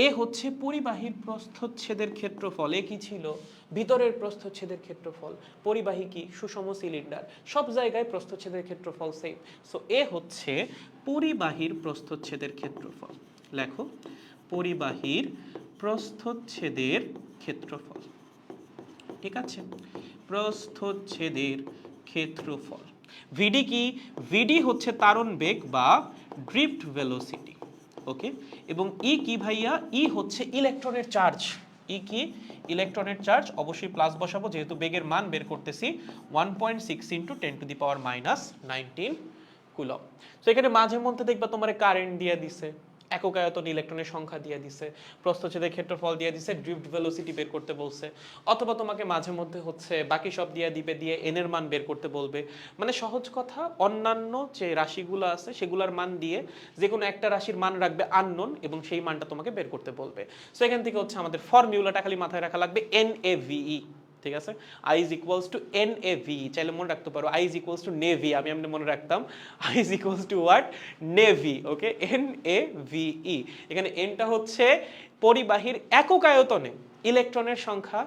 এ হচ্ছে পরিবাহীর প্রস্থচ্ছেদের ক্ষেত্রফল। এ কি ছিল? ভিতরের প্রস্থচ্ছেদের ক্ষেত্রফল। পরিবাহী কি? সুষম সিলিন্ডার, সব জায়গায় প্রস্থচ্ছেদের ক্ষেত্রফল সেম। সো এ হচ্ছে পরিবাহীর প্রস্থচ্ছেদের ক্ষেত্রফল। লেখো, পরিবাহীর প্রস্থচ্ছেদের ক্ষেত্রফল। ঠিক আছে, প্রস্থচ্ছেদের ক্ষেত্রফল। ভিডি কি? ভিডি হচ্ছে তারণ বেগ বা ড্রিফট ভেলোসিটি। ওকে, এবং ই কি ভাইয়া? ই হচ্ছে ইলেকট্রনের চার্জ। ই কি? ইলেকট্রনের চার্জ। অবশ্যই প্লাস বসাবো যেহেতু বেগের মান বের করতেছি। 1.6 ইন্টু 10⁻⁻19 কুলম। তো এখানে মাঝে মধ্যে দেখবা তোমার কারেন্ট দিয়ে দিছে, একক আয়তন ইলেকট্রনের সংখ্যা দিয়ে দিছে, প্রস্থচ্ছেদের ক্ষেত্রফল দিয়ে দিছে, ড্রিফট ভেলোসিটি বের করতে বলছে, অথবা তোমাকে মাঝে মধ্যে হচ্ছে বাকি সব দিয়ে দিবে, দিয়ে এন এর মান বের করতে বলবে। মানে সহজ কথা, অন্যান্য যে রাশিগুলো আছে সেগুলোর মান দিয়ে যে কোনো একটা রাশির মান রাখবে আননোন এবং সেই মানটা তোমাকে বের করতে বলবে। সো এখান থেকে হচ্ছে আমাদের ফর্মুলাটা খালি মাথায় রাখা লাগবে, NaVe। ঠিক আছে, I is equals to NaVe, চাইলে মনে রাখতে পারো I is equals to Navy, আমি এমনি মনে রাখতাম I is equals to what? Navy, okay, NaVe। এখানে nটা হচ্ছে পরিবাহীর একক আয়তনে ইলেকট্রনের সংখ্যা,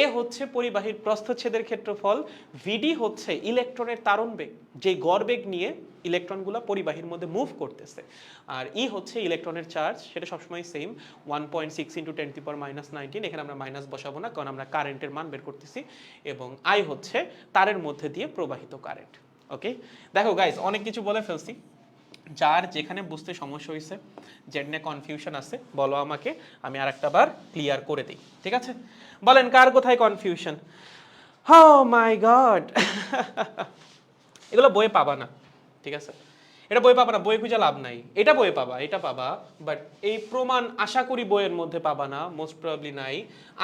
এ হচ্ছে পরিবাহীর প্রস্থচ্ছেদের ক্ষেত্রফল, ভিডি হচ্ছে ইলেকট্রনের তারণ বেগ, যে গড় বেগ নিয়ে ইলেকট্রনগুলো পরিবাহীর মধ্যে মুভ করতেছে, আর ই হচ্ছে ইলেকট্রনের চার্জ, সেটা সবসময় সেম 1.6 ইন্টু 10⁻⁻19। এখানে আমরা মাইনাস বসাবো না কারণ আমরা কারেন্টের মান বের করতেছি, এবং আই হচ্ছে তারের মধ্যে দিয়ে প্রবাহিত কারেন্ট। ওকে, দেখো গাইস অনেক কিছু বলে ফেলছি, যার যেখানে বুঝতে সমস্যা হয়েছে, যেটা নিয়ে কনফিউশন আছে বলো আমাকে, আমি আর একটা বার ক্লিয়ার করে দিই। ঠিক আছে, বলেন কার কোথায় কনফিউশন? ও মাই গড, এগুলো বইয়ে পাবা না। ঠিক আছে, এটা বই পাবা না, বই খুঁজে লাভ নাই। এটা বই পাবা, এটা পাবা, বাট এই প্রমাণ আশা করি বইয়ের মধ্যে পাবা না, মোস্ট প্রবাবলি নাই।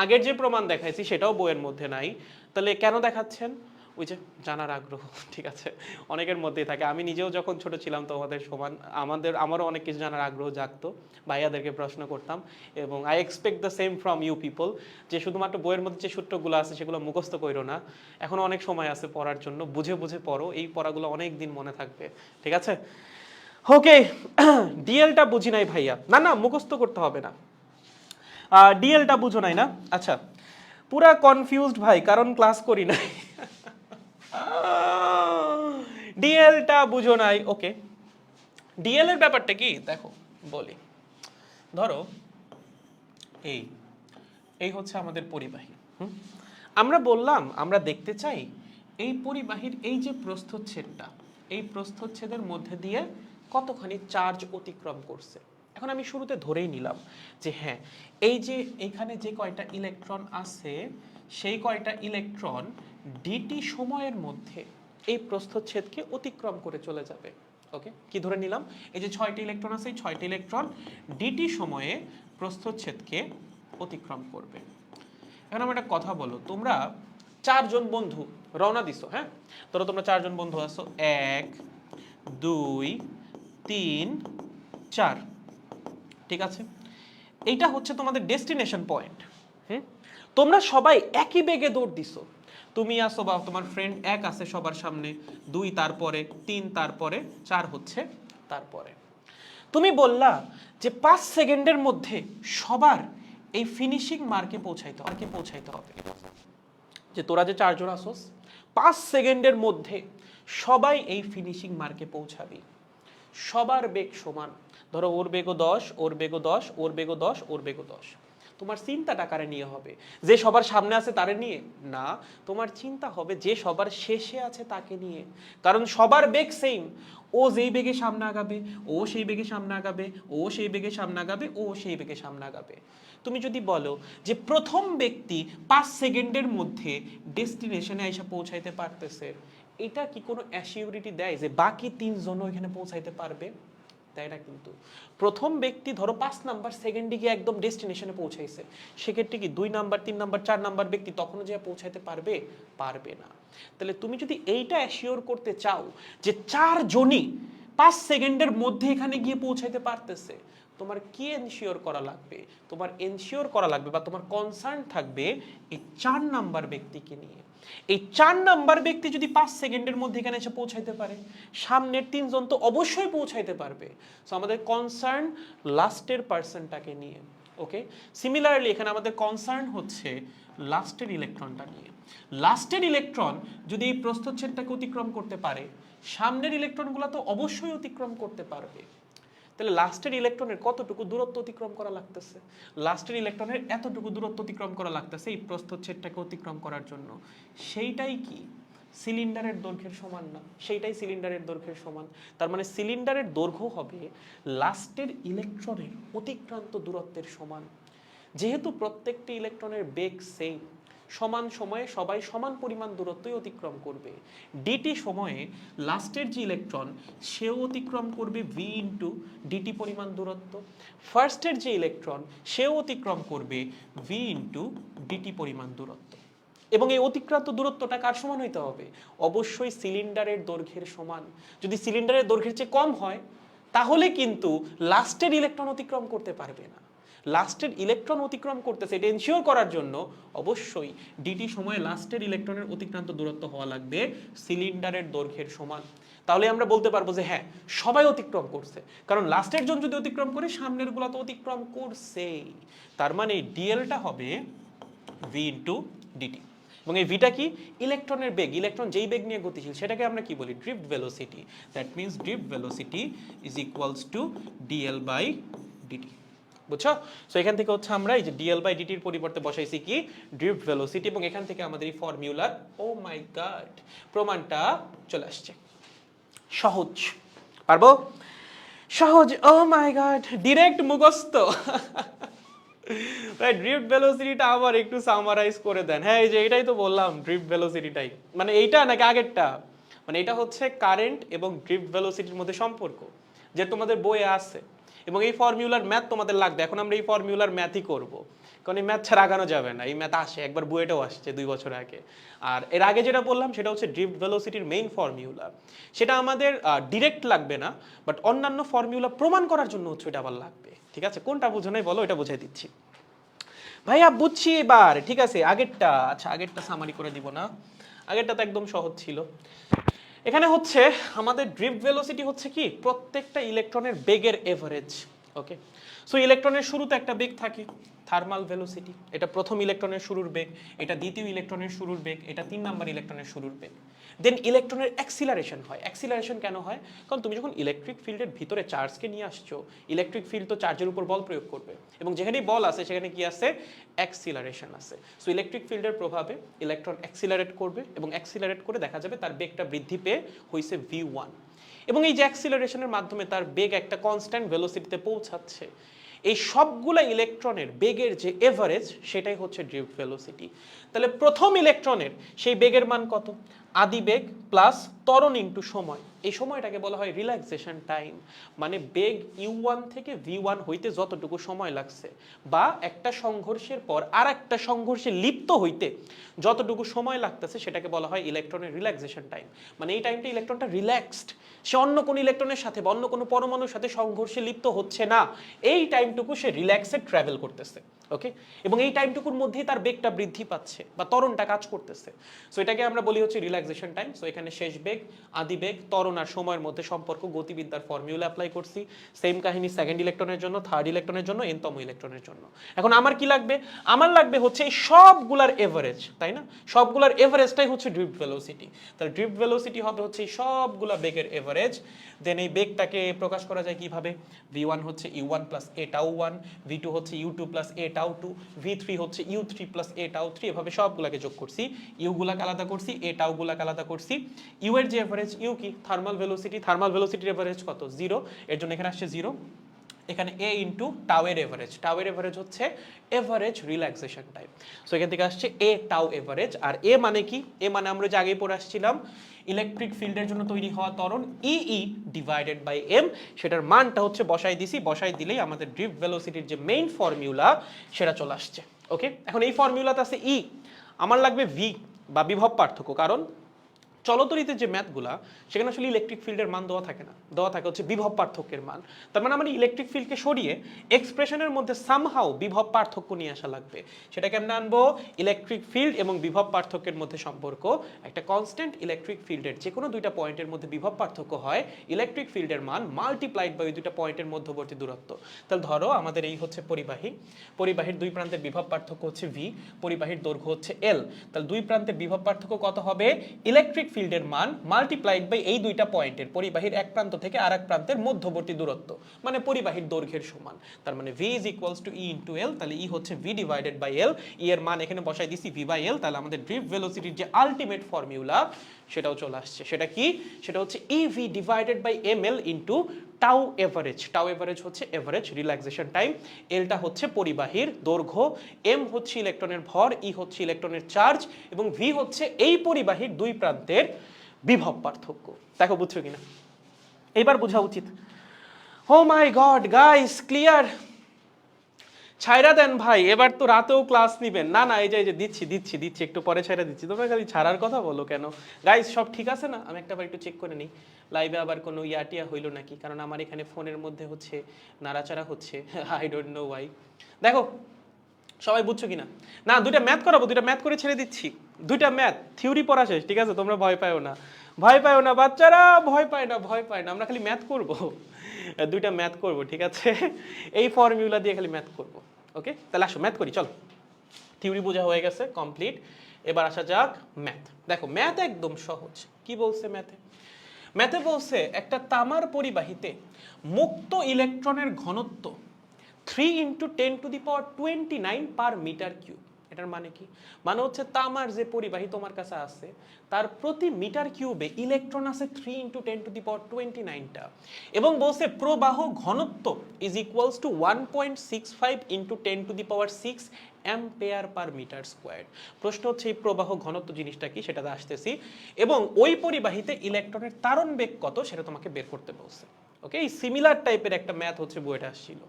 আগের যে প্রমাণ দেখাইছি সেটাও বইয়ের মধ্যে নাই। তাহলে কেন দেখাচ্ছেন? ওই যে জানার আগ্রহ। ঠিক আছে, অনেকের মধ্যেই থাকে। আমি নিজেও যখন ছোট ছিলাম তোমাদের সমান আমারও অনেক কিছু জানার আগ্রহ জাগতো, ভাইয়াদেরকে প্রশ্ন করতাম, এবং I expect the same from you people, যে শুধুমাত্র বইয়ের মধ্যে যে সূত্রগুলো আছে সেগুলো মুখস্থ করো না, এখনো অনেক সময় আছে পড়ার জন্য, বুঝে বুঝে পড়ো, এই পড়াগুলো অনেক দিন মনে থাকবে। ঠিক আছে, ওকে। ডিএলটা বুঝি নাই ভাইয়া, না না মুখস্থ করতে হবে না। ডিএলটা বুঝো নাই না? আচ্ছা, পুরা কনফিউজড ভাই, কারণ ক্লাস করি নাই। ডিএলটা বুঝো নাই, ওকে। ডিএল এর ব্যাপারটা কি দেখো বলি, ধরো এই এই হচ্ছে আমাদের পরিবাহী। আমরা বললাম আমরা দেখতে চাই এই পরিবাহীর এই যে প্রস্থচ্ছেদটা, এই প্রস্থচ্ছেদের মধ্যে দিয়ে কতখানি চার্জ অতিক্রম করছে। এখন আমি শুরুতে ধরেই নিলাম যে হ্যাঁ, এই যে এখানে যে কয়টা ইলেকট্রন আছে সেই কয়টা ইলেকট্রন ডিটি সময়ের মধ্যে এই প্রস্থচ্ছেদকে অতিক্রম করে চলে যাবে। ওকে, কি ধরে নিলাম? এই যে 6টি ইলেকট্রন আছে, এই 6টি ইলেকট্রন ডিটি সময়ে প্রস্থচ্ছেদকে অতিক্রম করবে। এখন আমার একটা কথা বলো, তোমরা 4 জন বন্ধু রওনা দিছো, হ্যাঁ? ধরো তোমরা 4 জন বন্ধু আছো, 1 2 3 4, ঠিক আছে? এইটা হচ্ছে তোমাদের ডেস্টিনেশন পয়েন্ট। তোমরা সবাই একই বেগে দৌড় দিছো, তুমি আসো বা তোমার ফ্রেন্ড 1 আছে সবার সামনে, 2 তারপরে, 3 তারপরে, 4 হচ্ছে তারপরে। তুমি বললা যে 5 সেকেন্ডের মধ্যে সবার এই ফিনিশিং মার্কে পৌঁছাইতে হবে, যে তোরা যে 4 জন আসোস 5 সেকেন্ডের মধ্যে সবাই এই ফিনিশিং মার্কে পৌঁছাবি, সবার বেগ সমান। ধরো ওর বেগও 10, ওর বেগও 10, ওর বেগও 10, ওর বেগও 10। তোমার চিন্তাটা কারে নিয়ে হবে? যে সবার সামনে আছে তারে নিয়ে না, তোমার চিন্তা হবে যে সবার শেষে আছে তাকে নিয়ে। কারণ সবার বেগ সেম, ও যেই বেগে সামনে আগাবে ও সেই বেগে সামনে আগাবে, ও সেই বেগে সামনে আগাবে, ও সেই বেগে সামনে আগাবে। তুমি যদি বলো যে প্রথম ব্যক্তি 5 সেকেন্ডের মধ্যে ডেস্টিনেশনে এসে পৌঁছাইতে পারতেছে, এটা কি কোনো অ্যাসিউরিটি দেয় যে বাকি 3 জনও এখানে পৌঁছাইতে পারবে? তাই না। কিন্তু প্রথম ব্যক্তি ধরো 5 নাম্বার সেকেন্ডে গিয়ে একদম ডেস্টিনেশনে পৌঁছাইছে, সেক্ষেত্রে কি 2 নাম্বার 3 নাম্বার 4 নাম্বার ব্যক্তি তখনও যে পৌঁছাইতে পারবে? পারবে না। তাহলে তুমি যদি এইটা অ্যাসিওর করতে চাও যে 4 জনই 5 সেকেন্ডের মধ্যে এখানে গিয়ে পৌঁছাইতে পারতেছে, তোমার কি এনশিওর করা লাগবে? তোমার এনশিওর করা লাগবে বা তোমার কনসার্ন থাকবে এই 4 নাম্বার ব্যক্তিকে নিয়ে। এই 4 নাম্বার ব্যক্তি যদি 5 সেকেন্ডের মধ্যে এখানে এসে পৌঁছাইতে পারে, সামনের 3 জন তো অবশ্যই পৌঁছাইতে পারবে। সো আমাদের কনসার্ন লাস্টের পার্সনটাকে নিয়ে। ওকে, সিমিলারলি এখানে আমাদের কনসার্ন হচ্ছে লাস্টের ইলেকট্রনটা নিয়ে। লাস্টের ইলেকট্রন যদি এই প্রস্থচ্ছেদটাকে অতিক্রম করতে পারে, সামনের ইলেকট্রনগুলো তো অবশ্যই অতিক্রম করতে পারবে। তাহলে লাস্টের ইলেকট্রনের কতটুকু দূরত্ব অতিক্রম করা লাগতেছে? লাস্টের ইলেকট্রনের এতটুকু দূরত্ব অতিক্রম করা লাগতেছে এই প্রস্থচ্ছেদটাকে অতিক্রম করার জন্য। সেইটাই কি সিলিন্ডারের দৈর্ঘ্যের সমান না, সেইটাই সিলিন্ডারের দৈর্ঘ্যের সমান। তার মানে সিলিন্ডারের দৈর্ঘ্য হবে লাস্টের ইলেকট্রনের অতিক্রান্ত দূরত্বের সমান। যেহেতু প্রত্যেকটি ইলেকট্রনের বেগ সেম, সমান সময়ে সবাই সমান পরিমাণ দূরত্বই অতিক্রম করবে। ডিটি সময়ে লাস্টের যে ইলেকট্রন সেও অতিক্রম করবে ভি ইন্টু ডিটি পরিমাণ দূরত্ব, ফার্স্টের যে ইলেকট্রন সেও অতিক্রম করবে ভি ইন্টু ডিটি পরিমাণ দূরত্ব। এবং এই অতিক্রান্ত দূরত্বটা কার সমান হইতে হবে? অবশ্যই সিলিন্ডারের দৈর্ঘ্যের সমান। যদি সিলিন্ডারের দৈর্ঘ্যের চেয়ে কম হয় তাহলে কিন্তু লাস্টের ইলেকট্রন অতিক্রম করতে পারবে না। লাস্টের ইলেকট্রন অতিক্রম করতেছে এটা এনশিওর করার জন্য অবশ্যই ডিটি সময়ে লাস্টের ইলেকট্রনের অতিক্রান্ত দূরত্ব হওয়া লাগবে সিলিন্ডারের দৈর্ঘ্যের সমান। তাহলে আমরা বলতে পারবো যে হ্যাঁ, সবাই অতিক্রম করছে, কারণ লাস্টের জন যদি অতিক্রম করে সামনের গুলো তো অতিক্রম করছেই। তার মানে ডিএলটা হবে ভি ইন্টু ডিটি। এবং এই ভিটা কি? ইলেকট্রনের বেগ। ইলেকট্রন যেই বেগ নিয়ে গতিশীল সেটাকে আমরা কি বলি? Drift velocity. That means drift velocity is equals to D L by D T. বুঝছো? সো এখান থেকে হচ্ছে আমরা এই যে ডিএল বাই ডিটির পরিবর্তে বসাইছি কি? Drift velocity. এবং এখান থেকে আমাদের এই ফর্মুলার ও মাই গড প্রমাণটা চলে আসছে। সহজ, পারবো? সহজ, ও মাই গড, ডিরেক্ট মুখস্থ। ড্রিফট ভেলোসিটিটা আবার একটু সামারাইজ করে দেন। হ্যাঁ, এই যে এটাই তো বললাম, ড্রিফট ভেলোসিটিটাই মানে এইটা নাকি আগেরটা? মানে এটা হচ্ছে কারেন্ট এবং ড্রিফট ভেলোসিটির মধ্যে সম্পর্ক, যে তোমাদের বইয়ে আছে। এবং এই ফর্মুলার ম্যাথ তোমাদের লাগবে। এখন আমরা এই ফর্মুলার ম্যাথই করব, কারণ এই ম্যাথ ছাড়া আগানো যাবে না। এই ম্যাথ আসে, একবার বইয়েটাও আসছে 2 বছর আগে। আর এর আগে যেটা বললাম সেটা হচ্ছে ড্রিফট ভেলোসিটির মেইন ফর্মুলা। সেটা আমাদের ডিরেক্ট লাগবে না, বাট অন্যান্য ফর্মুলা প্রমাণ করার জন্য হচ্ছে এটা আবার লাগবে। ঠিক আছে, কোনটা বুঝো নাই বলো, এটা বুঝাই দিচ্ছি। ভাইয়া বুঝছি এবার, ঠিক আছে। আগেরটা, আচ্ছা আগেরটা সামারি করে দিব না, আগেরটা তো একদম সহজ ছিল। এখানে হচ্ছে আমাদের ড্রিফট ভেলোসিটি হচ্ছে কি? প্রত্যেকটা ইলেকট্রনের বেগের এভারেজ। ওকে, সো ইলেকট্রনের শুরুতে একটা বেগ থাকে, থার্মাল ভেলোসিটি। এটা প্রথম ইলেকট্রনের শুরুর বেগ, এটা দ্বিতীয় ইলেকট্রনের শুরুর বেগ, এটা 3 নাম্বার ইলেকট্রনের শুরুর বেগ। দেন ইলেকট্রনের অ্যাক্সিলারেশন হয়। অ্যাক্সিলারেশন কেন হয়? কারণ তুমি যখন ইলেকট্রিক ফিল্ডের ভিতরে চার্জকে নিয়ে আসছো, ইলেকট্রিক ফিল্ড তো চার্জের উপর বল প্রয়োগ করবে, এবং যেখানেই বল আছে সেখানে কি আছে? অ্যাক্সিলারেশন আছে। সো ইলেকট্রিক ফিল্ডের প্রভাবে ইলেকট্রন অ্যাক্সিলারেট করবে, এবং অ্যাক্সিলারেট করে দেখা যাবে তার বেগটা বৃদ্ধি পেয়ে হইছে v1। এবং এই যে অ্যাক্সিলারেশনের মাধ্যমে তার বেগ একটা কনস্ট্যান্ট ভেলোসিটিতে পৌঁছাচ্ছে। এই সবগুলা ইলেকট্রনের বেগের যে এভারেজ সেটাই হচ্ছে ড্রিফট ভেলোসিটি। তাহলে প্রথম ইলেকট্রনের সেই বেগের মান কত? আদি বেগ প্লাস ত্বরণ ইনটু সময়। এই সময়টাকে বলা হয় রিল্যাক্সেশন টাইম। মানে বেগ u1 থেকে v1 হইতে যতটুকু সময় লাগছে, বা একটা সংঘর্ষের পর আর একটা সংঘর্ষে লিপ্ত হইতে যতটুকু সময় লাগতেছে সেটাকে বলা হয় ইলেকট্রনের রিল্যাক্সেশন টাইম। মানে এই টাইমটা ইলেকট্রনটা রিল্যাক্সড, সে অন্য কোনো ইলেকট্রনের সাথে বা অন্য কোনো পরমাণুর সাথে সংঘর্ষে লিপ্ত হচ্ছে না। এই টাইমটুকু সে রিল্যাক্সে ট্রাভেল করতেছে। ওকে, এবং এই টাইমটুকুর মধ্যেই তার বেগটা বৃদ্ধি পাচ্ছে বা ত্বরণটা কাজ করতেছে। সো এটাকে আমরা বলি হচ্ছে রিল্যাক্সেশন টাইম। সো এখানে শেষ বেগ, আদি বেগ, ত্বরণ আর সময়ের মধ্যে সম্পর্ক গতিবিদ্যার ফর্মুলা অ্যাপ্লাই করছি। সেম কাহিনী সেকেন্ড ইলেকট্রনের জন্য, থার্ড ইলেকট্রনের জন্য, এনতম ইলেকট্রনের জন্য। এখন আমার কি লাগবে? আমার লাগবে হচ্ছে এই সবগুলার এভারেজ, তাই না? সবগুলার এভারেজটাই হচ্ছে ড্রিফট ভেলোসিটি। তাহলে ড্রিফট ভেলোসিটি হবে হচ্ছে এই সবগুলা বেগের এভারেজ। দেন এই বেগটাকে প্রকাশ করা যায় কিভাবে? v1 হচ্ছে u1 plus a tau 1, v2 হচ্ছে u2 plus a tau 2, v3 হচ্ছে u3 প্লাস a টাউ 3। এভাবে সবগুলাকে যোগ করছি, u গুলাকে আলাদা করছি, a টাউ গুলাকে আলাদা করছি। u এর যে এভারেজ, u কি? Thermal velocity. থার্মাল ভেলোসিটির এভারেজ কত? 0। এর জন্য এখানে আসছে 0। এখানে a ইন্টু টাউ এর এভারেজ। টাউ এর এভারেজ হচ্ছে এভারেজ রিল্যাক্সেশন টাইম। সো এখান থেকে আসছে a টাউ এভারেজ। আর a মানে কি? a মানে আমরা যে আগেই পড়ে আসছিলাম, ইলেকট্রিক ফিল্ডের জন্য তৈরি হওয়া ত্বরণ EE ডিভাইডেড বাই m। সেটার মানটা হচ্ছে বসাই দিছি, বসাই দিলেই আমাদের ড্রিফট ভেলোসিটির যে মেইন ফর্মুলা সেটা চলে আসছে। ওকে, এখন এই ফর্মুলাতে আছে E, আমার লাগবে v বা বিভব পার্থক্য। কারণ চলতরিতে যে ম্যাথগুলা সেখানে আসলে ইলেকট্রিক ফিল্ডের মান দেওয়া থাকে না, দেওয়া থাকে হচ্ছে বিভব পার্থক্যের মান। তার মানে আমার ইলেকট্রিক ফিল্ডকে সরিয়ে এক্সপ্রেশনের মধ্যে সামহাও বিভব পার্থক্য নিয়ে আসা লাগবে। সেটা কেমনে আনবো? ইলেকট্রিক ফিল্ড এবং বিভব পার্থক্যের মধ্যে সম্পর্ক। একটা কনস্ট্যান্ট ইলেকট্রিক ফিল্ডের যে কোনো দুইটা পয়েন্টের মধ্যে বিভব পার্থক্য হয় ইলেকট্রিক ফিল্ডের মান মাল্টিপ্লাইড বাই ওই দুইটা পয়েন্টের মধ্যবর্তী দূরত্ব। তাহলে ধরো আমাদের এই হচ্ছে পরিবাহী, পরিবাহীর দুই প্রান্তের বিভব পার্থক্য হচ্ছে v, পরিবাহীর দৈর্ঘ্য হচ্ছে l। তাহলে দুই প্রান্তের বিভব পার্থক্য কত হবে? ইলেকট্রিক ফিল্ডের মান মাল্টিপ্লাইড বাই এই দুইটা পয়েন্টের, পরিবাহীর এক প্রান্ত থেকে আরেক প্রান্তের মধ্যবর্তী দূরত্ব, মানে পরিবাহীর দৈর্ঘ্যের সমান। তার মানে v is equals to e into l। তাহলে e হচ্ছে v divided by l। e এর মান এখানে বসাই দিছি v বাই l। তাহলে আমাদের ড্রিফট ভেলোসিটির যে আলটিমেট ফর্মুলা সেটাও চলে আসছে। সেটা কি? সেটা হচ্ছে E V divided by M L into tau average. Tau average হচ্ছে এভারেজ রিল্যাক্সেশন টাইম, এলটা হচ্ছে পরিবাহীর দৈর্ঘ্য, এম হচ্ছে ইলেকট্রনের ভর, ই হচ্ছে ইলেকট্রনের চার্জ এবং ভি হচ্ছে এই পরিবাহীর দুই প্রান্তের বিভব পার্থক্য। দেখো বুঝছো কিনা? এবার বোঝা উচিত। ও মাই গড গাইস, ক্লিয়ার? ছাইরা দেন ভাই, এবার তো রাতেও ক্লাস নিবেন। না না, এই যে দিচ্ছি একটু পরে ছাইরা দিচ্ছি। তোমরা খালি ছাড়ার কথা বলো কেন? গাইস সব ঠিক আছে না? আমি একটাবার একটু চেক করে নিই লাইভে আবার কোনো ইয়াটিয়া হইলো নাকি, কারণ আমার এখানে ফোনের মধ্যে হচ্ছে নাড়াচাড়া হচ্ছে। I don't know Y. দেখো সবাই বুঝছো কিনা? না, দুইটা ম্যাথ করাবো, দুইটা ম্যাথ করে ছেড়ে দিচ্ছি। দুইটা ম্যাথ থিওরি পড়া শেষ, ঠিক আছে? তোমরা ভয় পাও না, ভয় পাও না বাচ্চারা, ভয় পায় না, আমরা খালি ম্যাথ করব। দুইটা ম্যাথ করব, ঠিক আছে? এই ফর্মুলা দিয়ে খালি ম্যাথ করব। ওকে, তাহলে আসো ম্যাথ করি, চলো। থিওরি বোঝা হয়ে গেছে, কমপ্লিট। এবার আসা যাক ম্যাথ। দেখো ম্যাথ একদম সহজ। কি বলছে ম্যাথে? ম্যাথে বলছে একটা তামার পরিবাহীতে মুক্ত ইলেকট্রনের ঘনত্ব 3 × 10⁻29 পার মিটার কিউব। এটার মানে কি? মানে হচ্ছে তামার যে পরিবাহী তোমার কাছে আছে তার প্রতি মিটার কিউবে ইলেকট্রন আছে 3 × 10⁻29টা, এবং বলছে প্রবাহ ঘনত্ব is equals to 1.65 × 10⁻6 ampere per metre square. প্রশ্ন হচ্ছে এই প্রবাহ ঘনত্ব জিনিসটা কি, সেটাতে আসতেছি, এবং ওই পরিবাহীতে ইলেকট্রনের তারণ বেগ কত সেটা তোমাকে বের করতে বলছে। ওকে, এই সিমিলার টাইপের একটা ম্যাথ হচ্ছে বইটা আসছিল।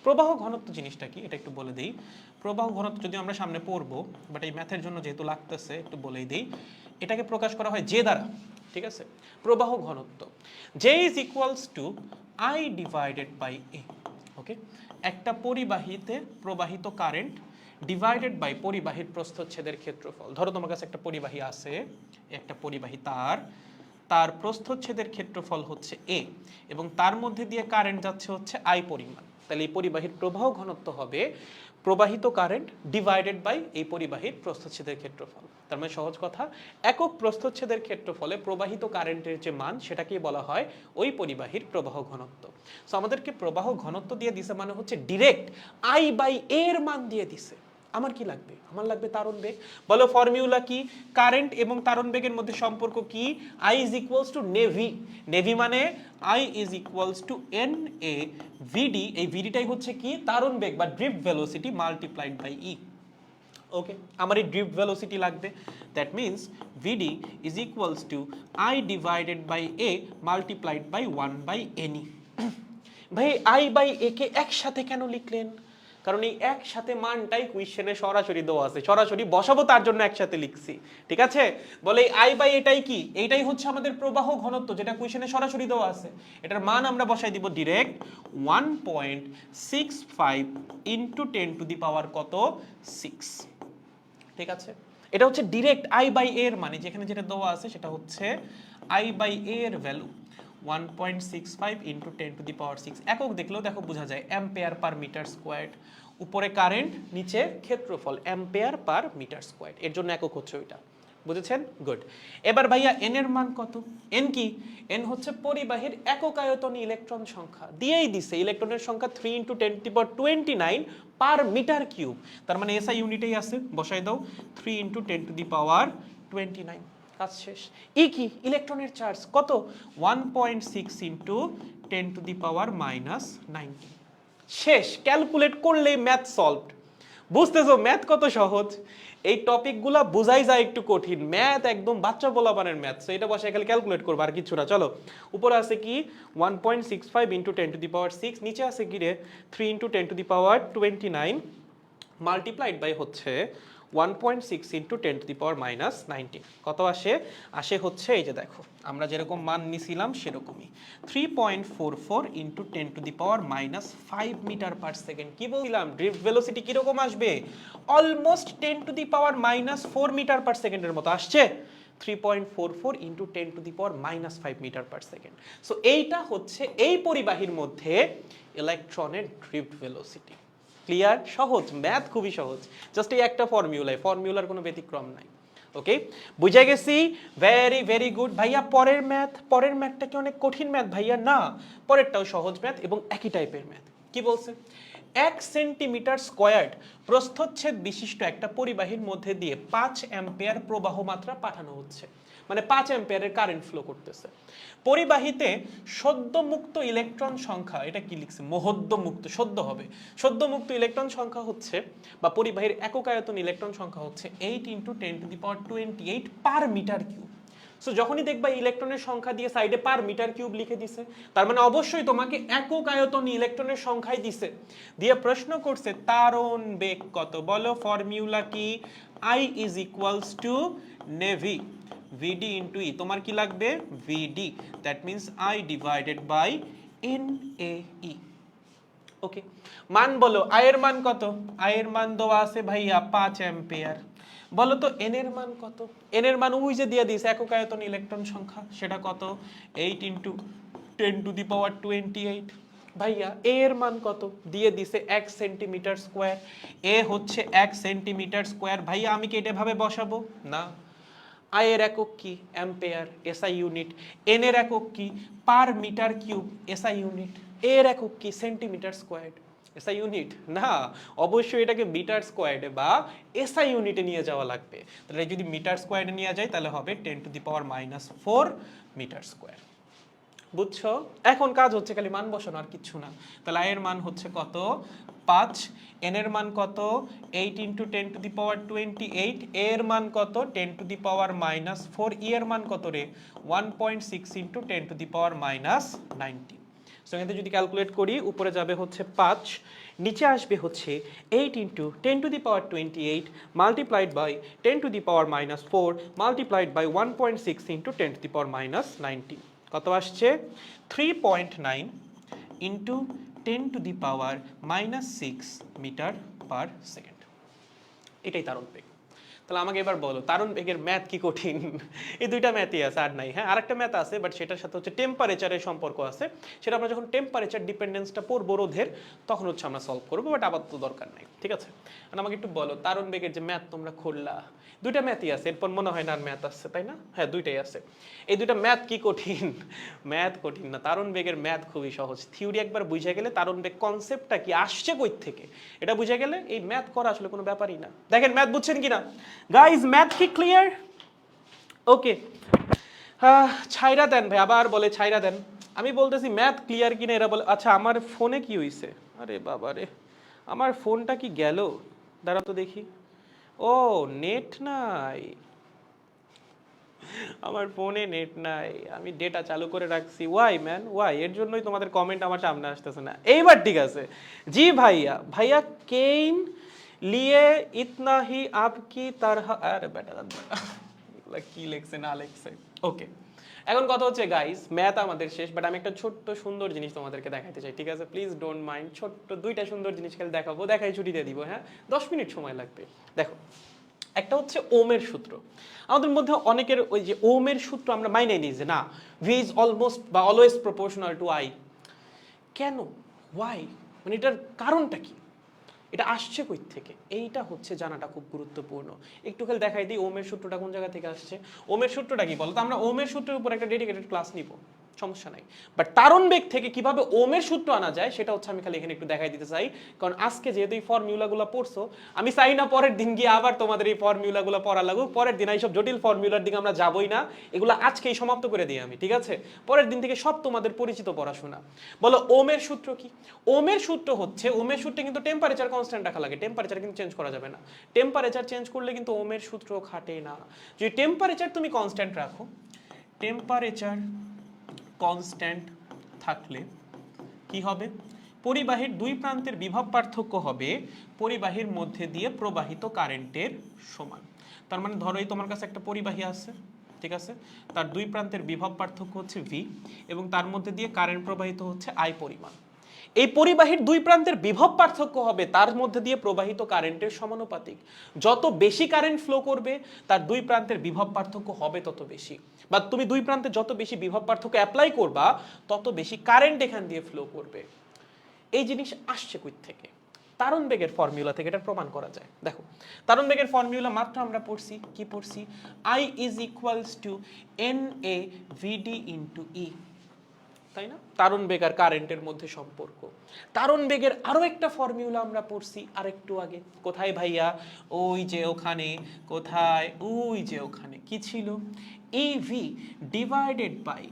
প্রবাহ ঘনত্ব জিনিসটা কি এটা একটু বলে দিই। প্রবাহ ঘনত্ব যদি আমরা সামনে পড়বো, বাট এই ম্যাথের জন্য যেহেতু লাগতেছে একটু বলেই দিই। এটাকে প্রকাশ করা হয় জে দ্বারা, ঠিক আছে? প্রবাহ ঘনত্ব J is equals to I divided by A. Okay, একটা পরিবাহীতে প্রবাহিত কারেন্ট ডিভাইডেড বাই পরিবাহীর প্রস্থচ্ছেদের ক্ষেত্রফল। ধরো তোমার কাছে একটা পরিবাহী আছে, একটা পরিবাহী তার প্রস্থচ্ছেদের ক্ষেত্রফল হচ্ছে এ, এবং তার মধ্যে দিয়ে কারেন্ট যাচ্ছে হচ্ছে আই পরিমাণ। তাহলে এই পরিবাহীর প্রবাহ ঘনত্ব হবে প্রবাহিত কারেন্ট ডিভাইডেড বাই এই পরিবাহীর প্রস্থচ্ছেদের ক্ষেত্রফল। তার মানে সহজ কথা, একক প্রস্থচ্ছেদের ক্ষেত্রফলে প্রবাহিত কারেন্টের যে মান সেটাকেই বলা হয় ওই পরিবাহীর প্রবাহ ঘনত্ব। সো আমাদেরকে প্রবাহ ঘনত্ব দিয়ে দিছে, মানে হচ্ছে ডিরেক্ট আই বাই এর মান দিয়ে দিছে। আমার কি লাগবে? আমার লাগবে তারণ বেগ। বলো ফর্মুলা কি? কারেন্ট এবং তারণ বেগের মধ্যে সম্পর্ক কি? I ইজ ইকুয়ালস টু নেভি। নেভি মানে I is equals to N A VD. এই ভিডিটাই হচ্ছে কি? তারণ বেগ বা drift velocity multiplied by E. Okay, আমার এই ড্রিফট ভেলোসিটি লাগবে। That means VD is equals to I divided by A multiplied by 1/ne। ভাই I বাই এ কে একসাথে কেন লিখলেন? কারণ এই একসাথে মানটাই কোয়েশ্চেনে সরাসরি দেওয়া আছে, সরাসরি বসাবো তার জন্য একসাথে লিখছি, ঠিক আছে? বলে এই আই বাই এটাই কি? এইটাই হচ্ছে আমাদের প্রবাহ ঘনত্ব, যেটা কোয়েশ্চেনে সরাসরি দেওয়া আছে। এটার মান আমরা বসাই দিব ডিরেক্ট 1.65 ইন্টু 10⁻⁶। ঠিক আছে, এটা হচ্ছে ডিরেক্ট আই বাই এর মানে, যেখানে যেটা দেওয়া আছে সেটা হচ্ছে আই বাই এর ভ্যালু 1.65 ইন্টু 10⁶। একক দেখলেও দেখো বোঝা যায় অ্যাম্পিয়ার পার মিটার স্কোয়ার্ড। উপরে কারেন্ট, নিচে ক্ষেত্রফল, অ্যাম্পিয়ার পার মিটার স্কোয়ার্ড, এর জন্য একক হচ্ছে ওইটা। বুঝেছেন? গুড। এবার ভাইয়া এন এর মান কত? এন কি? এন হচ্ছে পরিবাহীর একক আয়তনে ইলেকট্রন সংখ্যা, দিয়েই দিছে ইলেকট্রনের সংখ্যা 3 × 10⁻29 পার মিটার কিউব। তার মানে এসআই ইউনিটেই আছে, বসাই দাও 3 × 10⁻29। কাজ শেষ। ই কি? ইলেকট্রনের চার্জ কত? 1.6 ইন্টু 10⁻⁻19। শেষ। ক্যালকুলেট করলেই ম্যাথ সলভড। বুঝতেছো ম্যাথ কত সহজ? এই টপিকগুলা বোঝাই যায় একটু কঠিন, ম্যাথ একদম বাচ্চা পোলাপানের ম্যাথ। সো এটা বসে খালি ক্যালকুলেট করবো, আর কিছু না। চলো, উপরে আছে কি 1.65 ইন্টু 10⁻6, নিচে আছে কি রে 3 ইন্টু 10⁻29 মাল্টিপ্লাইড বাই হচ্ছে 1.6 ইন্টু 10⁻⁻19। কত আসে? আসে হচ্ছে এই যে দেখো আমরা যেরকম মান নিছিলাম সেরকমই 3.44 ইন্টু 10⁻⁻5 মিটার পার সেকেন্ড। কি বলছিলাম? ড্রিফট ভেলোসিটি কিরকম আসবে? অলমোস্ট 10⁻⁻4 মিটার পার সেকেন্ডের মতো আসছে। 3.44 into 10⁻⁻5 metre per second. So এইটা হচ্ছে এই পরিবাহীর মধ্যে ইলেকট্রনের ড্রিফট ভেলোসিটি। ক্লিয়ার? সহজ, ম্যাথ খুবই সহজ, জাস্ট এই একটা ফর্মুলার কোনো ব্যতিক্রম নাই। ওকে, বুঝে গেছি? ভেরি ভেরি গুড ভাইয়া। পরের ম্যাথটা কি অনেক কঠিন ম্যাথ ভাইয়া? না, পরেরটাও সহজ ম্যাথ এবং একই টাইপের ম্যাথ। কি বলছে? 1 সেন্টিমিটার স্কোয়ার্ড প্রস্থচ্ছেদ বিশিষ্ট একটা পরিবাহীর মধ্যে দিয়ে 5 অ্যাম্পিয়ার প্রবাহ মাত্রা পাঠানো হচ্ছে। মানে 5 অ্যাম্পিয়ারের কারেন্ট ফ্লো করতেছে। পরিবাহীতে সদ্যমুক্ত ইলেকট্রন সংখ্যা, এটা কি লিখছে, মহদ্যমুক্ত, সদ্য হবে, সদ্যমুক্ত ইলেকট্রন সংখ্যা হচ্ছে বা পরিবাহীর একক আয়তন ইলেকট্রন সংখ্যা হচ্ছে 8 × 10⁻28 পার মিটার কিউব। সো যখনই দেখবা ইলেকট্রনের সংখ্যা দিয়ে সাইডে পার মিটার কিউব লিখে দিছে, তার মানে অবশ্যই তোমাকে একক আয়তন ইলেকট্রনের সংখ্যাই দিছে, দিয়ে প্রশ্ন করছে তারণ বেগ কত। বলো ফর্মুলা কি, I is equals to navy VD into E, তোমার কি লাগবে VD, that means I divided by NAE। ওকে, মান বলো, I এর মান কত, I এর মান দেওয়া আছে ভাইয়া 5 অ্যাম্পিয়ার। বলো তো n এর মান কত, n এর মান ওই যে দিয়ে দিয়েছে একক আয়তন ইলেকট্রন সংখ্যা, সেটা কত 8 × 10⁻28। ভাইয়া a এর মান কত, দিয়ে দিছে 1 সেন্টিমিটার স্কয়ার, a হচ্ছে 1 সেন্টিমিটার স্কয়ার। ভাইয়া আমি কি এটা ভাবে বসাবো না, I এর একক কি অ্যাম্পিয়ার SI ইউনিট, n এর একক কি per metre cube SI unit, a এর একক কি সেন্টিমিটার স্কয়ার্ড SI ইউনিট, না অবশ্যই এটাকে মিটার স্কয়ার্ডে বা SI ইউনিটে নিয়ে যাওয়া লাগবে। তাহলে যদি মিটার স্কয়ার্ডে নিয়ে যায় তাহলে হবে 10⁻⁻4 মিটার স্কয়ার। বুঝছো? এখন কাজ হচ্ছে খালি মান বসানো, আর কিচ্ছু না। তাহলে I এর মান হচ্ছে কত 5, n এর মান কত 8 × 10⁻28, a এর মান কত 10⁻⁻4, e এর মান কত রে 1.6 × 10⁻⁻90। সো এখানে যদি ক্যালকুলেট করি, উপরে যাবে হচ্ছে 5, নিচে আসবে হচ্ছে 8 × 10⁻28 মাল্টিপ্লাইড বাই 10⁻⁻4 মাল্টিপ্লাইড বাই 1.6 × 10⁻⁻90। কত আসছে 3.9 × 10⁻⁻6 মিটার পার সেকেন্ড। এটাই তারণ বেগ। তাহলে আমাকে এবার বলো তারণ বেগের ম্যাথ কি কঠিন? এই দুইটা ম্যাথই আছে, আর নাই। হ্যাঁ, আরেকটা ম্যাথ আছে, বাট সেটার সাথে হচ্ছে টেম্পারেচারের সম্পর্ক আছে, সেটা আমরা যখন টেম্পারেচার ডিপেন্ডেন্সটা পড়বো রোধের তখন হচ্ছে আমরা সলভ করবো, বাট আপাতত দরকার নাই, ঠিক আছে? আর আমাকে একটু বলো তারণ বেগের যে ম্যাথ তোমরা খুললা, দুইটা ম্যাথই আছে, এরপর মনে হয় না আর ম্যাথ আসছে, তাই না? হ্যাঁ, দুইটাই আছে। এই দুইটা ম্যাথ কি কঠিন? ম্যাথ কঠিন না, তারণ বেগের ম্যাথ খুবই সহজ। থিওরি একবার বুঝে গেলে তারণ বেগ কনসেপ্টটা কি, আসছে কই থেকে, এটা বুঝে গেলে এই ম্যাথ করা আসলে কোনো ব্যাপারই না। দেখেন ম্যাথ বুঝছেন কিনা গাইজ, ম্যাথ কি ক্লিয়ার? ওকে, ছাইরা দেন ভাই, আবার বলে ছাইরা দেন। আমি বলতেছি ম্যাথ ক্লিয়ার কিনা, এরা বলে আচ্ছা আমার ফোনে কি হইছে, আরে বাবা রে আমার ফোনটা কি গেল, দাঁড়া তো দেখি। ও নেট নাই, আমার ফোনে নেট নাই, আমি ডেটা চালু করে রাখছি। ওয়াই ম্যান ওয়াই, এর জন্যই তোমাদের কমেন্ট আমার সামনে আসতেছে না। এইবার ঠিক আছে। জি ভাইয়া, ভাইয়া কেইন লিয়ে ইতনা হি আপকি তারহা, আরে বেটা কি লেখছে না লেখছে। ওকে, এখন কথা হচ্ছে গাইস, ম্যাথ আমাদের শেষ, বাট আমি একটা ছোট্ট সুন্দর জিনিস তোমাদেরকে দেখাতে চাই, ঠিক আছে? প্লিজ ডোন্ট মাইন্ড, ছোট্ট দুইটা সুন্দর জিনিস খেলে দেখাবো, দেখাই ছুটি দিয়ে দিব। হ্যাঁ, 10 মিনিট সময় লাগবে। দেখো, একটা হচ্ছে ওমের সূত্র। আমাদের মধ্যে অনেকের ওই যে ওমের সূত্র আমরা মাইনে নিই যে না, ভি ইজ অলমোস্ট বা অলওয়েজ প্রপোর্শনাল টু আই। কেন, ওয়াই, মানে এটার কারণটা কি, এটা আসছে কই থেকে, এইটা হচ্ছে জানাটা খুব গুরুত্বপূর্ণ। একটু খালি দেখাই দিই ওমের সূত্রটা কোন জায়গা থেকে আসছে। ওমের সূত্রটা কি বলতো, আমরা ওমের সূত্রের উপর একটা ডেডিকেটেড ক্লাস নিব, সমস্যা নাই। বাট তারণ বেগ থেকে কিভাবে ওমের সূত্র আনা যায় সেটা হচ্ছে আমি খালি এখানে একটু দেখাই দিতে চাই, কারণ আজকে যেহেতু এই ফর্মুলাগুলো পড়ছো, আমি চাই না পরের দিন গিয়ে আবার তোমাদের এই ফর্মুলাগুলো পড়া লাগুক। পরের দিন এইসব জটিল ফর্মুলার দিকে আমরা যাবই না, এগুলো আজকেই সমাপ্ত করে দিই আমি, ঠিক আছে? পরের দিন থেকে সব তোমাদের পরিচিত পড়াশোনা। বলো ওমের সূত্র কি? ওমের সূত্র হচ্ছে, ওমের সূত্রে কিন্তু টেম্পারেচার কনস্ট্যান্ট রাখা লাগে, টেম্পারেচার কিন্তু চেঞ্জ করা যাবে না। টেম্পারেচার চেঞ্জ করলে কিন্তু ওমের সূত্র খাটে না। যদি টেম্পারেচার তুমি কনস্ট্যান্ট রাখো, টেম্পারেচার কনস্ট্যান্ট থাকলে কি হবে, পরিবাহীর দুই প্রান্তের বিভব পার্থক্য হবে পরিবাহীর মধ্যে দিয়ে প্রবাহিত কারেন্টের সমান। তার মানে ধরো এই তোমার কাছে একটা পরিবাহী আছে, ঠিক আছে, তার দুই প্রান্তের বিভব পার্থক্য হচ্ছে ভি, এবং তার মধ্যে দিয়ে কারেন্ট প্রবাহিত হচ্ছে আই পরিমাণ। এই পরিবাহীর দুই প্রান্তের বিভব পার্থক্য হবে তার মধ্যে দিয়ে প্রবাহিত কারেন্টের সমানুপাতিক। যত বেশি কারেন্ট ফ্লো করবে তার দুই প্রান্তের বিভব পার্থক্য হবে তত বেশি, বা তুমি দুই প্রান্তে যত বেশি বিভব পার্থক্য অ্যাপ্লাই করবা তত বেশি কারেন্ট এখান দিয়ে ফ্লো করবে। এই জিনিস আসছে কই থেকে? তারণ বেগের ফর্মুলা থেকে এটা প্রমাণ করা যায়। দেখো, তারণ বেগের ফর্মুলা মাত্র আমরা পড়ছি, কি পড়ছি, I is equals to NA VD into E। তাই না? তারণ বেগ আর কারেন্টের মধ্যে সম্পর্ক। তারণ বেগের আরো একটা ফর্মুলা আমরা পড়ছি আরেকটু আগে। কোথায় ভাইয়া? ওই যে ওখানে। কোথায়? ওই যে ওখানে। কি ছিল? EV divided by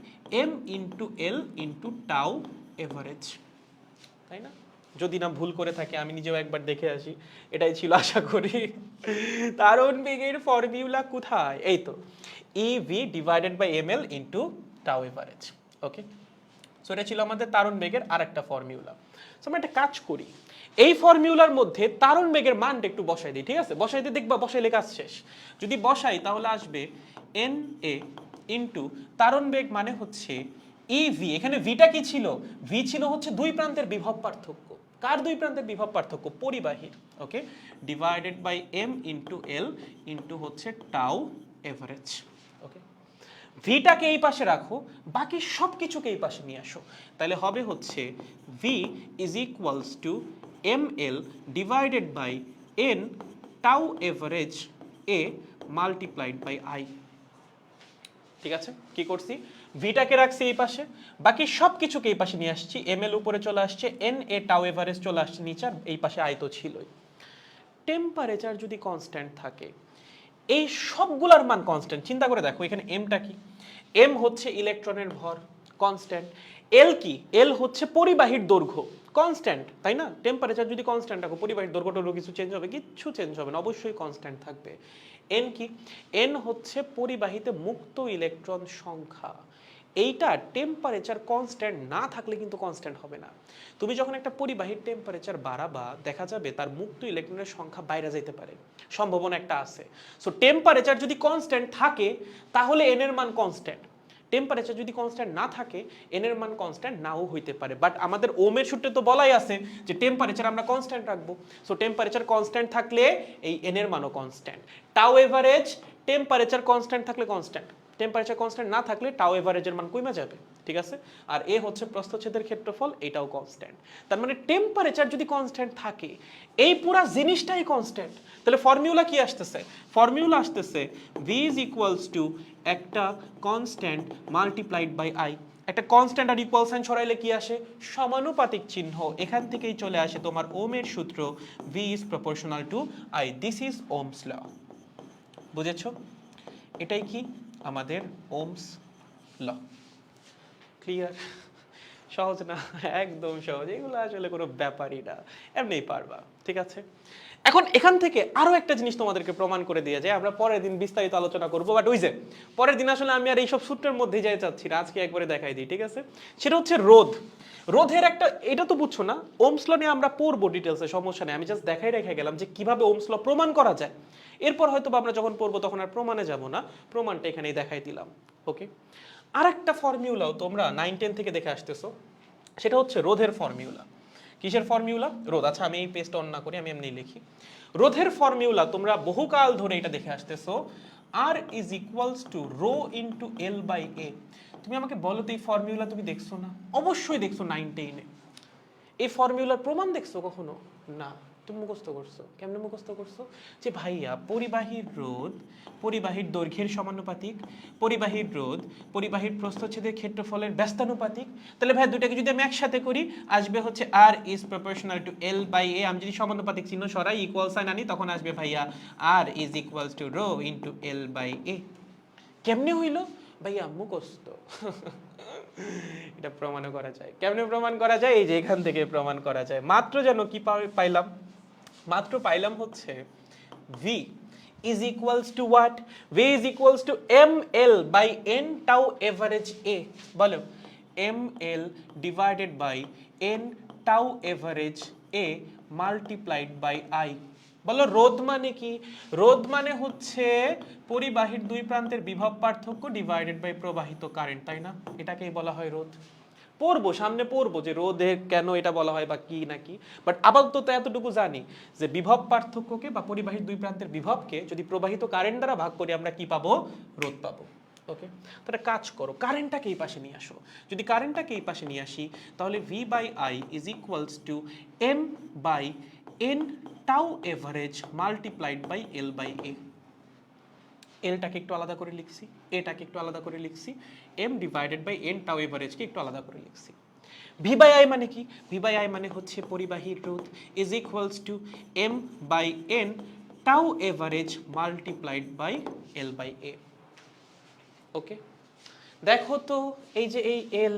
M into L into tau average, তাই না? যদি না ভুল করে থাকে, আমি নিজেও একবার দেখে আসি। এটাই ছিল আশা করি। তারণ বেগের ফর্মুলা কোথায়? এই তো, EV divided by M L into tau average. Okay, so এটা ছিল আমাদের তারণ বেগের আর একটা ফর্মুলা। সো আমরা একটা কাজ করি, এই ফর্মুলার মধ্যে তারণ বেগের মানটা একটু বসাই দিই, ঠিক আছে? বসাই দিয়ে দেখবা বসাইলে কাজ শেষ। যদি বসাই তাহলে আসবে এন এ ইন্টু তারণ বেগ মানে হচ্ছে ইভি। এখানে ভিটা কি ছিল? ভি ছিল হচ্ছে দুই প্রান্তের বিভব পার্থক্য। কার দুই প্রান্তের বিভব পার্থক্য? পরিবাহীর। Okay, divided by M into L into হচ্ছে টাউ এভারেজ। ওকে, ভিটাকে এই পাশে রাখো, বাকি সব কিছুকে এই পাশে নিয়ে আসো। তাহলে হবে হচ্ছে V is equals to M L divided by N tau average A multiplied by I. ঠিক আছে, কি করছি? ভিটাকে রাখছি এই পাশে, বাকি সব কিছুকে এই পাশে নিয়ে আসছি। এম এল উপরে চলে আসছে, এন এ টাউ এভারেজ চলে আসছে নিচে, আর এই পাশে আই তো ছিলই। টেম্পারেচার যদি কনস্ট্যান্ট থাকে, এই সবগুলার মান কনস্ট্যান্ট। চিন্তা করে দেখো এখানে এমটা কি? এম হচ্ছে ইলেকট্রনের ভর, কনস্ট্যান্ট। এল কি? এল হচ্ছে পরিবাহীর দৈর্ঘ্য, কনস্ট্যান্ট, তাই না? টেম্পারেচার যদি কনস্ট্যান্ট রাখো, পরিবাহীর দৈর্ঘ্যটা কিছু চেঞ্জ হবে? কিচ্ছু চেঞ্জ হবে না, অবশ্যই কনস্ট্যান্ট থাকবে। এন কি? এন হচ্ছে পরিবাহীতে মুক্ত ইলেকট্রন সংখ্যা। এইটা টেম্পারেচার কনস্ট্যান্ট না থাকলে কিন্তু কনস্ট্যান্ট হবে না। তুমি যখন একটা পরিবাহীর টেম্পারেচার বাড়াবা, দেখা যাবে তার মুক্ত ইলেকট্রনের সংখ্যা বাইরে যেতে পারে, সম্ভাবনা একটা আছে। সো টেম্পারেচার যদি কনস্ট্যান্ট থাকে তাহলে এন এর মান কনস্ট্যান্ট। টেম্পারেচার যদি কনস্ট্যান্ট না থাকে, এন এর মান কনস্ট্যান্ট নাও হইতে পারে। বাট আমাদের ওমের সূত্রে তো বলাই আছে যে টেম্পারেচার আমরা কনস্ট্যান্ট রাখবো। সো টেম্পারেচার কনস্ট্যান্ট থাকলে এই এন এর মানও constant. Tau average, temperature constant থাকলে কনস্ট্যান্ট, টেম্পারেচার কনস্ট্যান্ট না থাকলে টাউ এভারেজের মান কমে যাবে। ঠিক আছে, আর এ হচ্ছে প্রস্থচ্ছেদের ক্ষেত্রফল, এটাও কনস্ট্যান্ট। তার মানে টেম্পারেচার যদি কনস্ট্যান্ট থাকে, এই পুরো জিনিসটাই কনস্ট্যান্ট। তাহলে ফর্মুলা কি আসতেছে? ফর্মুলা আসতেছে ভি ইজ ইকুয়ালস টু একটা কনস্ট্যান্ট মাল্টিপ্লাইড বাই আই। একটা কনস্ট্যান্ট আর ইকুয়াল সাইন ছড়াইলে কি আসে? সমানুপাতিক চিহ্ন। এখান থেকেই চলে আসে তোমার ওমের সূত্র, V is proportional to I. This is Ohm's law. বুঝেছো? এটাই কি আমাদের ওমস ল। ক্লিয়ার? সহজ না? একদম সহজ, এগুলো আসলে কোনো ব্যাপারই না, এমনিই পারবা। ঠিক আছে, এখন এখান থেকে আরো একটা জিনিস তোমাদেরকে প্রমাণ করে দিয়ে যায়, আমরা পরের দিন বিস্তারিত আলোচনা করবো। বাট ওই যে পরের দিন আসলে আমি আর এইসব সূত্রের মধ্যে যাই চাচ্ছি না, আজকে একবারে দেখাই দিই। ঠিক আছে, সেটা হচ্ছে রোধ। রোধের একটা, এটা তো বুঝছো না, ওমস ল নিয়ে আমরা পড়বো ডিটেলসে, সমস্যা নেই। আমি জাস্ট দেখাই রেখে গেলাম যে কিভাবে ওমস ল প্রমাণ করা যায়। এরপর হয়তো আমরা যখন পড়বো তখন আর প্রমাণে যাব না, প্রমাণটা এখানেই দেখাই দিলাম। ওকে, আর একটা ফর্মুলাও তোমরা 9-10 থেকে দেখে আসতেছো, সেটা হচ্ছে রোধের ফর্মুলা। কিসের ফর্মুলা? রোধ। আচ্ছা আমি এই পেজটা অন না করি, আমি এমনি লিখি। রোধের ফর্মুলা তোমরা বহুকাল ধরে এটা দেখে আসতেছো, R is equals to rho into L by A. তুমি আমাকে বলো তো এই ফর্মুলা তুমি দেখছো না? অবশ্যই দেখছো 9-10-এ। এই ফর্মুলার প্রমাণ দেখছো কখনো? না। তুমি মুখস্থ করছো। কেমনে মুখস্থ করছো? যে ভাইয়া পরিবাহীর রোধ পরিবাহীর দৈর্ঘ্যের সমানুপাতিক, পরিবাহীর রোধ পরিবাহীর প্রস্থচ্ছেদের ক্ষেত্রফলের ব্যস্তানুপাতিক। তাহলে ভাই দুটাকে যদি আমি একসাথে করি, আসবে হচ্ছে R is proportional to L by A. আমি যদি সমানুপাতিক চিহ্ন সরাই, ইকুয়াল সাইন আনি, তখন আসবে ভাইয়া R is equals to rho into L by A. কেমনে হইলো? ভাইয়া মুখস্থ। এটা প্রমাণ করা যায়। কেমনে প্রমাণ করা যায়? এই যে এখান থেকে প্রমাণ করা যায়। মাত্র যেন কি পাইলাম? মাত্র পাইলাম হচ্ছে v is equals to what? v is equals to ml by n tau average a. বলো ml divided by n tau average a multiplied by I. বলো রোধ মানে কি? রোধ মানে হচ্ছে পরিবাহীর দুই প্রান্তের বিভব পার্থক্য ডিভাইডেড বাই প্রবাহিত কারেন্ট, তাই না? এটাকেই বলা হয় রোধ। পড়বো, সামনে পড়বো যে রোধে কেন এটা বলা হয় বা কি না কি। বাট আপাতত এতটুকু জানি যে বিভব পার্থক্যকে বা পরিবাহীর দুই প্রান্তের বিভবকে যদি প্রবাহিত কারেন্ট দ্বারা ভাগ করি, আমরা কি পাবো? রোধ পাবো। ওকে, তাহলে কাজ করো, কারেন্টটাকে এই পাশে নিয়ে আসো। যদি কারেন্টটাকে এই পাশে নিয়ে আসি, তাহলে V by I is equals to M by N tau average multiplied by L by A. এলটাকে একটু আলাদা করে লিখছি, এটাকে একটু আলাদা করে লিখছি, M divided by N tau এভারেজকে একটু আলাদা করে লিখছি। ভি বাই আই মানে কি? ভি বাই আই মানে হচ্ছে পরিবাহীর রোধ is equals to M by N tau average multiplied by L by A. Okay, দেখো তো এই যে এই এল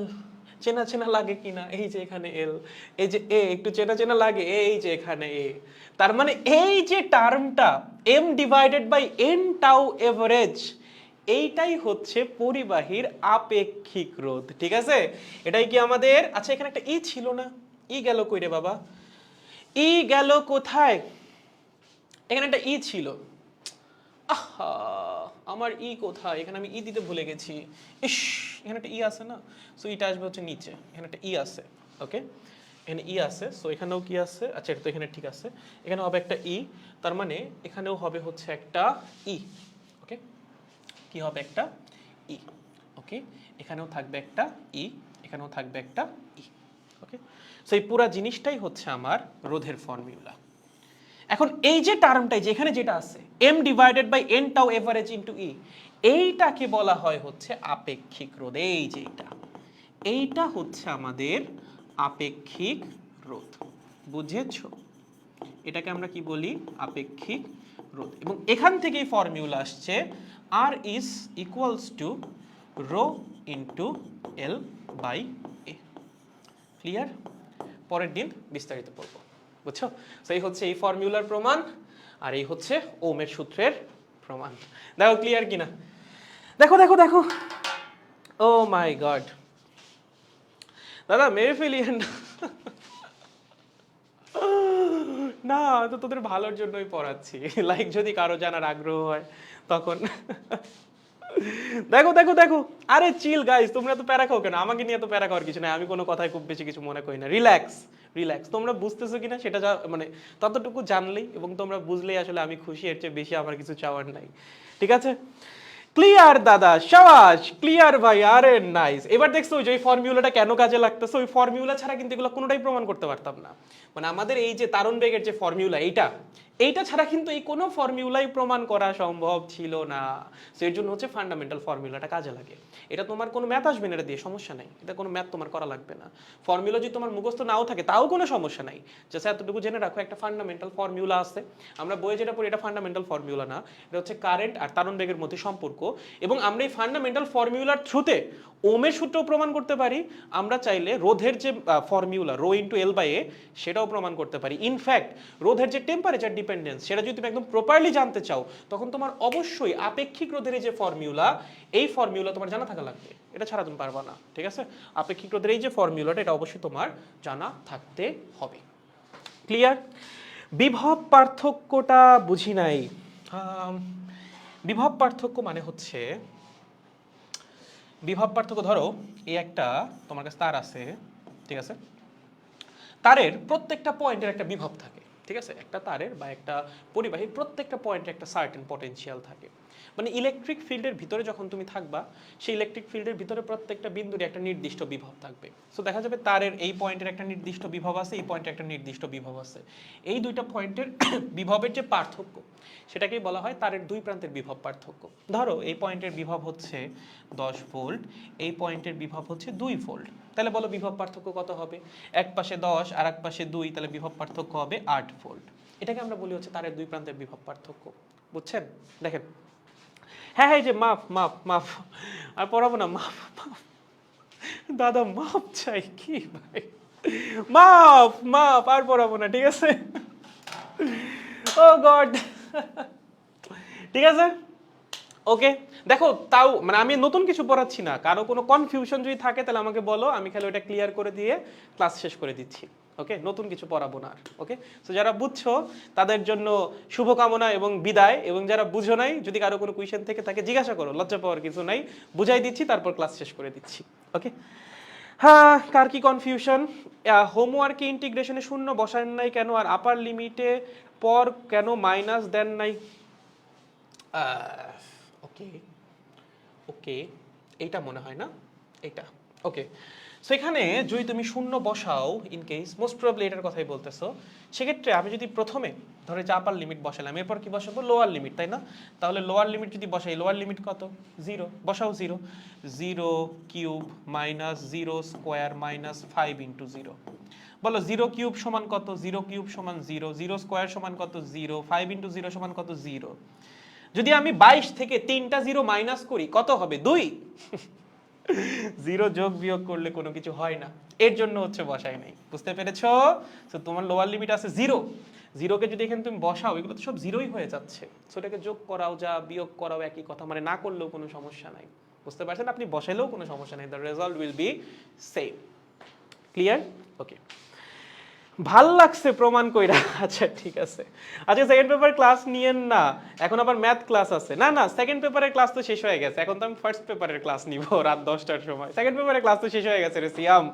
চেনা চেনা লাগে কিনা, এই যে এখানে এল, এই যে এ একটু চেনা চেনা লাগে, এই যে এখানে এ। তার মানে এই যে টার্মটা M divided by N tau average, এইটাই হচ্ছে পরিবাহীর আপেক্ষিক রোধ। ঠিক আছে, এটাই কি আমাদের, আচ্ছা এখানে একটা ই ছিল না, ই গেল কই রে বাবা, ই গেল কোথায়? এখানে একটা ই ছিল, আহা আমার ই কোথায়, এখানে আমি ই দিতে ভুলে গেছি। ইস, এখানে একটা ই আছে না, সো ইটা আসবে হচ্ছে নিচে, এখানে একটা ই আছে। ওকে, এখানে ই আছে, সো এখানেও কি আছে, আচ্ছা এটা তো এখানে ঠিক আছে, এখানে হবে একটা ই, তার মানে এখানেও হবে হচ্ছে একটা ই। ওকে, কি হবে একটা ই। ওকে, এখানেও থাকবে একটা ই, এখানেও থাকবে একটা ই। ওকে, সো এই পুরো জিনিসটাই হচ্ছে আমার রোধের ফর্মুলা। এখন এই যে টার্মটাই যেখানে যেটা আছে m divided by n tau average into E, এইটাকে বলা হয় হচ্ছে আপেক্ষিক রোধ। এই যে এইটা হচ্ছে আমাদের আপেক্ষিক রোধ, বুঝেছো? এটাকে আমরা কি বলি? আপেক্ষিক রোধ। এবং এখান থেকেই ফর্মুলা আসছে R is equals to rho into L by A. Clear? পরের দিন বিস্তারিত পড়বো, বুঝছো? সেই হচ্ছে এই ফর্মুলার প্রমাণ, আর এই হচ্ছে ওমের সূত্রের প্রমাণ। দেখো ক্লিয়ার কিনা, দেখো দেখো দেখো। ও মাই গড, দাদা মেরে ফেলি না, তো তোদের ভালোর জন্যই পড়াচ্ছি, লাইক যদি কারো জানার আগ্রহ হয় তখন। দেখো দেখো দেখো, আরে চিল গাইস, তোমরা তো প্যারা খাও কেন? আমাকে নিয়ে তো প্যারা খাওয়ার কিছু নাই, আমি কোনো কথাই খুব বেশি কিছু মনে করি না। রিল্যাক্স রিল্যাক্স, তোমরা বুঝতেছো কিনা সেটা মানে ততটুকু জানলেই এবং তোমরা বুঝলেই আসলে আমি খুশি, এর চেয়ে বেশি আমার কিছু চাওয়ার নাই। ঠিক আছে, ক্লিয়ার দাদা, শাবাশ, ক্লিয়ার ভাই, আরে নাইস। এবার দেখছো ওই যে ফর্মুলাটা কেন কাজে লাগতেছে, ওই ফর্মুলা ছাড়া কিন্তু এগুলো কোনোটাই প্রমাণ করতে পারতাম না। মানে আমাদের এই যে তারণ বেগের যে ফর্মুলা, এইটা ছাড়া কিন্তু এই কোনো ফর্মুলাই প্রমাণ করা সম্ভব ছিল না। সো এর জন্য হচ্ছে ফান্ডামেন্টাল ফর্মুলাটা কাজে লাগে। এটা তোমার কোনো ম্যাথ আসবে না এটা দিয়ে, সমস্যা নাই, এটা কোনো ম্যাথ তোমার করা লাগবে না। ফর্মুলা যদি তোমার মুখস্থ নাও থাকে তাও কোনো সমস্যা নাই, জাস্ট এতটুকু জেনে রাখো একটা ফান্ডামেন্টাল ফর্মুলা আছে। আমরা বইয়ে যেটা পড়ি এটা ফান্ডামেন্টাল ফর্মুলা না, এটা হচ্ছে কারেন্ট আর তারণ বেগের মধ্যে সম্পর্ক। এবং আমরা এই ফান্ডামেন্টাল ফর্মুলার থ্রুতে ওমের সূত্র প্রমাণ করতে পারি। আমরা চাইলে রোধের যে formula rho into L by A, সেটাও প্রমাণ করতে পারি। ইনফ্যাক্ট রোধের যে টেম্পারেচার ডিপেন্ডেন্স, সেটা যদি তুমি একদম প্রপারলি জানতে চাও, তখন তোমার অবশ্যই আপেক্ষিক রোধের যে ফর্মুলা, এই ফর্মুলা তোমার জানা থাকা লাগবে, এটা ছাড়া তুমি পারবা না। ঠিক আছে, আপেক্ষিক রোধের এই যে ফর্মুলাটা, এটা অবশ্যই তোমার জানা থাকতে হবে। ক্লিয়ার? বিভব পার্থক্যটা বুঝি নাই। বিভব পার্থক্য মানে হচ্ছে, বিভব পার্থক্য ধরো এই একটা তোমার কাছে তার আছে, ঠিক আছে, তারের প্রত্যেকটা পয়েন্টের একটা বিভব থাকে। ঠিক আছে, একটা তারের বা একটা পরিবাহীর প্রত্যেকটা পয়েন্টে একটা সার্টেন পটেনশিয়াল থাকে। মানে ইলেকট্রিক ফিল্ডের ভিতরে যখন তুমি থাকবা, সেই ইলেকট্রিক ফিল্ডের ভিতরে প্রত্যেকটা বিন্দুর একটা নির্দিষ্ট বিভব থাকবে। সো দেখা যাবে তারের এই পয়েন্টের একটা নির্দিষ্ট বিভব আছে, এই পয়েন্টের একটা নির্দিষ্ট বিভব আছে। এই দুইটা পয়েন্টের বিভবের যে পার্থক্য, সেটাকেই বলা হয় তারের দুই প্রান্তের বিভব পার্থক্য। ধরো এই পয়েন্টের বিভব হচ্ছে 10 ভোল্ট, এই পয়েন্টের বিভব হচ্ছে 2 ভোল্ট, তাহলে বলো বিভব পার্থক্য কত হবে? এক পাশে 10 আর এক পাশে 2, তাহলে বিভব পার্থক্য হবে 8 ভোল্ট। এটাকে আমরা বলি হচ্ছে তারের দুই প্রান্তের বিভব পার্থক্য। বুঝছেন? দেখেন, হ্যাঁ হ্যাঁ, যে মাপ মাপ মাপ, আর পড়াবো না, মাপ মাপ, দাদা মাপ চাই কি ভাই, মাপ মাপ, আর পড়াবো না, ঠিক আছে? ও গড, ঠিক আছে, ওকে। দেখো তাও মানে আমি নতুন কিছু পড়াচ্ছি না, কারো কোনো কনফিউশন যদি থাকে তাহলে আমাকে বলো, আমি খালি ওটা ক্লিয়ার করে দিয়ে ক্লাস শেষ করে দিচ্ছি। ওকে, নতুন কিছু পড়াবো না আর। ওকে, সো যারা বুঝছো তাদের জন্য শুভকামনা এবং বিদায়, এবং যারা বুঝো নাই, যদি কারো কোনো কোয়েশ্চেন থেকে তাকে জিজ্ঞাসা করো, লজ্জা পাওয়ার কিছু নাই, বুঝাই দিচ্ছি, তারপর ক্লাস শেষ করে দিচ্ছি। ওকে, হ্যাঁ, কার কি কনফিউশন? হোমওয়ার্কে ইন্টিগ্রেশনে শূন্য বসান নাই কেন, আর আপার লিমিটে পর কেন মাইনাস দেন নাই? ওকে ওকে, এইটা মনে হয় না, এইটা ওকে। সো এখানে যদি তুমি শূন্য বসাও ইন কেস মোস্ট প্রবাবলি এটার কথাই বলতেছো, সেক্ষেত্রে আমি যদি প্রথমে ধরে যে আপার লিমিট বসালাম, এরপর কি বসাবো লোয়ার লিমিট, তাই না? তাহলে লোয়ার লিমিট যদি বসাই, লোয়ার লিমিট কত? 0, বসাও 0, 0 cube minus 0 square minus 5 into 0। বলো 0 কিউব সমান কত? 0 কিউব সমান 0, 0 স্কোয়ার সমান কত? 0, 5 ইন্টু 0 সমান কত? 0। যদি আমি 22 থেকে 3টা 0 মাইনাস করি কত হবে? 2। 0 যোগ বিয়োগ করলে কোনো কিছু হয় না, এর জন্য হচ্ছে বসাই নাই। বুঝতে পেরেছো? তো তোমার লোয়ার লিমিট আছে 0, 0কে যদি এখানে তুমি বসাও, এগুলো তো সব 0ই হয়ে যাচ্ছে। সো এটাকে যোগ করাও যা বিয়োগ করাও একই কথা, মানে না করলেও কোনো সমস্যা নাই। বুঝতে পারছেন? আপনি বসাইলেও কোনো সমস্যা নেই, the result will be same. Clear? Okay, ভাল লাগছে প্রমাণ কইরা। আচ্ছা ঠিক আছে। আজকে সেকেন্ড পেপার ক্লাস নিয়েন না, এখন আবার ম্যাথ ক্লাস আছে। না না, সেকেন্ড পেপারের ক্লাস তো শেষ হয়ে গেছে, এখন তো আমি ফার্স্ট পেপারের ক্লাস নিব রাত 10টার সময়। সেকেন্ড পেপারের ক্লাস তো শেষ হয়ে গেছে রে সিয়াম,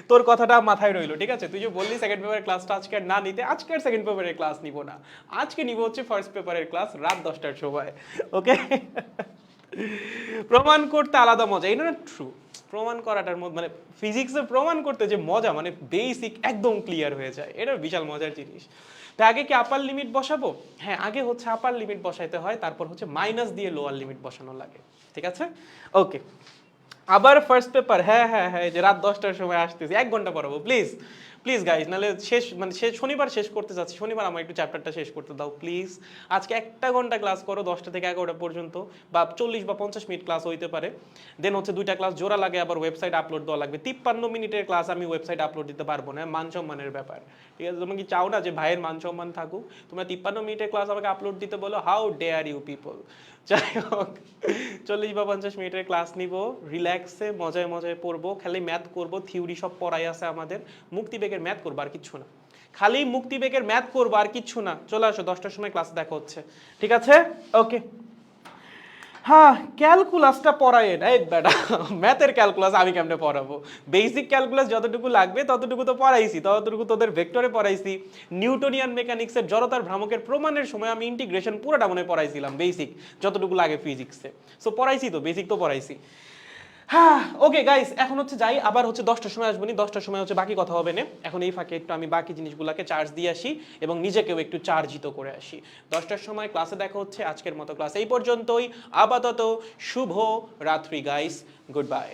তোর কথাটা মাথায় রইলো, ঠিক আছে? তুই যে বললি সেকেন্ড পেপারের ক্লাসটা আজকে আর না নিতে, আজকে আর সেকেন্ড পেপারের ক্লাস নিব না, আজকে নিব হচ্ছে ফার্স্ট পেপারের ক্লাস রাত 10টার সময়। ওকে, প্রমাণ করতে আলাদা মজা, এটা না ট্রু। প্রমাণ করাটার মধ্যে মানে ফিজিক্সে প্রমাণ করতে যে মজা, মানে বেসিক একদম ক্লিয়ার হয়ে যায়, এটা বিশাল মজার জিনিস। তো আগে কি আপার লিমিট বসাবো? হ্যাঁ, আগে হচ্ছে আপার লিমিট বসাইতে হয়, তারপর হচ্ছে মাইনাস দিয়ে লোয়ার লিমিট বসানো লাগে, ঠিক আছে? ওকে, আবার ফার্স্ট পেপার, হ্যাঁ হ্যাঁ হ্যাঁ, যে রাত 10টার সময় আসতেছি, 1 ঘন্টা পড়াবো, প্লিজ প্লিজ গাইজ, নাহলে শেষ মানে শেষ শনিবার শেষ করতে যাচ্ছি, শনিবার আমার একটু চ্যাপ্টারটা শেষ করতে দাও প্লিজ। আজকে 1 ঘন্টা ক্লাস করো, 10টা থেকে 11টা পর্যন্ত, বা 40 বা 50 মিনিট ক্লাস হইতে পারে। দেন হচ্ছে 2টা ক্লাস জোড়া লাগে, আবার ওয়েবসাইট আপলোড দেওয়া লাগবে। 53 মিনিটের ক্লাস আমি ওয়েবসাইট আপলোড দিতে পারবো না, মান সম্মানের ব্যাপার, ঠিক আছে? তুমি কি চাও না যে ভাইয়ের মান সম্মান থাকুক? তোমরা 53 মিনিটের ক্লাস আমাকে আপলোড দিতে বলো, হাউ ডেয়ার ইউ পিপল। যাই হোক, 40 বা 50 মিনিটের ক্লাস নিব, রিল্যাক্সে মজায় মজায় পড়বো, খালি ম্যাথ করব, থিওরি সব পড়াই আছে আমাদের, মুক্তিবেগের ম্যাথ করবো আর কিচ্ছু না, খালি মুক্তিবেগের ম্যাথ করবো আর কিচ্ছু না। চলে আসো, 10টার সময় ক্লাস দেখা হচ্ছে, ঠিক আছে? ওকে। হ্যাঁ, ক্যালকুলাসটা পড়ায়েন, এই বেটা ম্যাথের ক্যালকুলাস আমি কেমনে পড়াবো? বেসিক ক্যালকুলাস যতটুকু লাগবে ততটুকু তো পড়াইছি, ততটুকু তোদের ভেক্টরে পড়াইছি। নিউটনিয়ান মেকানিক্সের জড়তার ভ্রামকের প্রমাণের সময় আমি ইন্টিগ্রেশন পুরোটা মনে পড়াইছিলাম, বেসিক যতটুকু লাগে ফিজিক্সে। সো পড়াইছি তো, বেসিক তো পড়াইছি। হ্যাঁ, ওকে গাইস, এখন হচ্ছে যাই, আবার হচ্ছে 10টার সময় আসবো নি, 10টার সময় হচ্ছে বাকি কথা হবে না। এখন এই ফাঁকে একটু আমি বাকি জিনিসগুলোকে চার্জ দিয়ে আসি এবং নিজেকেও একটু চার্জিত করে আসি। 10টার সময় ক্লাসে দেখা হচ্ছে, আজকের মতো ক্লাস এই পর্যন্তই। আপাতত শুভ রাত্রি গাইস, গুড বাই।